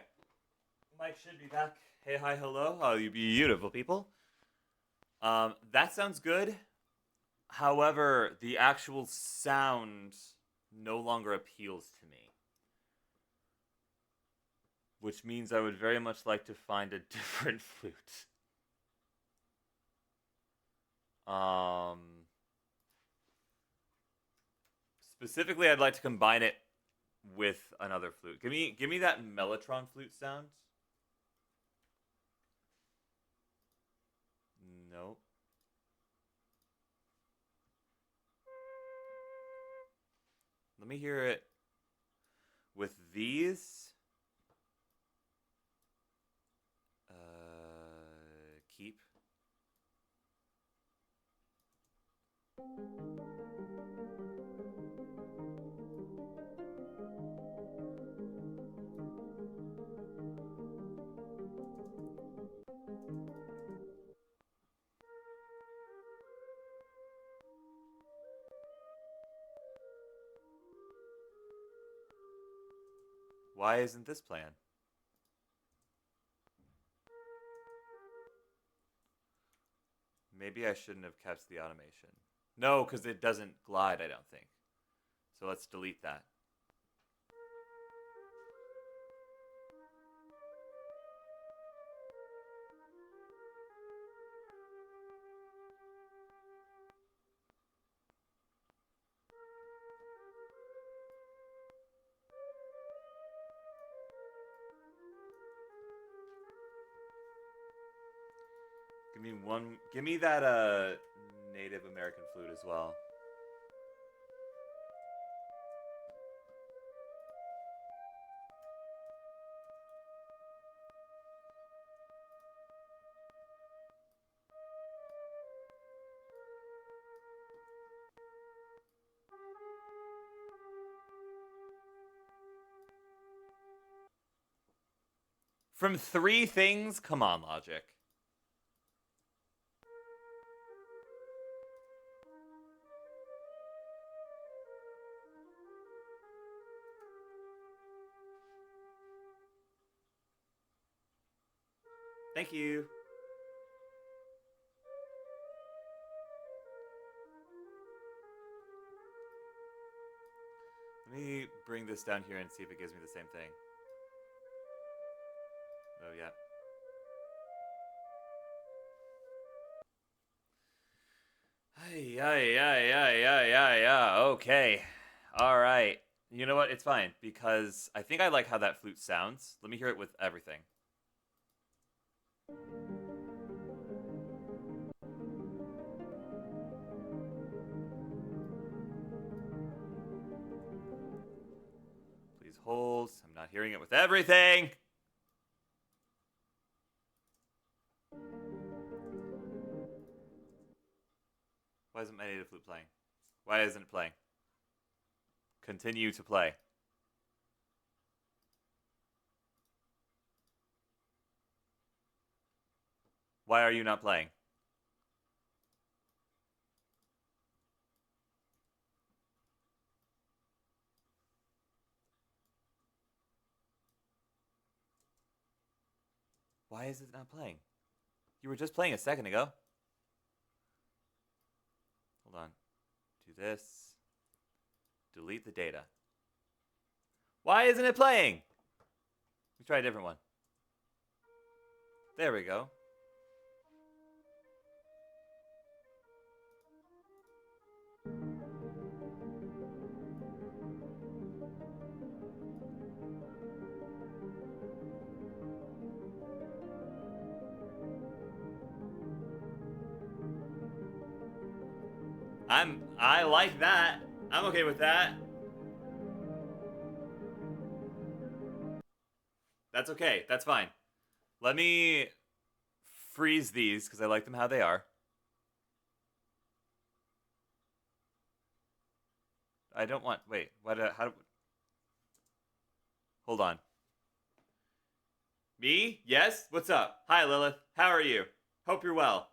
[SPEAKER 1] Mike should be back. Hey, hi, hello, all you beautiful people. That sounds good. However, the actual sound no longer appeals to me. Which means I would very much like to find a different flute. Um, Specifically, I'd like to combine it with another flute. Give me that Mellotron flute sound. Nope. Let me hear it with these. Keep. Why isn't this playing? Maybe I shouldn't have kept the automation. No, because it doesn't glide, I don't think. So let's delete that. Give me that Native American flute as well. From three things? Come on, Logic. Thank you. Let me bring this down here and see if it gives me the same thing. Oh, yeah. Yeah. Okay. All right. You know what? It's fine because I think I like how that flute sounds. Let me hear it with everything. Please hold. I'm not hearing it with everything. Why isn't my native flute playing? Why isn't it playing? Continue to play. Why are you not playing? Why is it not playing? You were just playing a second ago. Hold on. Do this. Delete the data. Why isn't it playing? Let me try a different one. There we go. I like that. I'm okay with that. That's okay. That's fine. Let me freeze these because I like them how they are. I don't want. Wait. What? How? Hold on. Me? Yes. What's up? Hi, Lilith. How are you? Hope you're well.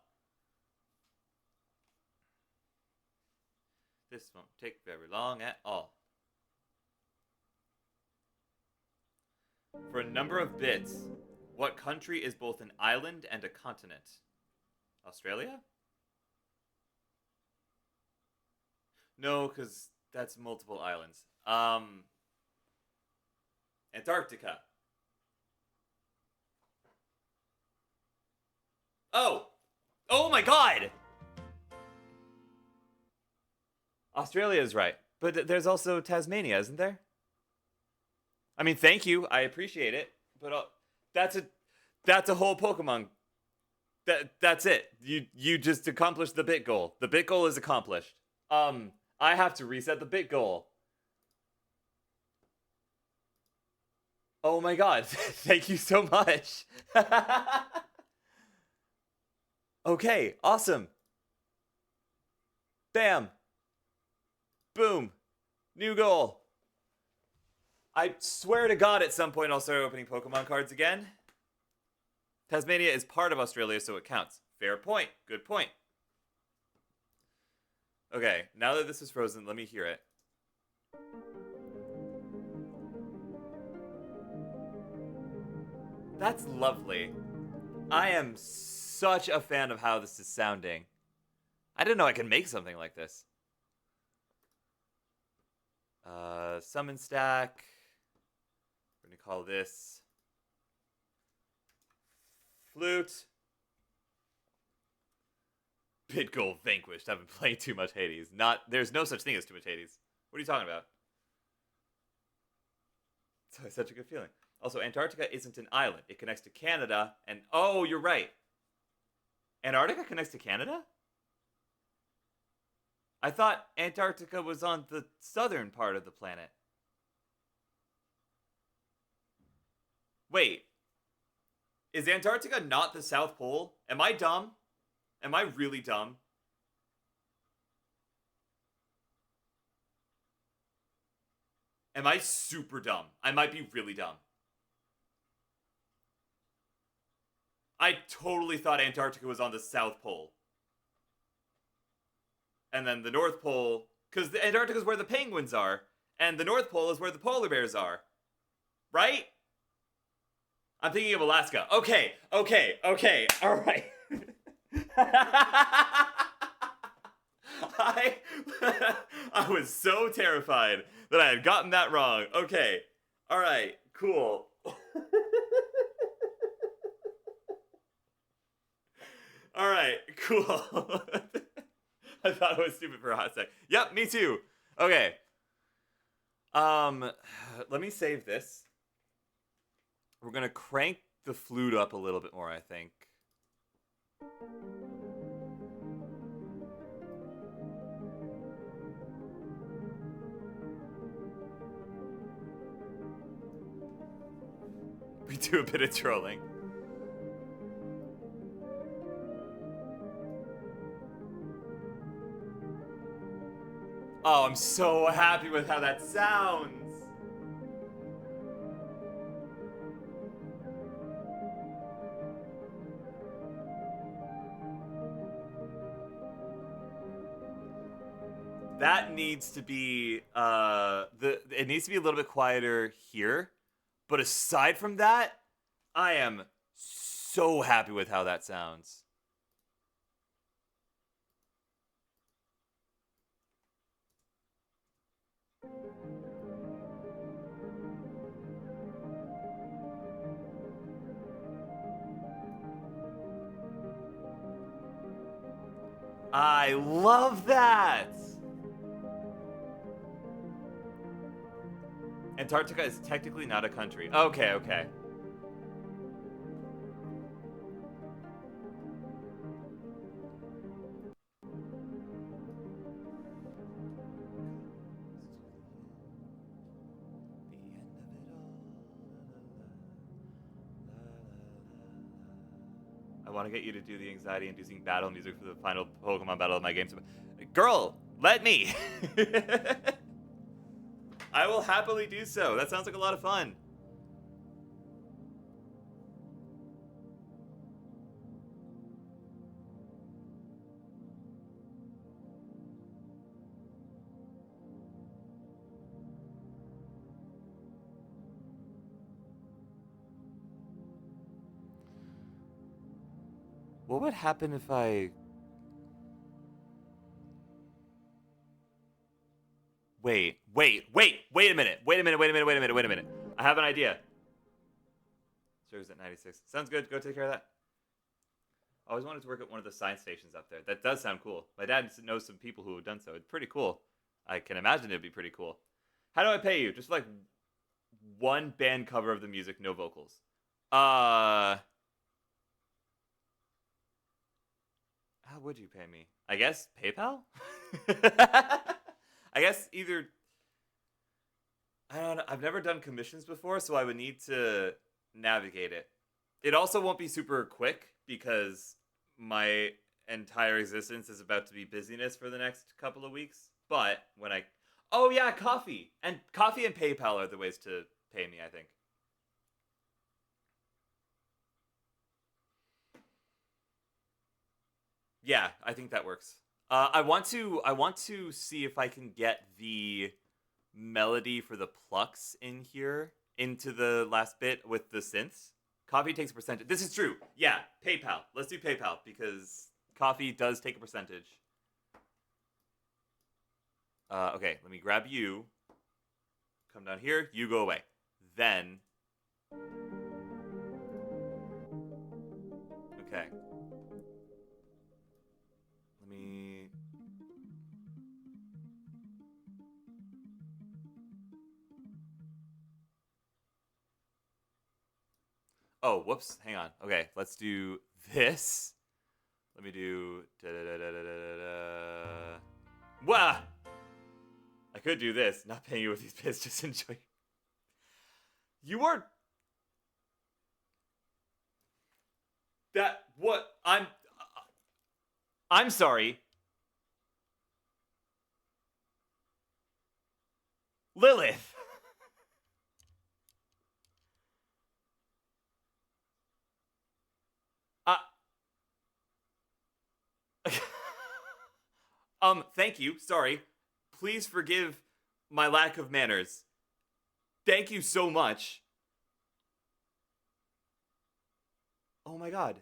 [SPEAKER 1] This won't take very long at all. For a number of bits, what country is both an island and a continent? Australia? No, because that's multiple islands. Antarctica. Oh! Oh my god! Australia is right. But there's also Tasmania, isn't there? I mean, thank you. I appreciate it. But that's a whole Pokemon. That's it. You just accomplished the bit goal. The bit goal is accomplished. I have to reset the bit goal. Oh my god. Thank you so much. Okay, awesome. Bam. Boom. New goal. I swear to God at some point I'll start opening Pokemon cards again. Tasmania is part of Australia, so it counts. Fair point. Good point. Okay, now that this is frozen, let me hear it. That's lovely. I am such a fan of how this is sounding. I didn't know I could make something like this. Summon stack. We're gonna call this Flute. Bit goal vanquished. I've been playing too much Hades. There's no such thing as too much Hades. What are you talking about? It's such a good feeling. Also, Antarctica isn't an island. It connects to Canada, and oh, you're right. Antarctica connects to Canada? I thought Antarctica was on the southern part of the planet. Wait. Is Antarctica not the South Pole? Am I dumb? Am I really dumb? Am I super dumb? I might be really dumb. I totally thought Antarctica was on the South Pole. And then the North Pole, because the Antarctica is where the penguins are, and the North Pole is where the polar bears are. Right? I'm thinking of Alaska. Okay, all right. I was so terrified that I had gotten that wrong. Okay, all right, cool. All right, cool. I thought it was stupid for a hot sec. Yep, me too. Okay. Let me save this. We're gonna crank the flute up a little bit more, I think. We do a bit of trolling. Oh, I'm so happy with how that sounds. That needs to be it needs to be a little bit quieter here. But aside from that, I am so happy with how that sounds. I love that! Antarctica is technically not a country. Okay, okay. I want to get you to do the anxiety-inducing battle music for the final Pokemon battle of my game. Girl, let me! I will happily do so. That sounds like a lot of fun. What would happen if I... Wait a minute. I have an idea. Serves at 96. Sounds good. Go take care of that. I always wanted to work at one of the science stations up there. That does sound cool. My dad knows some people who have done so. It's pretty cool. I can imagine it'd be pretty cool. How do I pay you? Just like one band cover of the music, no vocals. How would you pay me? I guess PayPal? I guess either... I don't know. I've never done commissions before, so I would need to navigate it. It also won't be super quick because my entire existence is about to be busyness for the next couple of weeks. But when I... Oh yeah, coffee! And coffee and PayPal are the ways to pay me, I think. Yeah, I think that works. I want to see if I can get the melody for the plucks in here into the last bit with the synths. Coffee takes a percentage. This is true. Yeah, PayPal. Let's do PayPal because coffee does take a percentage. Okay, let me grab you. Come down here. You go away. Then. Okay. Let me. Oh, whoops. Hang on. Okay, let's do this. Let me do. Wah! I could do this. Not paying you with these bits. Just enjoy. You are. That. What? I'm sorry. Lilith. Thank you. Sorry. Please forgive my lack of manners. Thank you so much. Oh my god.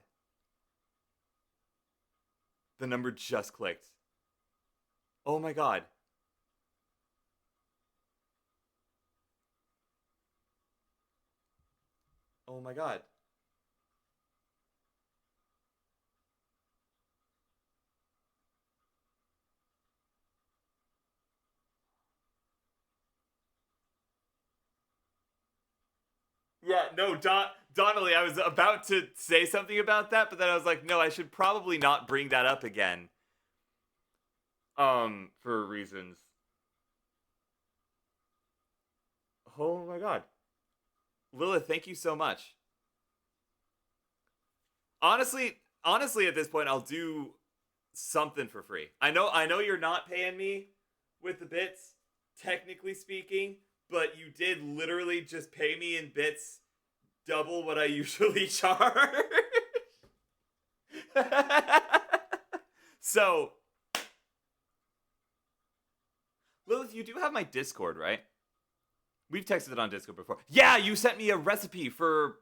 [SPEAKER 1] The number just clicked. Oh my god. Oh my god. Yeah, no, Donnelly, I was about to say something about that, but then I was like, no, I should probably not bring that up again. For reasons. Oh my god. Lilith, thank you so much. Honestly, at this point, I'll do something for free. I know you're not paying me with the bits, technically speaking, but you did literally just pay me in bits double what I usually charge. So, Lilith, you do have my Discord, right? We've texted it on Discord before. Yeah, you sent me a recipe for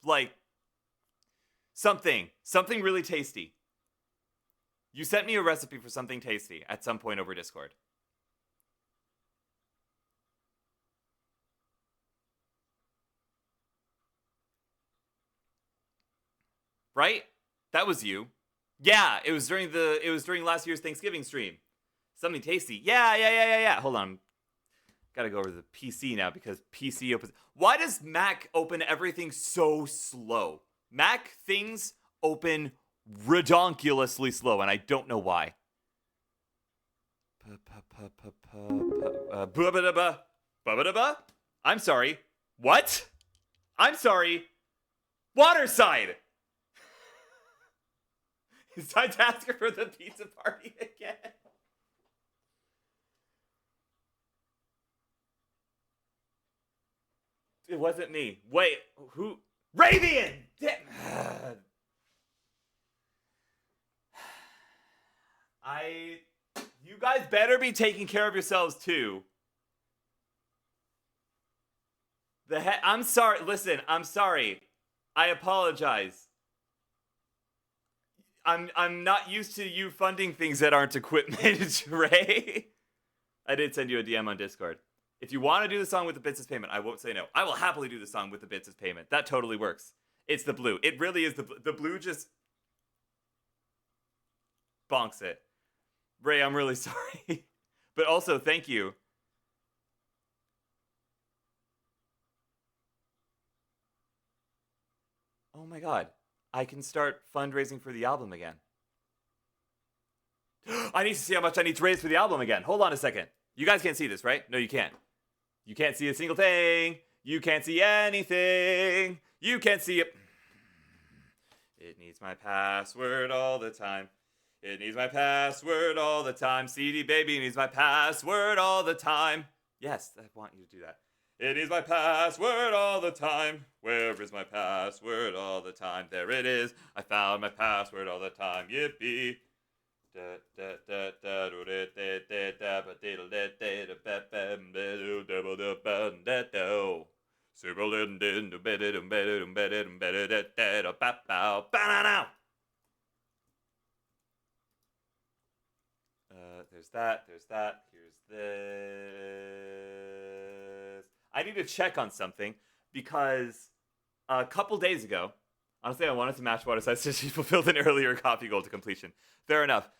[SPEAKER 1] like Something really tasty. You sent me a recipe for something tasty at some point over Discord. Right? That was you. Yeah, it was during last year's Thanksgiving stream. Something tasty. Yeah. Hold on. Gotta go over to the PC now because PC opens. Why does Mac open everything so slow? Mac things open redonkulously slow, and I don't know why. I'm sorry. What? I'm sorry. Waterside! It's time to ask her for the pizza party again. It wasn't me. Wait, who? Ravian! You guys better be taking care of yourselves too. I'm sorry. Listen, I'm sorry. I apologize. I'm not used to you funding things that aren't equipment, Ray. I did send you a DM on Discord. If you want to do the song with the bits as payment, I won't say no. I will happily do the song with the bits as payment. That totally works. It's the blue. It really is the blue just bonks it. Ray, I'm really sorry. But also, thank you. Oh my god. I can start fundraising for the album again. I need to see how much I need to raise for the album again. Hold on a second. You guys can't see this, right? No, you can't. You can't see a single thing. You can't see anything. You can't see it. It needs my password all the time. It needs my password all the time. CD baby needs my password all the time. Yes, I want you to do that. It needs my password all the time. Where is my password all the time? There it is. I found my password all the time. Yippee. There's that. Here's this. I need to check on something because a couple days ago, honestly, I wanted to match Waterside since she fulfilled an earlier copy goal to completion. Fair enough.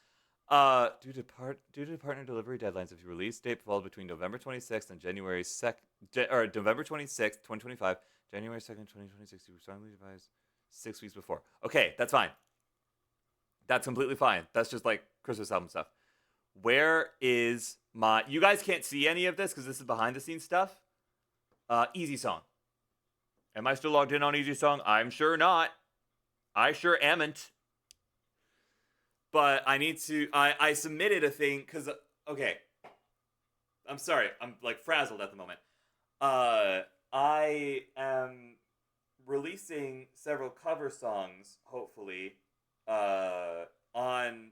[SPEAKER 1] Due to partner delivery deadlines of your release date falls between November 26th and January 2nd, or November 26th, 2025, January 2nd, 2026. You were strongly advised 6 weeks before. Okay, that's fine. That's completely fine. That's just like Christmas album stuff. Where is my? You guys can't see any of this because this is behind the scenes stuff. Easy Song. Am I still logged in on Easy Song? I'm sure not. I sure amn't. But I need to. I submitted a thing because. Okay. I'm sorry. I'm like frazzled at the moment. I am releasing several cover songs, hopefully, on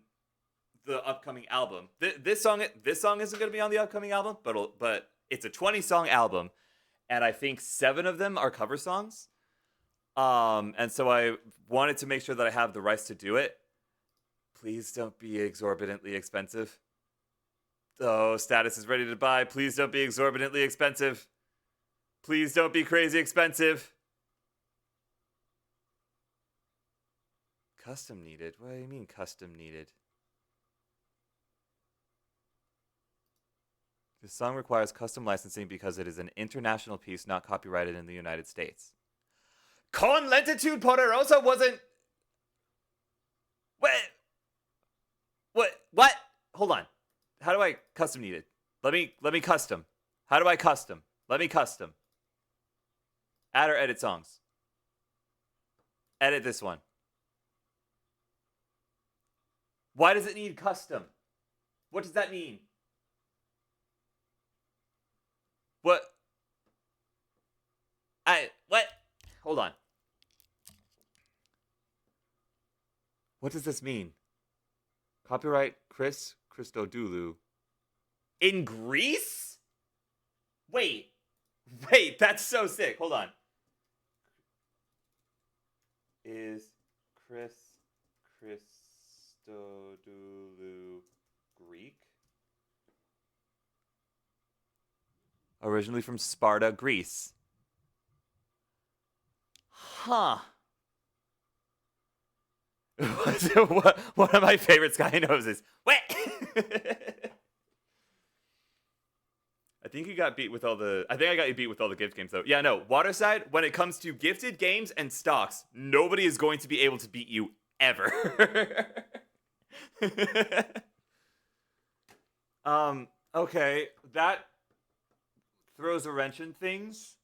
[SPEAKER 1] the upcoming album. This song isn't going to be on the upcoming album, but it's a 20-song album, and I think 7 of them are cover songs. And so I wanted to make sure that I have the rights to do it. Please don't be exorbitantly expensive. Oh, Status is ready to buy. Please don't be exorbitantly expensive. Please don't be crazy expensive. Custom needed? What do you mean custom needed? This song requires custom licensing because it is an international piece not copyrighted in the United States. Con Lentitude Poderosa wasn't... What? Hold on. How do I custom needed? Let me custom. How do I custom? Let me custom. Add or edit songs. Edit this one. Why does it need custom? What does that mean? What? What? Hold on. What does this mean? Copyright Chris Christodoulou. In Greece? Wait, that's so sick. Hold on. Is Christodoulou Greek? Originally from Sparta, Greece. Huh. One of my favorite Sky Noses. Wait! I think you got beat with all the. I think I got you beat with all the gift games, though. Yeah, no. Waterside, when it comes to gifted games and stocks, nobody is going to be able to beat you ever. Okay. That throws a wrench in things.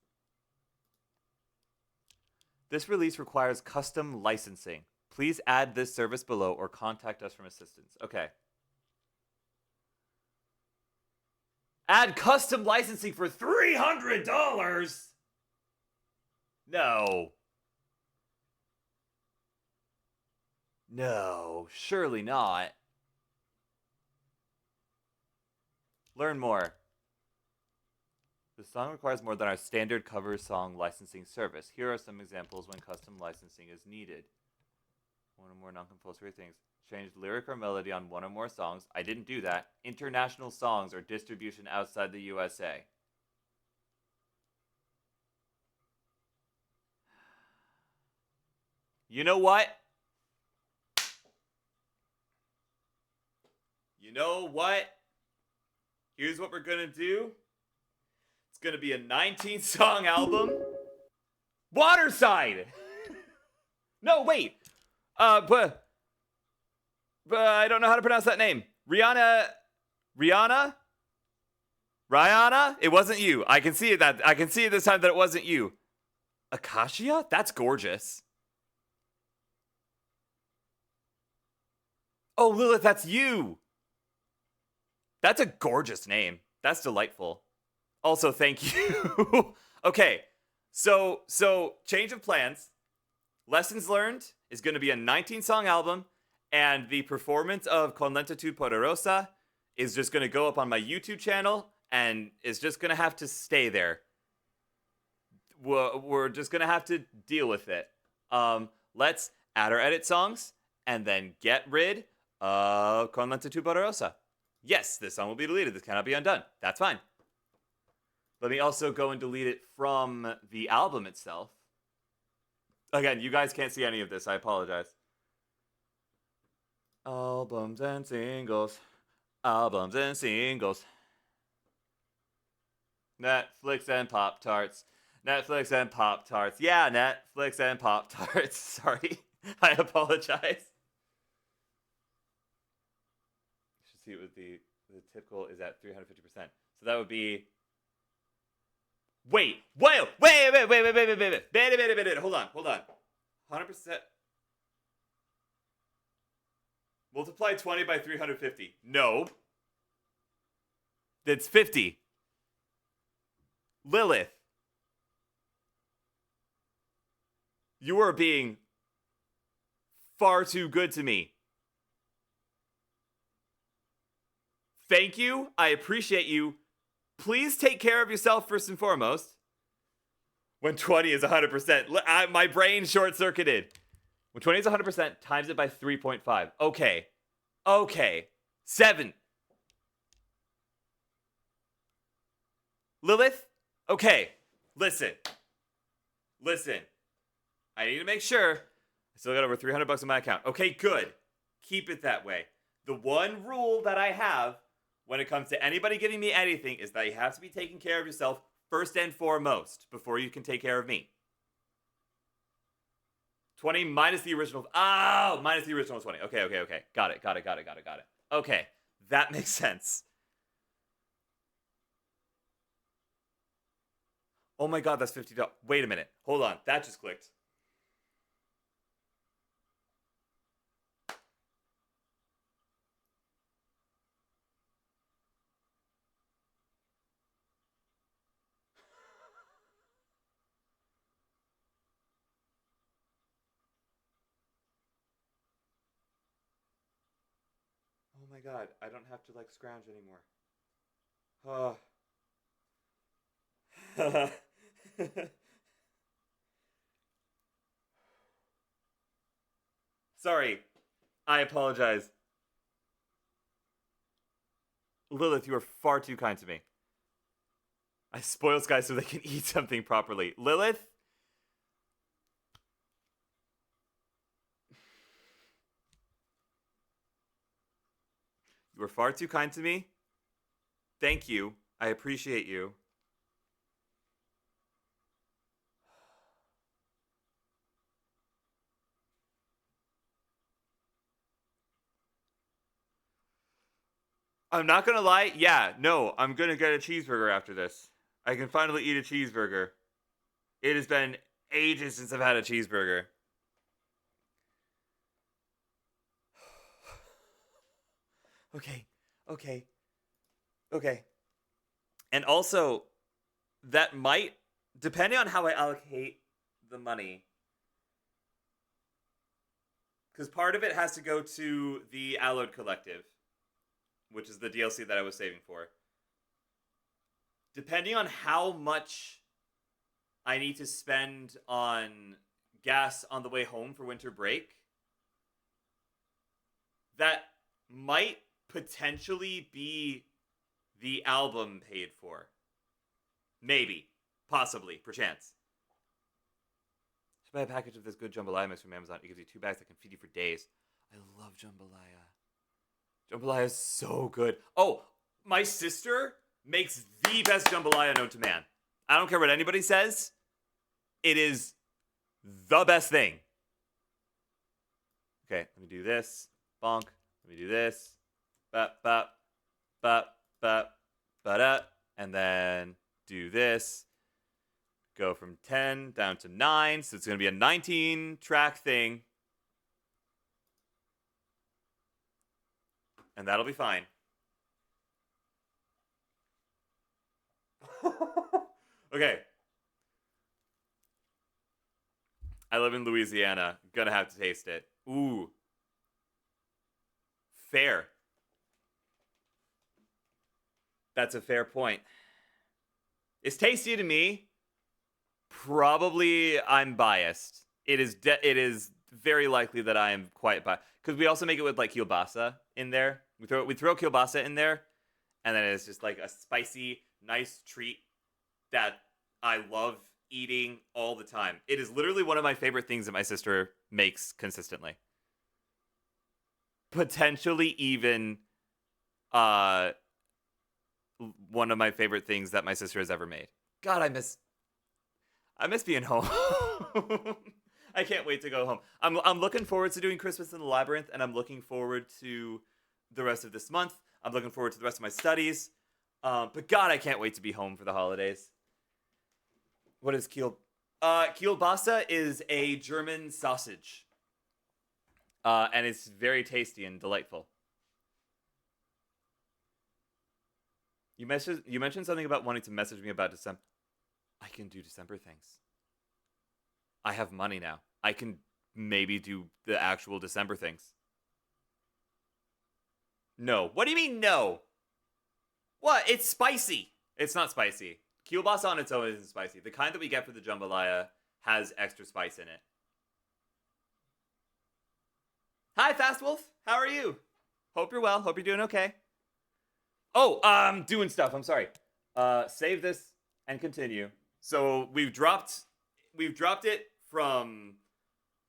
[SPEAKER 1] This release requires custom licensing. Please add this service below or contact us for assistance. Okay. Add custom licensing for $300? No. No, surely not. Learn more. The song requires more than our standard cover song licensing service. Here are some examples when custom licensing is needed. One or more non-compulsory things. Change lyric or melody on one or more songs. I didn't do that. International songs or distribution outside the USA. You know what? You know what? Here's what we're gonna do. It's gonna be a 19-song album. Waterside! No, wait. But I don't know how to pronounce that name. Rihanna? It wasn't you. I can see it this time that it wasn't you. Acacia? That's gorgeous. Oh, Lilith, that's you. That's a gorgeous name. That's delightful. Also, thank you. Okay, so change of plans. Lessons Learned is going to be a 19-song album, and the performance of Con Lentitud Poderosa is just going to go up on my YouTube channel, and is just going to have to stay there. We're just going to have to deal with it. Let's add or edit songs, and then get rid of Con Lentitud Poderosa. Yes, this song will be deleted. This cannot be undone. That's fine. Let me also go and delete it from the album itself. Again, you guys can't see any of this. I apologize. Albums and singles. Albums and singles. Netflix and Pop-Tarts. Netflix and Pop-Tarts. Yeah, Netflix and Pop-Tarts. Sorry. I apologize. You should see what the typical is at 350%. So that would be... Wait. Hold on. 100%. Multiply 20 by 350. No. That's 50. Lilith. You are being far too good to me. Thank you. I appreciate you. Please take care of yourself first and foremost. When 20 is 100%. My brain short-circuited. When 20 is 100%, times it by 3.5. Okay. 7. Lilith? Okay. Listen. I need to make sure. I still got over $300 in my account. Okay, good. Keep it that way. The one rule that I have when it comes to anybody giving me anything is that you have to be taking care of yourself first and foremost before you can take care of me. 20 minus the original. Oh, minus the original 20. Okay. Got it. Okay, that makes sense. Oh my god, that's $50. Wait a minute. Hold on. That just clicked. Oh my god, I don't have to like scrounge anymore. Sorry. I apologize. Lilith, you are far too kind to me. I spoil guys so they can eat something properly. Lilith? You are far too kind to me. Thank you. I appreciate you. I'm not gonna lie. Yeah, no, I'm gonna get a cheeseburger after this. I can finally eat a cheeseburger. It has been ages since I've had a cheeseburger. Okay, okay, okay. And also, that might, depending on how I allocate the money, because part of it has to go to the Allowed Collective, which is the DLC that I was saving for. Depending on how much I need to spend on gas on the way home for winter break, that might potentially be the album paid for. Maybe. Possibly. Perchance. Just buy a package of this good jambalaya mix from Amazon. It gives you 2 bags that can feed you for days. I love jambalaya. Jambalaya is so good. Oh, my sister makes the best jambalaya known to man. I don't care what anybody says. It is the best thing. Okay, let me do this. Bonk. Let me do this. Bop, bop, bop, bop, ba-da. And then do this. Go from 10 down to 9. So it's going to be a 19-track thing. And that'll be fine. Okay. I live in Louisiana. Gonna have to taste it. Ooh. Fair. That's a fair point. It's tasty to me. Probably I'm biased. It is very likely that I am quite biased. Because we also make it with like kielbasa in there. We throw kielbasa in there. And then it's just like a spicy, nice treat that I love eating all the time. It is literally one of my favorite things that my sister makes consistently. Potentially even one of my favorite things that my sister has ever made. God, I miss being home. I can't wait to go home. I'm looking forward to doing Christmas in the Labyrinth, and I'm looking forward to the rest of this month. I'm looking forward to the rest of my studies. But God, I can't wait to be home for the holidays. What is kielbasa is a German sausage. And it's very tasty and delightful. You mentioned something about wanting to message me about December. I can do December things. I have money now. I can maybe do the actual December things. No. What do you mean no? What? It's spicy. It's not spicy. Kielbasa on its own isn't spicy. The kind that we get for the jambalaya has extra spice in it. Hi, Fast Wolf. How are you? Hope you're well. Hope you're doing okay. Oh, I'm doing stuff. I'm sorry. Save this and continue. So we've dropped it from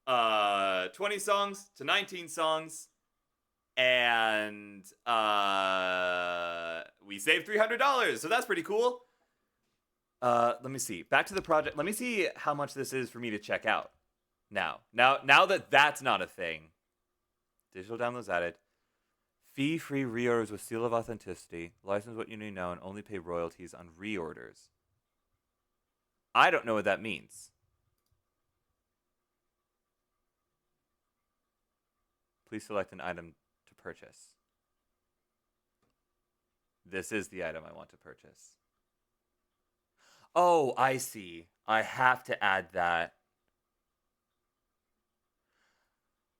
[SPEAKER 1] 20 songs to 19 songs, and we saved $300. So that's pretty cool. Let me see. Back to the project. Let me see how much this is for me to check out. Now that that's not a thing. Digital downloads added. Fee-free reorders with seal of authenticity. License what you need know and only pay royalties on reorders. I don't know what that means. Please select an item to purchase. This is the item I want to purchase. Oh, I see. I have to add that.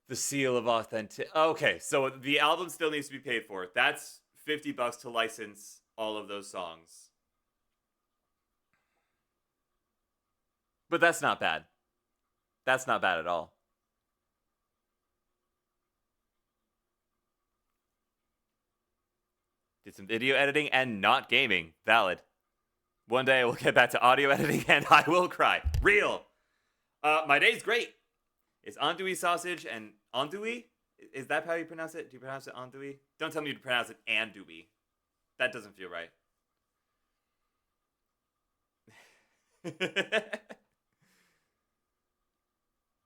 [SPEAKER 1] The seal of authentic. Okay, so the album still needs to be paid for. That's $50 to license all of those songs. But that's not bad. That's not bad at all. Did some video editing and not gaming. Valid. One day I will get back to audio editing and I will cry. Real. My day's great. It's andouille sausage and andouille? Is that how you pronounce it? Do you pronounce it andouille? Don't tell me to pronounce it andouille. That doesn't feel right.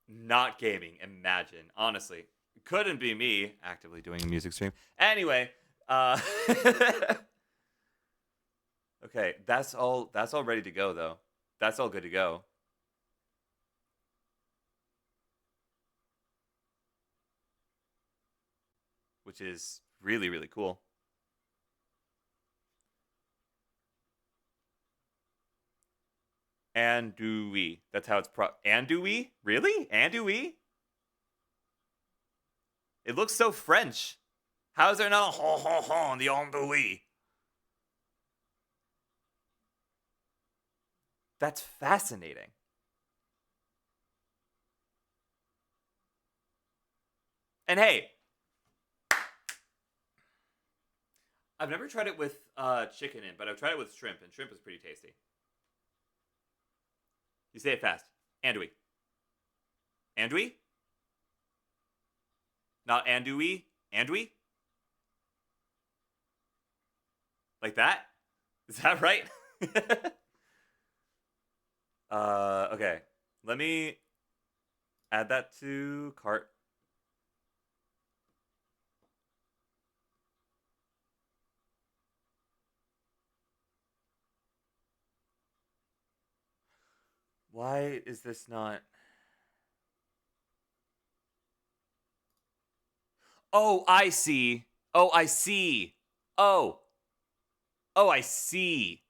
[SPEAKER 1] Not gaming, imagine. Honestly. Couldn't be me actively doing a music stream. Anyway, okay, that's all ready to go though. That's all good to go. Which is really, really cool. Andouille. That's how it's andouille? Really? Andouille? It looks so French. How is there not a ho in the andouille? That's fascinating. And hey, I've never tried it with chicken in, but I've tried it with shrimp, and shrimp is pretty tasty. You say it fast. Andouille. Andouille? Not andouille? Andouille? Like that? Is that right? Okay. Let me add that to cart. Why is this not... Oh, I see. Oh, I see. Oh. Oh, I see.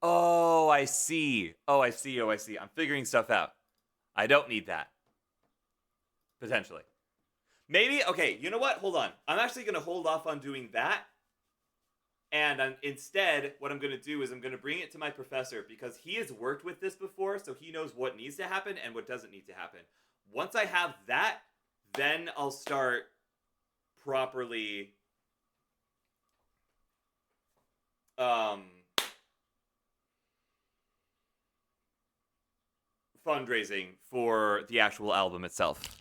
[SPEAKER 1] Oh, I see. Oh, I see. Oh, I see. I'm figuring stuff out. I don't need that. Potentially. Maybe, okay, you know what? Hold on. I'm actually going to hold off on doing that. And instead, what I'm going to do is I'm going to bring it to my professor because he has worked with this before, so he knows what needs to happen and what doesn't need to happen. Once I have that, then I'll start properly fundraising for the actual album itself.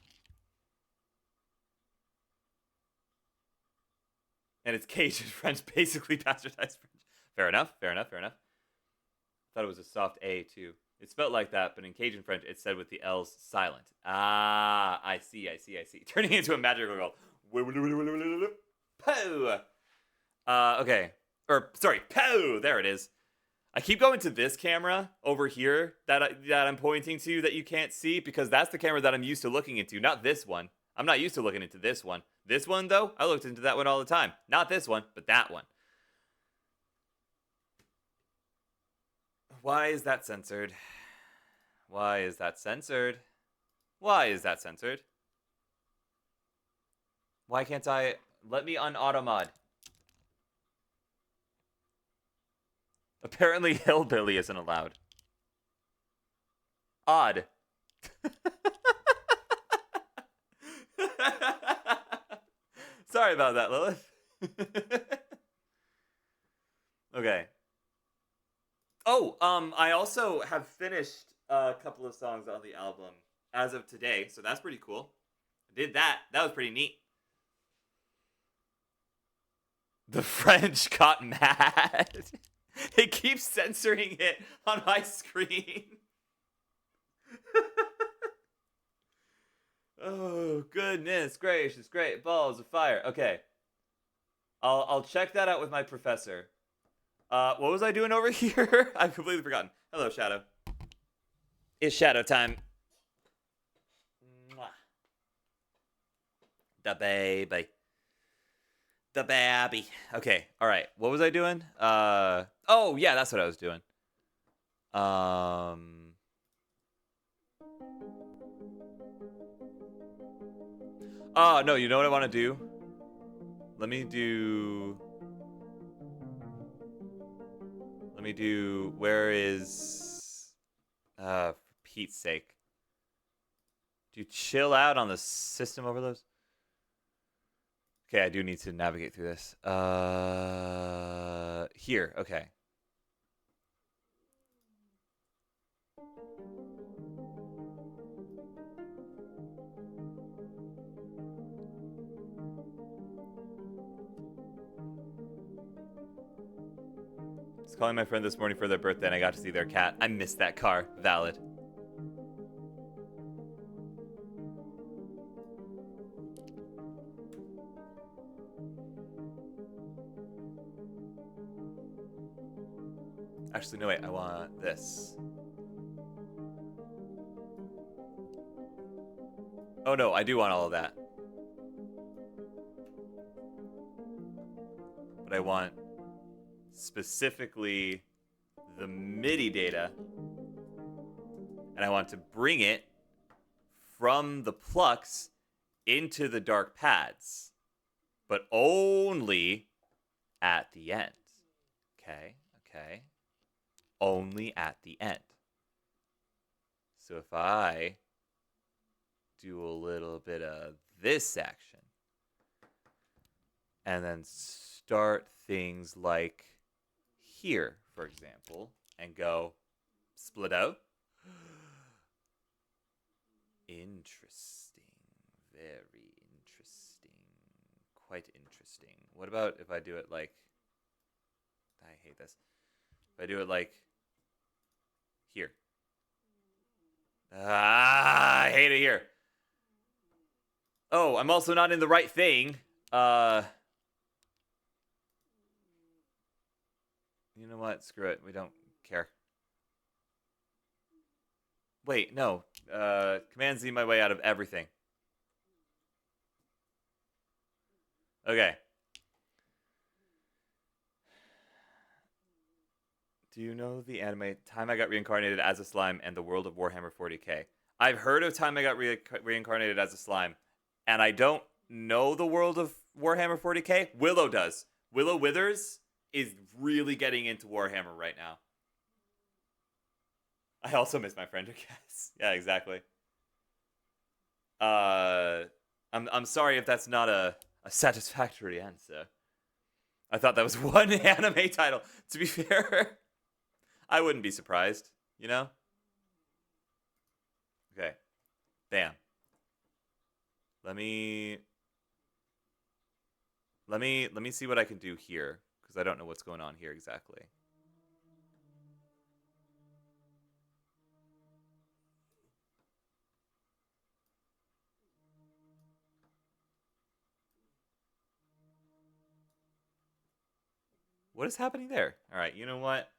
[SPEAKER 1] And it's Cajun French, basically bastardized French. Fair enough, fair enough, fair enough. Thought it was a soft A, too. It's spelled like that, but in Cajun French, it's said with the L's silent. Ah, I see, I see, I see. Turning into a magical girl. Pow! Okay. Or, sorry, pow! There it is. I keep going to this camera over here that I'm pointing to that you can't see because that's the camera that I'm used to looking into, not this one. I'm not used to looking into this one. This one, though, I looked into that one all the time. Not this one, but that one. Why is that censored? Why is that censored? Why is that censored? Why can't I... Let me un-auto mod. Apparently hillbilly isn't allowed. Odd. Sorry about that, Lilith. Okay. Oh, I also have finished a couple of songs on the album as of today, so that's pretty cool. I did that. That was pretty neat. The French got mad. It keeps censoring it on my screen. Oh, goodness gracious, great balls of fire. Okay. I'll check that out with my professor. What was I doing over here? I've completely forgotten. Hello, Shadow. It's Shadow time. Mwah. The baby. The baby. Okay, alright. What was I doing? Oh, yeah, that's what I was doing. Oh, no, you know what I want to do? Let me do, where is, for Pete's sake. Do you chill out on the system overloads? Okay, I do need to navigate through this. Here, okay. I was calling my friend this morning for their birthday and I got to see their cat. I missed that car. Valid. Actually, no, wait. I want this. Oh, no. I do want all of that. But I want specifically the MIDI data. And I want to bring it from the plucks into the dark pads. But only at the end. Okay, okay. Only at the end. So if I do a little bit of this action and then start things like here, for example, and go split out. Interesting. Very interesting. Quite interesting. What about if I do it like... I hate this. If I do it like here. I hate it here. Oh, I'm also not in the right thing. You know what? Screw it. We don't care. Wait, no. Command Z my way out of everything. Okay. Do you know the anime Time I Got Reincarnated as a Slime and the World of Warhammer 40k? I've heard of Time I Got Reincarnated as a Slime, and I don't know the World of Warhammer 40k. Willow does. Willow Withers is really getting into Warhammer right now. I also miss my friend who guess. Yeah, exactly. I'm sorry if that's not a satisfactory answer. I thought that was one anime title. To be fair, I wouldn't be surprised, you know? Okay. Bam. Let me see what I can do here, because I don't know what's going on here exactly. What is happening there? All right, you know what?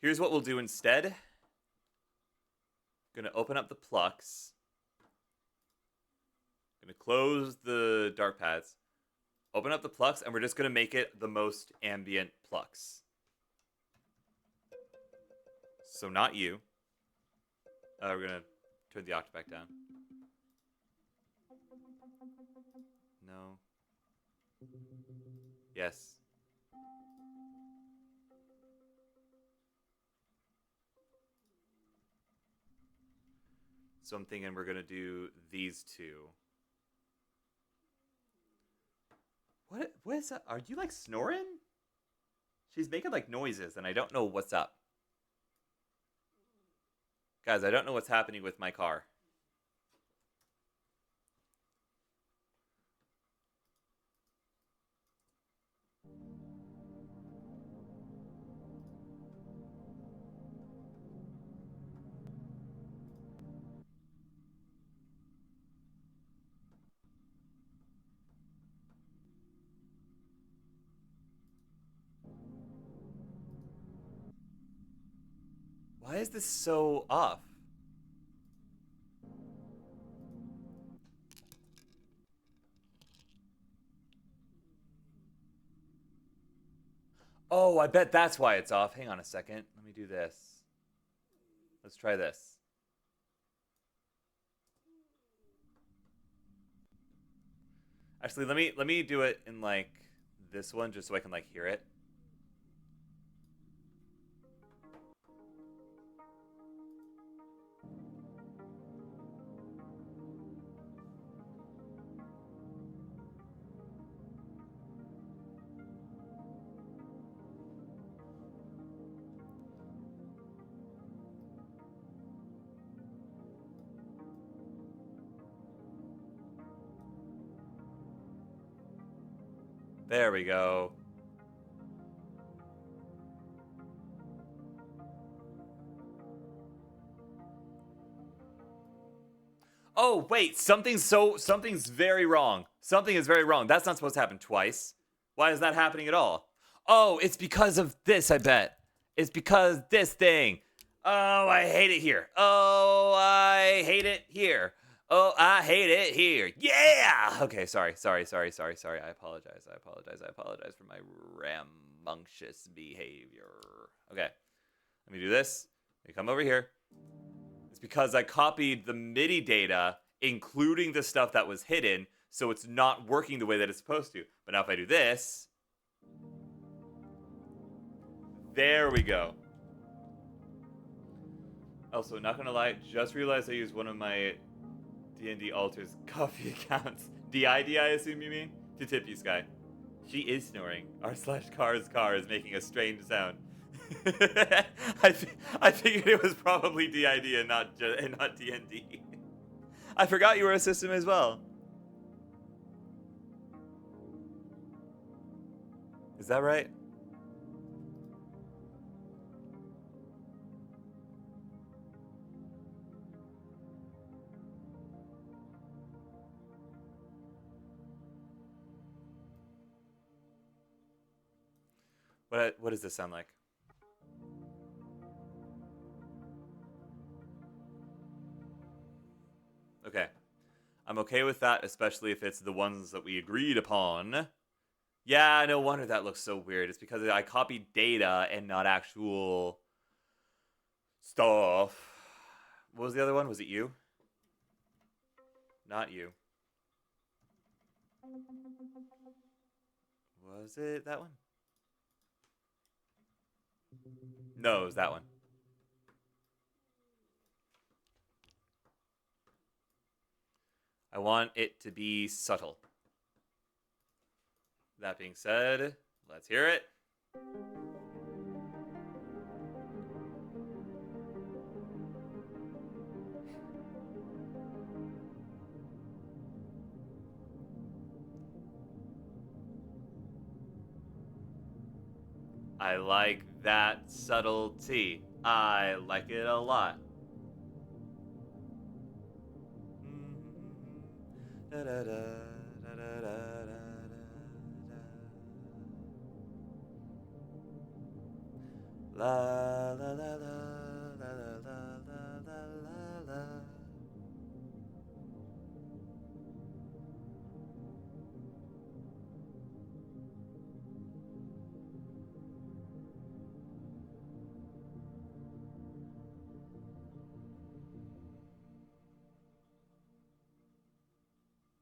[SPEAKER 1] Here's what we'll do instead. Gonna open up the plucks. Gonna close the dark pads. Open up the plucks, and we're just gonna make it the most ambient plucks. So not you. We're gonna turn the octave back down. No. Yes. So I'm thinking we're gonna do these two. What is that? Are you like snoring? She's making like noises and I don't know what's up. Guys, I don't know what's happening with my car. Why is this so off? Oh, I bet that's why it's off. Hang on a second. Let me do this. Let's try this. Actually, let me do it in like this one just so I can like hear it. There we go. Oh, wait, something's very wrong. Something is very wrong. That's not supposed to happen twice. Why is that happening at all? Oh, it's because of this, I bet. It's because this thing. Oh, I hate it here. Oh, I hate it here. Oh, I hate it here. Yeah! Okay, sorry. I apologize for my rambunctious behavior. Okay, let me do this. Let me come over here. It's because I copied the MIDI data, including the stuff that was hidden, so it's not working the way that it's supposed to. But now if I do this, there we go. Also, not gonna lie, just realized I used one of my D&D Altars coffee accounts. DID, I assume you mean? To tip you, Sky. She is snoring. R/car's car is making a strange sound. I figured it was probably DID and not D&D. I forgot you were a system as well. Is that right? What does this sound like? Okay. I'm okay with that, especially if it's the ones that we agreed upon. Yeah, no wonder that looks so weird. It's because I copied data and not actual stuff. What was the other one? Was it you? Not you. Was it that one? No, it was that one. I want it to be subtle. That being said, let's hear it. I like that subtlety. I like it a lot. La la la la la la la la la.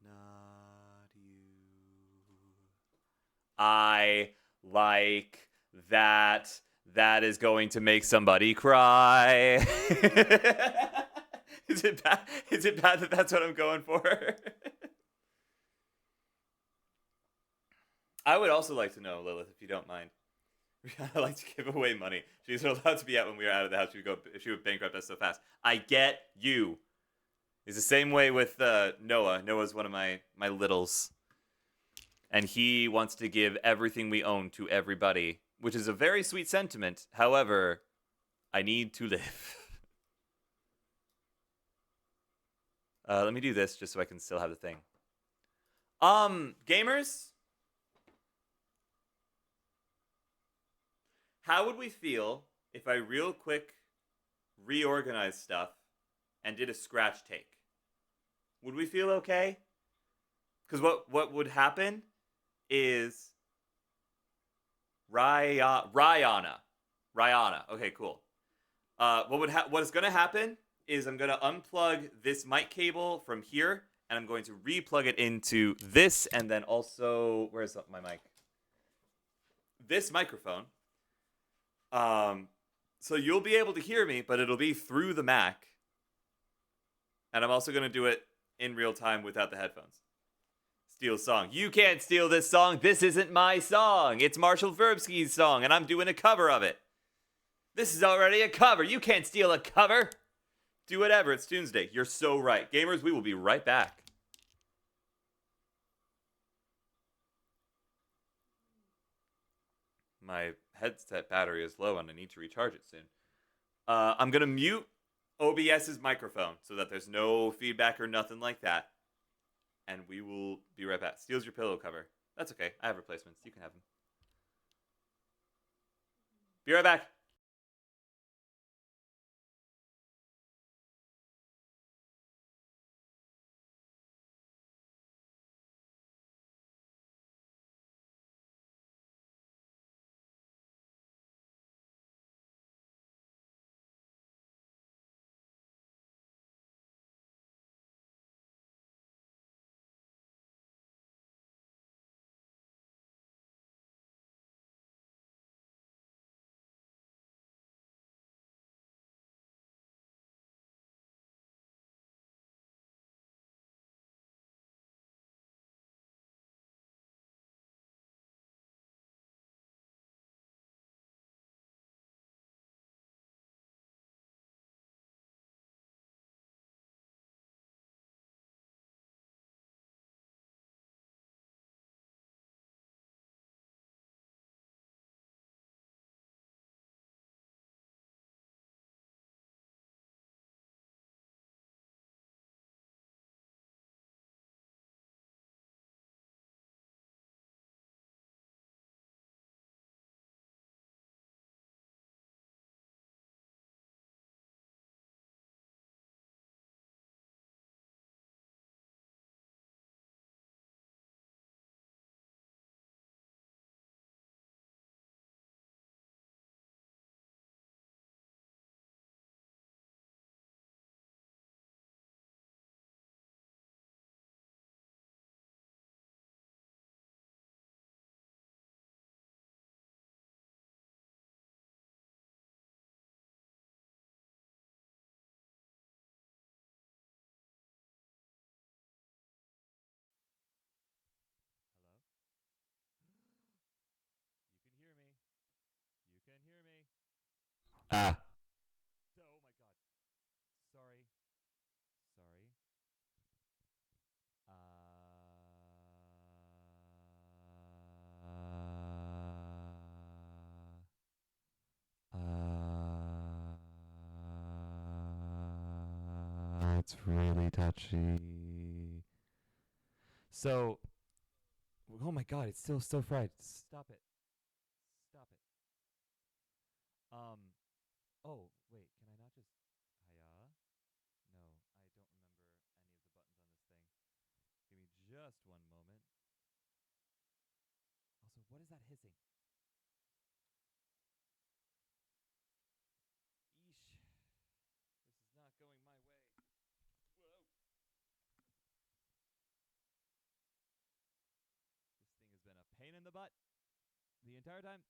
[SPEAKER 1] Not you. I like that. That is going to make somebody cry. Is it bad? Is it bad that that's what I'm going for? I would also like to know, Lilith, if you don't mind. I like to give away money. She's allowed to be out when we were out of the house. She would bankrupt us so fast. I get you. It's the same way with Noah. Noah's one of my littles. And he wants to give everything we own to everybody, which is a very sweet sentiment. However, I need to live. Let me do this just so I can still have the thing. Gamers? How would we feel if I real quick reorganized stuff and did a scratch take? Would we feel okay? Because what would happen is Rihanna. Okay, cool. What is going to happen is I'm going to unplug this mic cable from here, and I'm going to replug it into this, and then also, where's my mic? This microphone. So you'll be able to hear me, but it'll be through the Mac. And I'm also going to do it in real time without the headphones. Steal song. You can't steal this song. This isn't my song. It's Marshall Verbsky's song, and I'm doing a cover of it. This is already a cover. You can't steal a cover. Do whatever. It's TunesDay. You're so right. Gamers, we will be right back. my headset battery is low and I need to recharge it soon. I'm gonna mute OBS's microphone so that there's no feedback or nothing like that, and we will be right back. Steals your pillow cover. That's okay. I have replacements. You can have them. Be right back. Ah. Oh my god. Sorry. Sorry. It's really touchy. So, oh my god, it's still so fried. Stop it. Stop it. Um, oh, wait, can I not just hiya? No, I don't remember any of the buttons on this thing. Give me just one moment. Also, what is that hissing? Eesh. This is not going my way. Whoa. This thing has been a pain in the butt the entire time.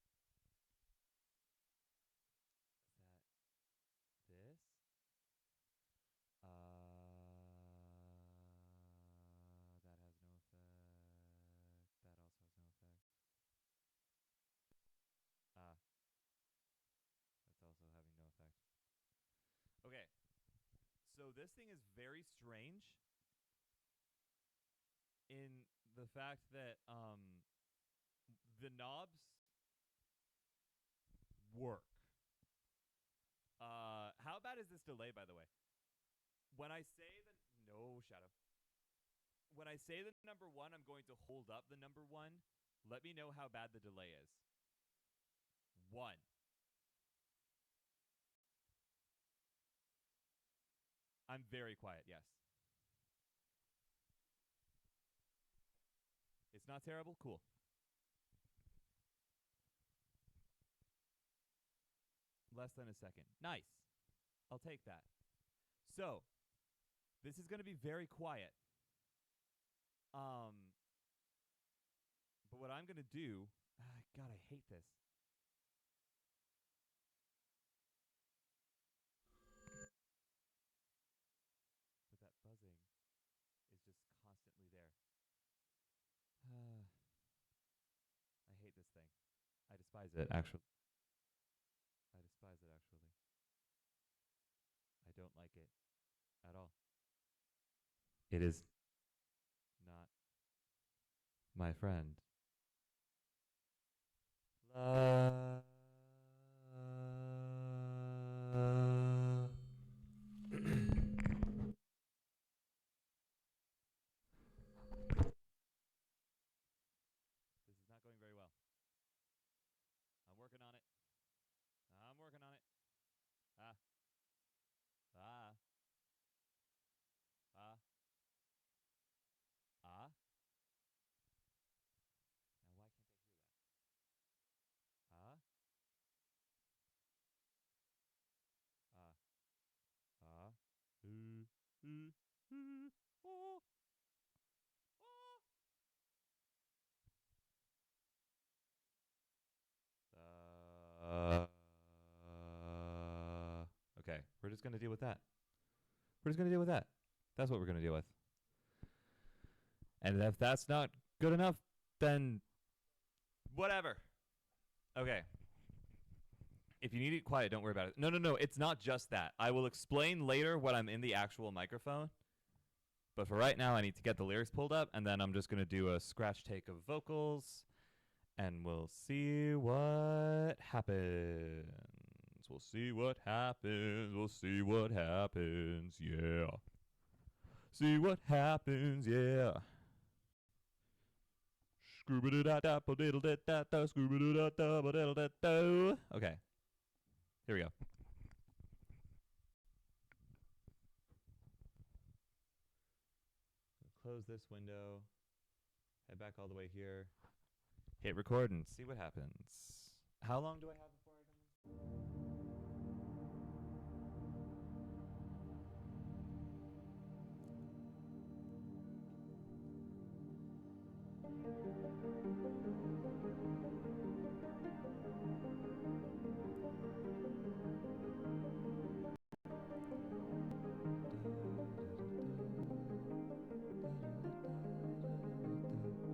[SPEAKER 1] Is that this? That has no effect. That also has no effect. That's also having no effect. Okay. So this thing is very strange in the fact that the knobs work. How bad is this delay, by the way? When I say the no shadow. When I say the number one, I'm going to hold up the number one. Let me know how bad the delay is. 1. I'm very quiet, yes. It's not terrible? Cool. Less than a second. Nice. I'll take that. So, this is going to be very quiet. But what I'm going to do, God, I hate this. But that buzzing is just constantly there. I hate this thing. I despise it, actually. I despise it, actually. I don't like it at all. It is not my friend. Uh, This is not going very well. I'm working on it. I'm working on it. Ah. Ah. Ah. Ah. Now why can't I hear that? Ah. Ah. Ah. Uh, oh. Oh. Uh, okay, we're just gonna deal with that. We're just gonna deal with that. That's what we're gonna deal with. And if that's not good enough, then whatever. Okay. If you need it quiet, don't worry about it. No, no, no. It's not just that. I will explain later when I'm in the actual microphone. But for right now, I need to get the lyrics pulled up, and then I'm just gonna do a scratch take of vocals, and we'll see what happens. We'll see what happens. We'll see what happens. Yeah. See what happens. Yeah. Okay. Here we go. Close this window. Head back all the way here. Hit record and see what happens. How long do I have before I come in?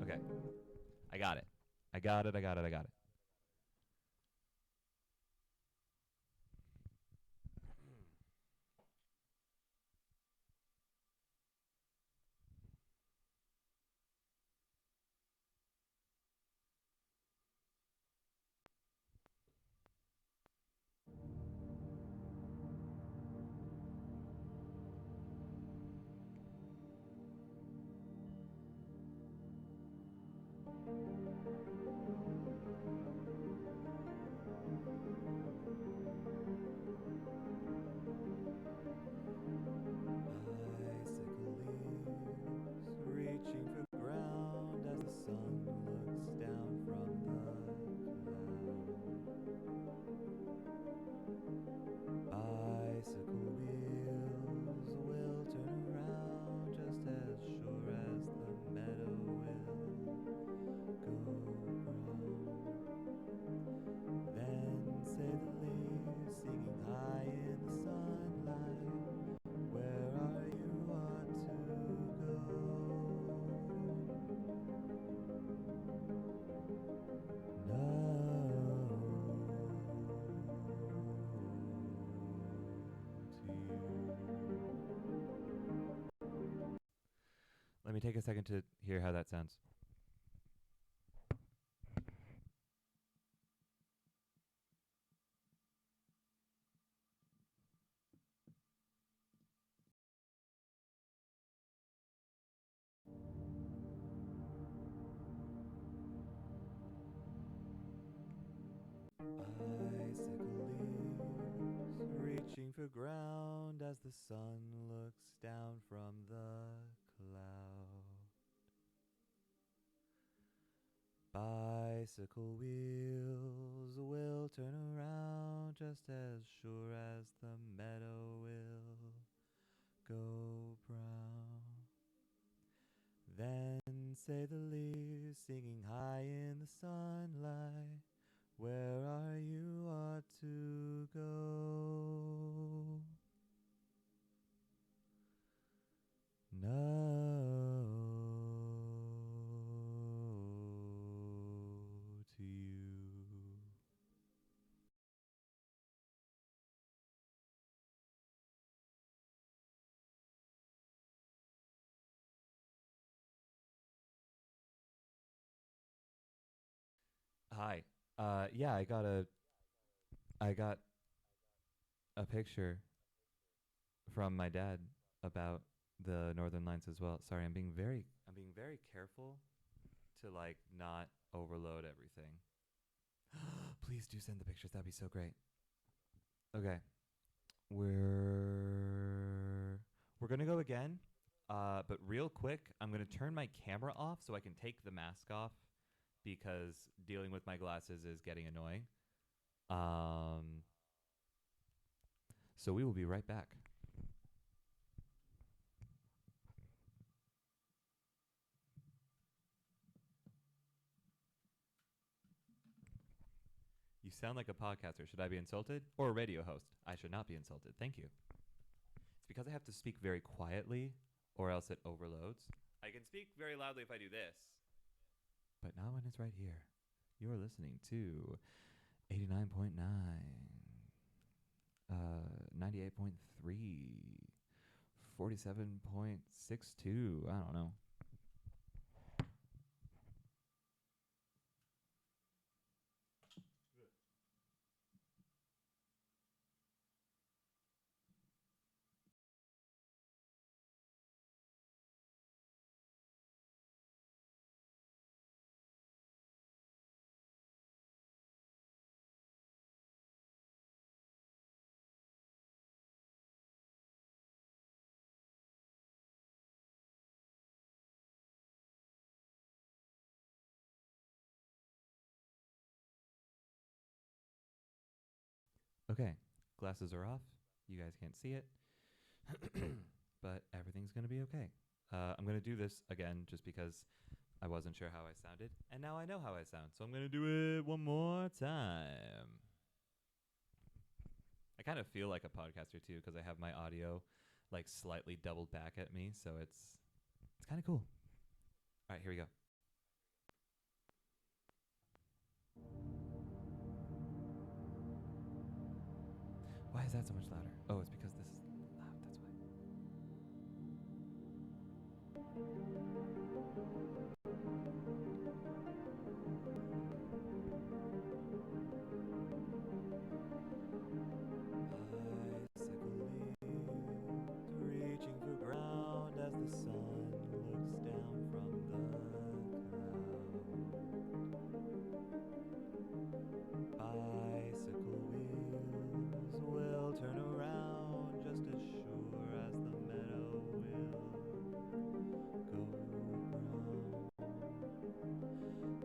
[SPEAKER 1] Okay. I got it. I got it. I got it. I got it. Bicycle leaves reaching for ground as the sun looks down from the cloud. Bicycle wheels will turn around just as sure as the meadow will go brown. Then say the leaves singing high in the sunlight, where are you ought to go? No to you. Let me take a second to hear how that sounds. Bicycle leaves reaching for ground as the sun looks down from the cloud. Bicycle wheels will turn around just as sure as the meadow will go brown. Then say the leaves singing high in the sunlight, where are you ought to go? No to you. Hi. Yeah, I got a picture from my dad about the Northern Lights as well. Sorry, I'm being very careful to like not overload everything. Please do send the pictures. That'd be so great. Okay. We're gonna go again. But real quick, I'm gonna turn my camera off so I can take the mask off because dealing with my glasses is getting annoying. Um, so we will be right back. You sound like a podcaster. Should I be insulted? Or a radio host? I should not be insulted. Thank you. It's because I have to speak very quietly or else it overloads. I can speak very loudly if I do this, but not when it's right here. You are listening to 89.9, 98.3, 47.62. I don't know. Okay, glasses are off. You guys can't see it, but everything's going to be okay. I'm going to do this again just because I wasn't sure how I sounded, and now I know how I sound, so I'm going to do it one more time. I kind of feel like a podcaster too because I have my audio like slightly doubled back at me, so it's kind of cool. All right, here we go. Why is that so much louder? Oh, it's because this is loud. That's why. Bicycle leaves reaching for ground as the sun looks down from the cloud. Bicycle wheels will turn around just as sure as the meadow will go brown.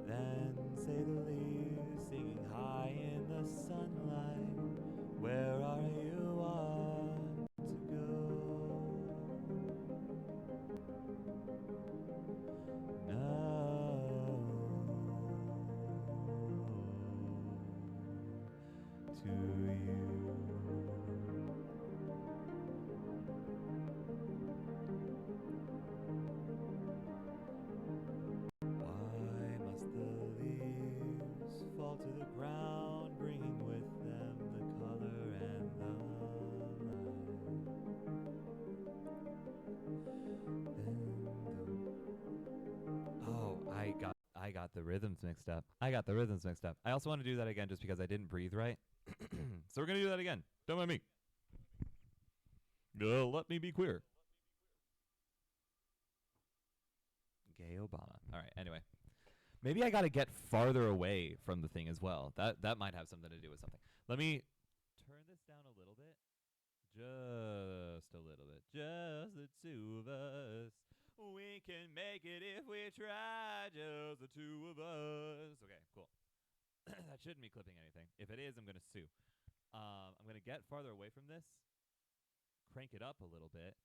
[SPEAKER 1] Then say the leaves singing high in the sunlight, where are you want to go? No, to you. Why must the leaves fall to the ground, bringing with them the color and the light? Oh, I got the rhythms mixed up. I also want to do that again just because I didn't breathe right. So we're gonna do that again. Don't mind me. Let me be queer. Gay Obama. All right. Anyway, maybe I got to get farther away from the thing as well. That might have something to do with something. Let me turn this down a little bit. Just a little bit. Just the two of us. We can make it if we try. Just the two of us. Okay, cool. That shouldn't be clipping anything. If it is, I'm gonna sue. I'm gonna get farther away from this, crank it up a little bit,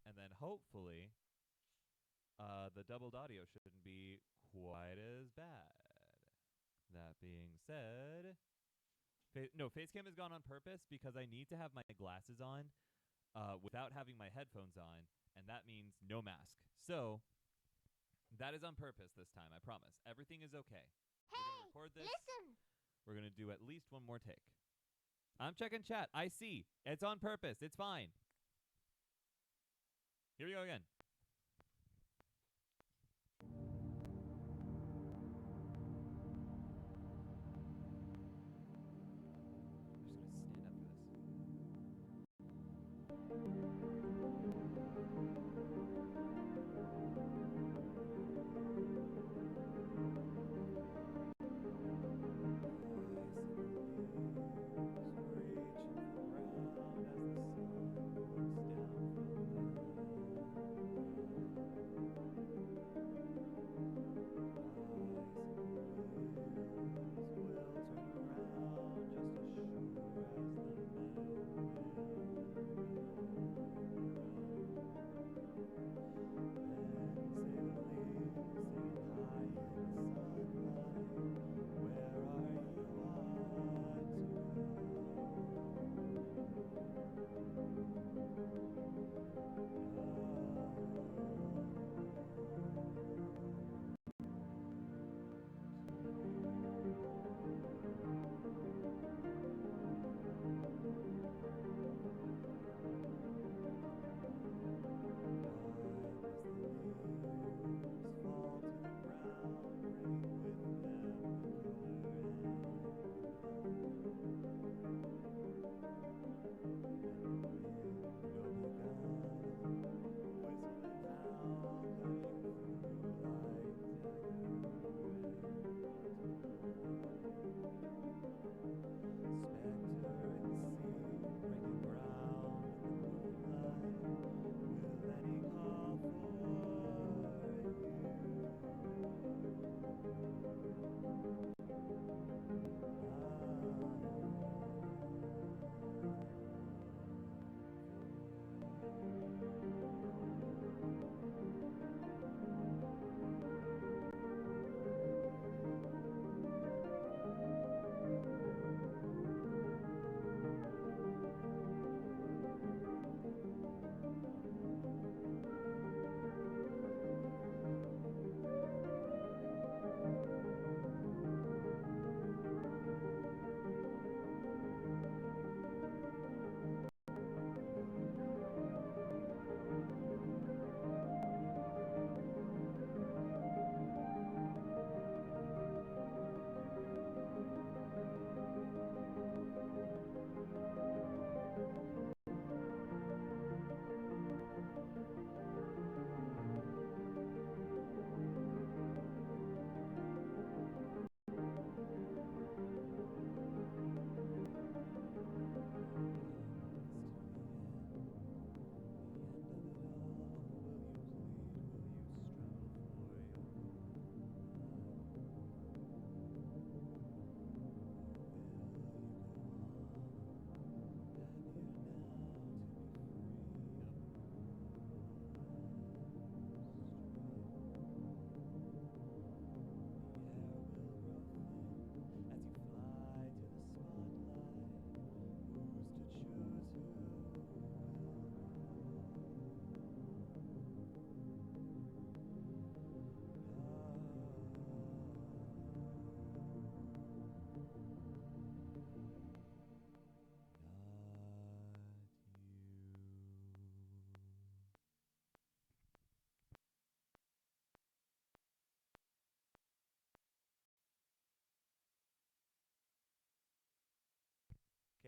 [SPEAKER 1] and then hopefully the doubled audio shouldn't be quite as bad. That being said, no, Facecam is gone on purpose because I need to have my glasses on without having my headphones on, and that means no mask. So that is on purpose this time, I promise. Everything is okay. We're going to record this.
[SPEAKER 3] Listen!
[SPEAKER 1] We're going to do at least one more take. I'm checking chat. I see. It's on purpose. It's fine. Here we go again.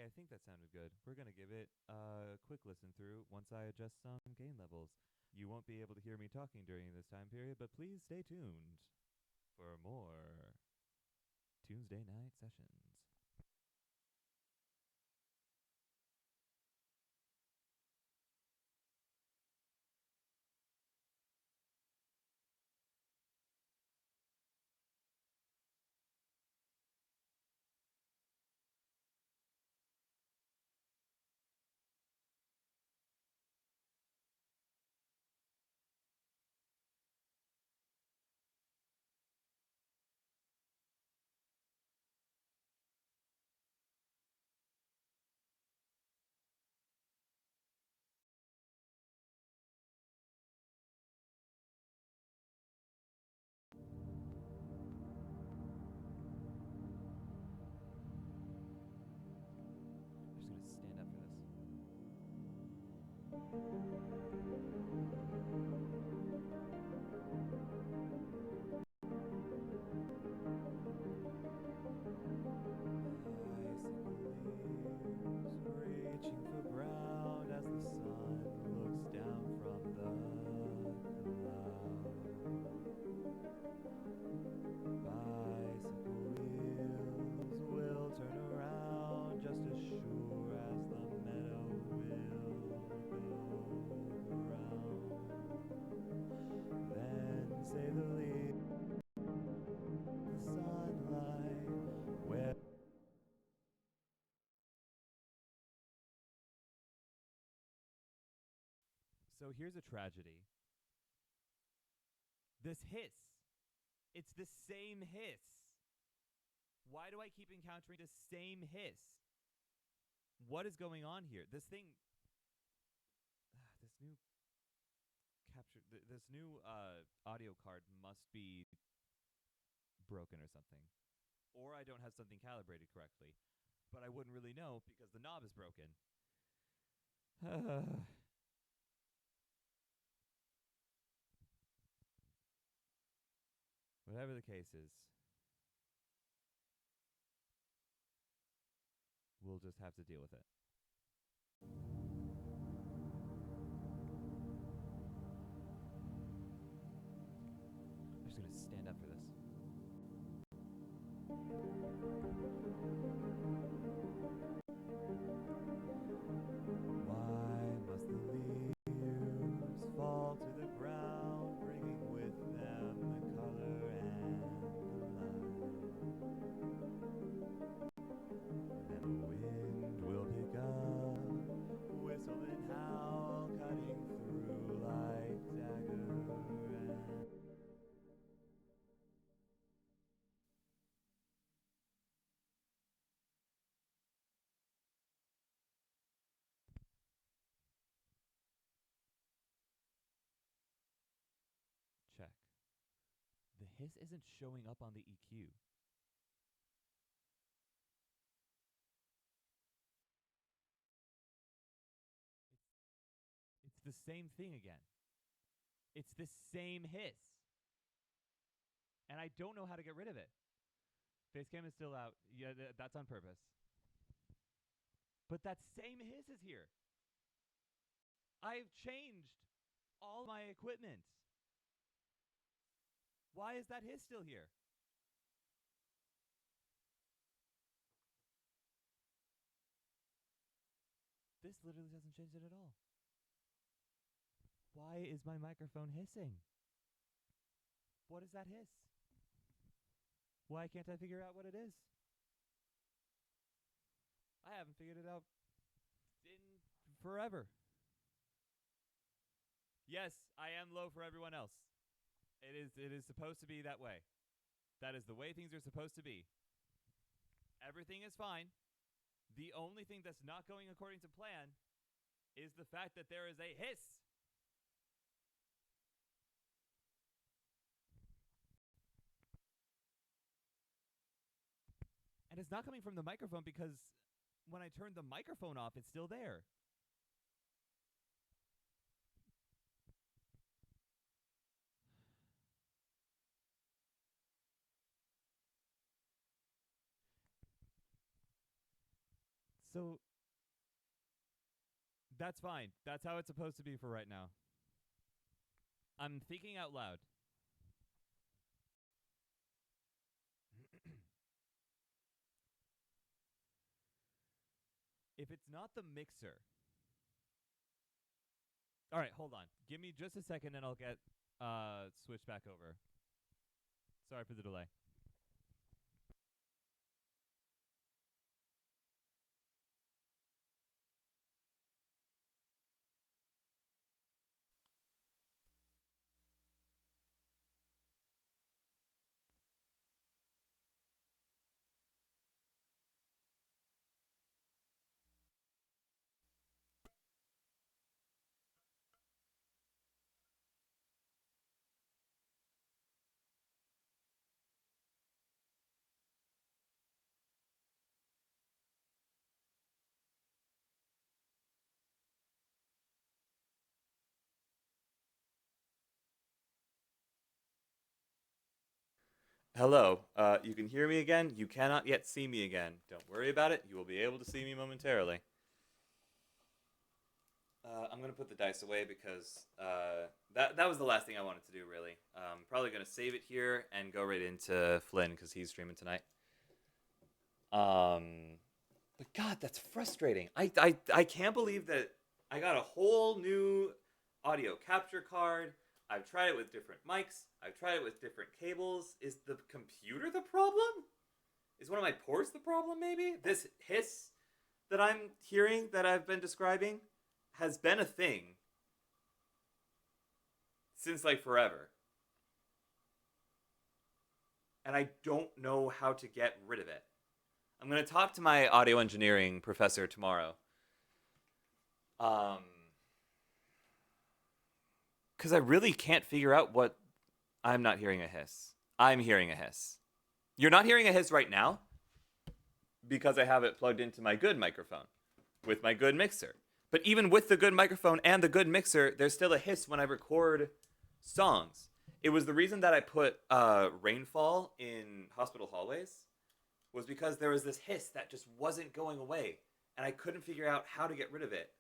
[SPEAKER 3] Okay, I think that sounded good. We're going to give it a quick listen through once I adjust some gain levels. You won't be able to hear me talking during this time period, but please stay tuned for more TunesDay night sessions. I'm just going to stand up for this. Reaching for ground as the sun looks down from the cloud. Bicycle wheels will turn around just as sure as the meadow will go round. Then say the leaves, the sunlight, where So here's a tragedy. This hiss. It's the same hiss. Why do I keep encountering the same hiss? What is going on here? This thing, this new this new audio card must be broken or something. Or I don't have something calibrated correctly. But I wouldn't really know because the knob is broken. Whatever the case is, we'll just have to deal with it. I'm just going to stand up for this. Why must the leaves fall to the ground, bringing with them the color and the light? And the wind will pick up, whistle and howl, cutting through like dagger and check. The hiss isn't showing up on the EQ. It's the same thing again. It's the same hiss. And I don't know how to get rid of it. Facecam is still out. Yeah, that's on purpose. But that same hiss is here. I've changed all my equipment. Why is that hiss still here? This literally doesn't change it at all. Why is my microphone hissing? What is that hiss? Why can't I figure out what it is? I haven't figured it out in forever. Yes, I am low for everyone else. It is supposed to be that way. That is the way things are supposed to be. Everything is fine. The only thing that's not going according to plan is the fact that there is a hiss. And it's not coming from the microphone because when I turn the microphone off, it's still there. So that's fine. That's how it's supposed to be for right now. I'm thinking out loud. If it's not the mixer. All right, hold on. Give me just a second and I'll get switched back over. Sorry for the delay.
[SPEAKER 1] Hello. You can hear me again. You cannot yet see me again. Don't worry about it. You will be able to see me momentarily. I'm gonna put the dice away because that was the last thing I wanted to do. Really, probably gonna save it here and go right into Flynn because he's streaming tonight. But God, that's frustrating. I can't believe that I got a whole new audio capture card. I've tried it with different mics. I've tried it with different cables. Is the computer the problem? Is one of my ports the problem, maybe? This hiss that I'm hearing, that I've been describing, has been a thing since, like, forever. And I don't know how to get rid of it. I'm going to talk to my audio engineering professor tomorrow. Because I really can't figure out what... I'm not hearing a hiss. I'm hearing a hiss. You're not hearing a hiss right now? Because I have it plugged into my good microphone with my good mixer. But even with the good microphone and the good mixer, there's still a hiss when I record songs. It was the reason that I put Rainfall in Hospital Hallways, was because there was this hiss that just wasn't going away, and I couldn't figure out how to get rid of it.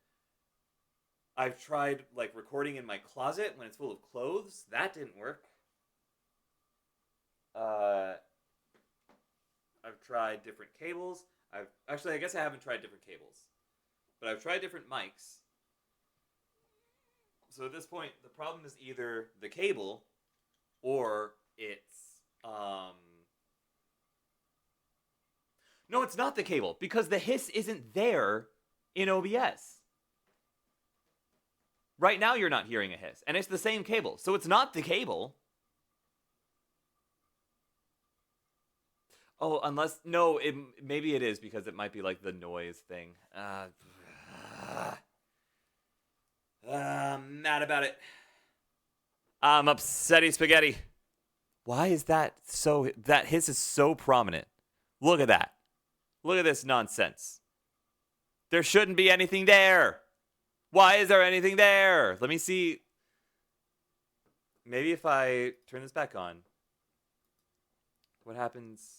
[SPEAKER 1] I've tried, like, recording in my closet when it's full of clothes. That didn't work. I've tried different cables. I guess I haven't tried different cables. But I've tried different mics. So at this point, the problem is either the cable, or it's, No, it's not the cable, because the hiss isn't there in OBS. Right now, you're not hearing a hiss, and it's the same cable, so it's not the cable. Oh, unless... No, maybe it is, because it might be, like, the noise thing. I'm mad about it. I'm upsetty spaghetti. Why is that so... That hiss is so prominent. Look at that. Look at this nonsense. There shouldn't be anything there. Why is there anything there? Let me see. Maybe if I turn this back on. What happens?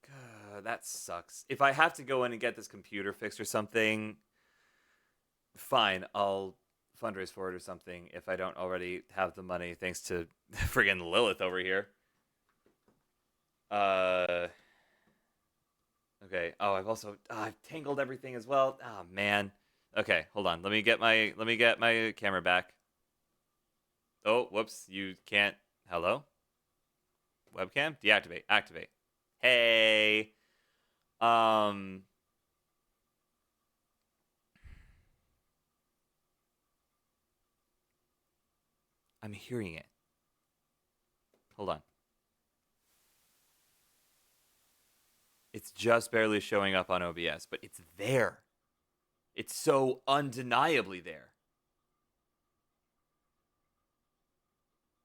[SPEAKER 1] God, that sucks. If I have to go in and get this computer fixed or something, fine. I'll fundraise for it or something if I don't already have the money, thanks to friggin' Lilith over here. Okay. Oh, I've tangled everything as well. Oh man. Okay, hold on. Let me get my camera back. Oh, whoops. You can't. Hello? Webcam? Deactivate. Activate. Hey. I'm hearing it. Hold on. It's just barely showing up on OBS, but it's there. It's so undeniably there.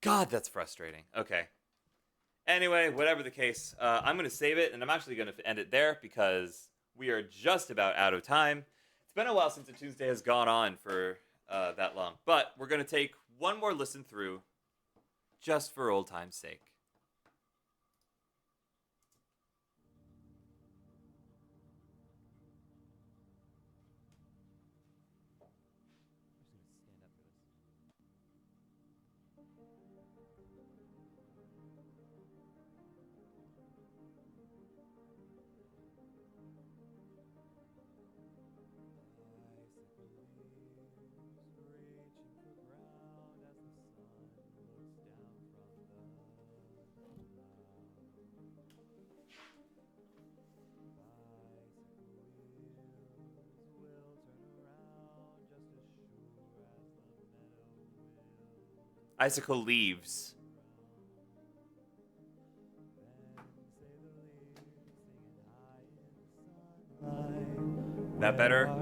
[SPEAKER 1] God, that's frustrating. Okay. Anyway, whatever the case, I'm going to save it, and I'm actually going to end it there because we are just about out of time. It's been a while since the TunesDay has gone on for that long, but we're going to take one more listen through just for old time's sake. Icicle leaves. That better?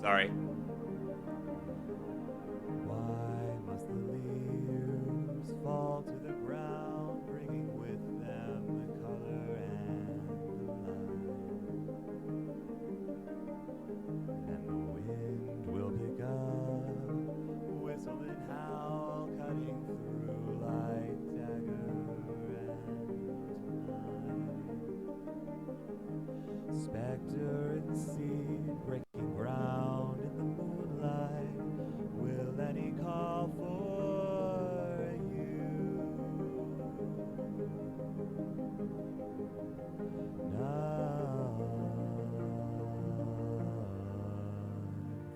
[SPEAKER 1] Sorry.
[SPEAKER 4] Why must the leaves fall to the ground, bringing with them the color and the light? And the wind will pick up, whistle and howl, cutting through like dagger and knife. Spectre and seed breaking ground in the moonlight. Will any call for you? None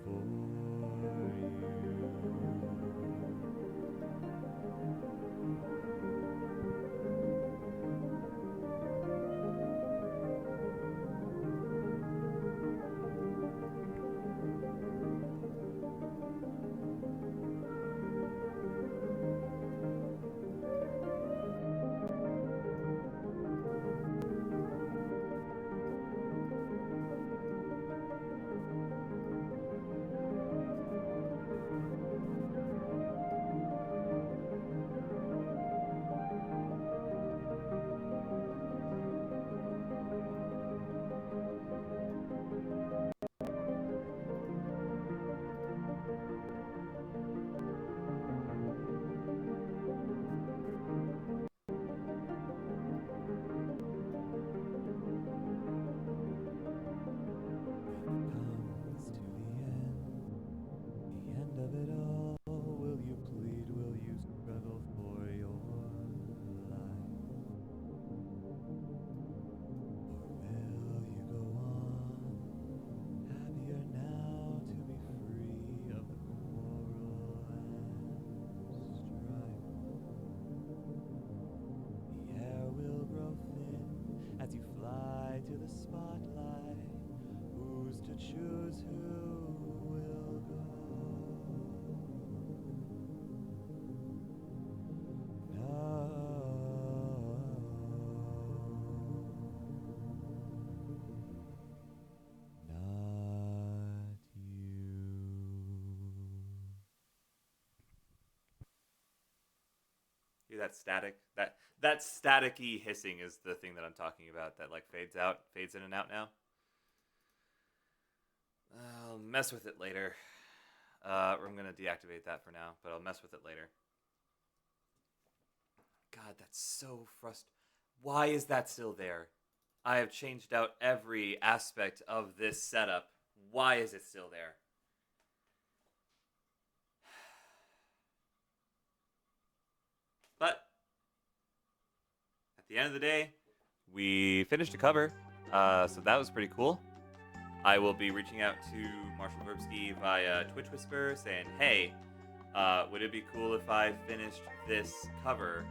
[SPEAKER 4] for you. Comes to the end of it all. Will you plead? Will you struggle for your life? Or will you go on, happier now to be free of the quarrel and strife? The air will grow thin as you fly to the spotlight. Who's to choose who will go? No, not you.
[SPEAKER 1] Hear that static? That staticky hissing is the thing that I'm talking about. That like fades out, fades in and out now. I'll mess with it later. I'm gonna deactivate that for now, but I'll mess with it later. God, that's so frustrating. Why is that still there? I have changed out every aspect of this setup. Why is it still there? But at the end of the day, we finished a cover, so that was pretty cool. I will be reaching out to Marshall Verbsky via Twitch Whisper saying, hey, would it be cool if I finished this cover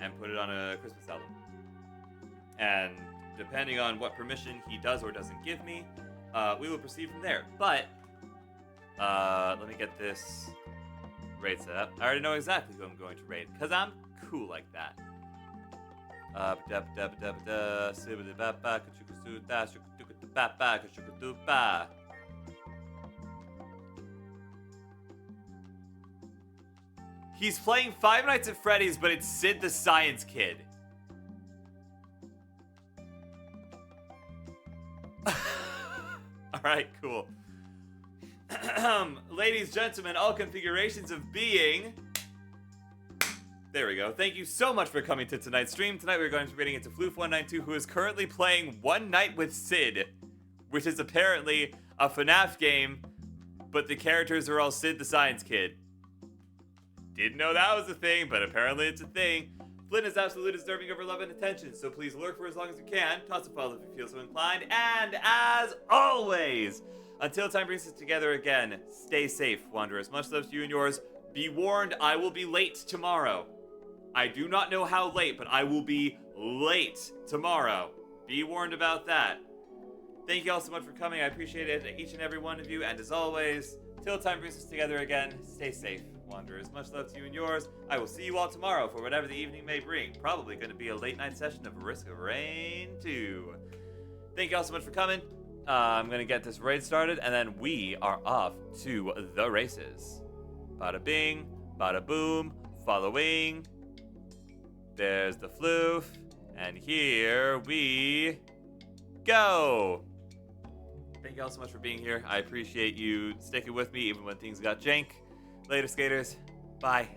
[SPEAKER 1] and put it on a Christmas album? And depending on what permission he does or doesn't give me, we will proceed from there. But let me get this raid set up. I already know exactly who I'm going to raid, because I'm cool like that. He's playing Five Nights at Freddy's, but it's Sid the Science Kid. Alright, cool. Ladies, gentlemen, all configurations of being. There we go. Thank you so much for coming to tonight's stream. Tonight we're going to be reading into Floof192, who is currently playing One Night with Sid, which is apparently a FNAF game, but the characters are all Sid the Science Kid. Didn't know that was a thing, but apparently it's a thing. Flynn is absolutely deserving of your love and attention, so please lurk for as long as you can. Toss a follow if you feel so inclined. And as always, Until time brings us together again, stay safe, Wanderers. Much love to you and yours. Be warned, I will be late tomorrow. I do not know how late, but I will be late tomorrow. Be warned about that. Thank you all so much for coming. I appreciate it, each and every one of you. And as always, till time brings us together again, stay safe, Wanderers. Much love to you and yours. I will see you all tomorrow for whatever the evening may bring. Probably going to be a late night session of Risk of Rain 2. Thank you all so much for coming. I'm going to get this raid started, and then we are off to the races. Bada bing, bada boom, following. There's the floof, and here we go. Thank you all so much for being here. I appreciate you sticking with me even when things got jank. Later, skaters. Bye.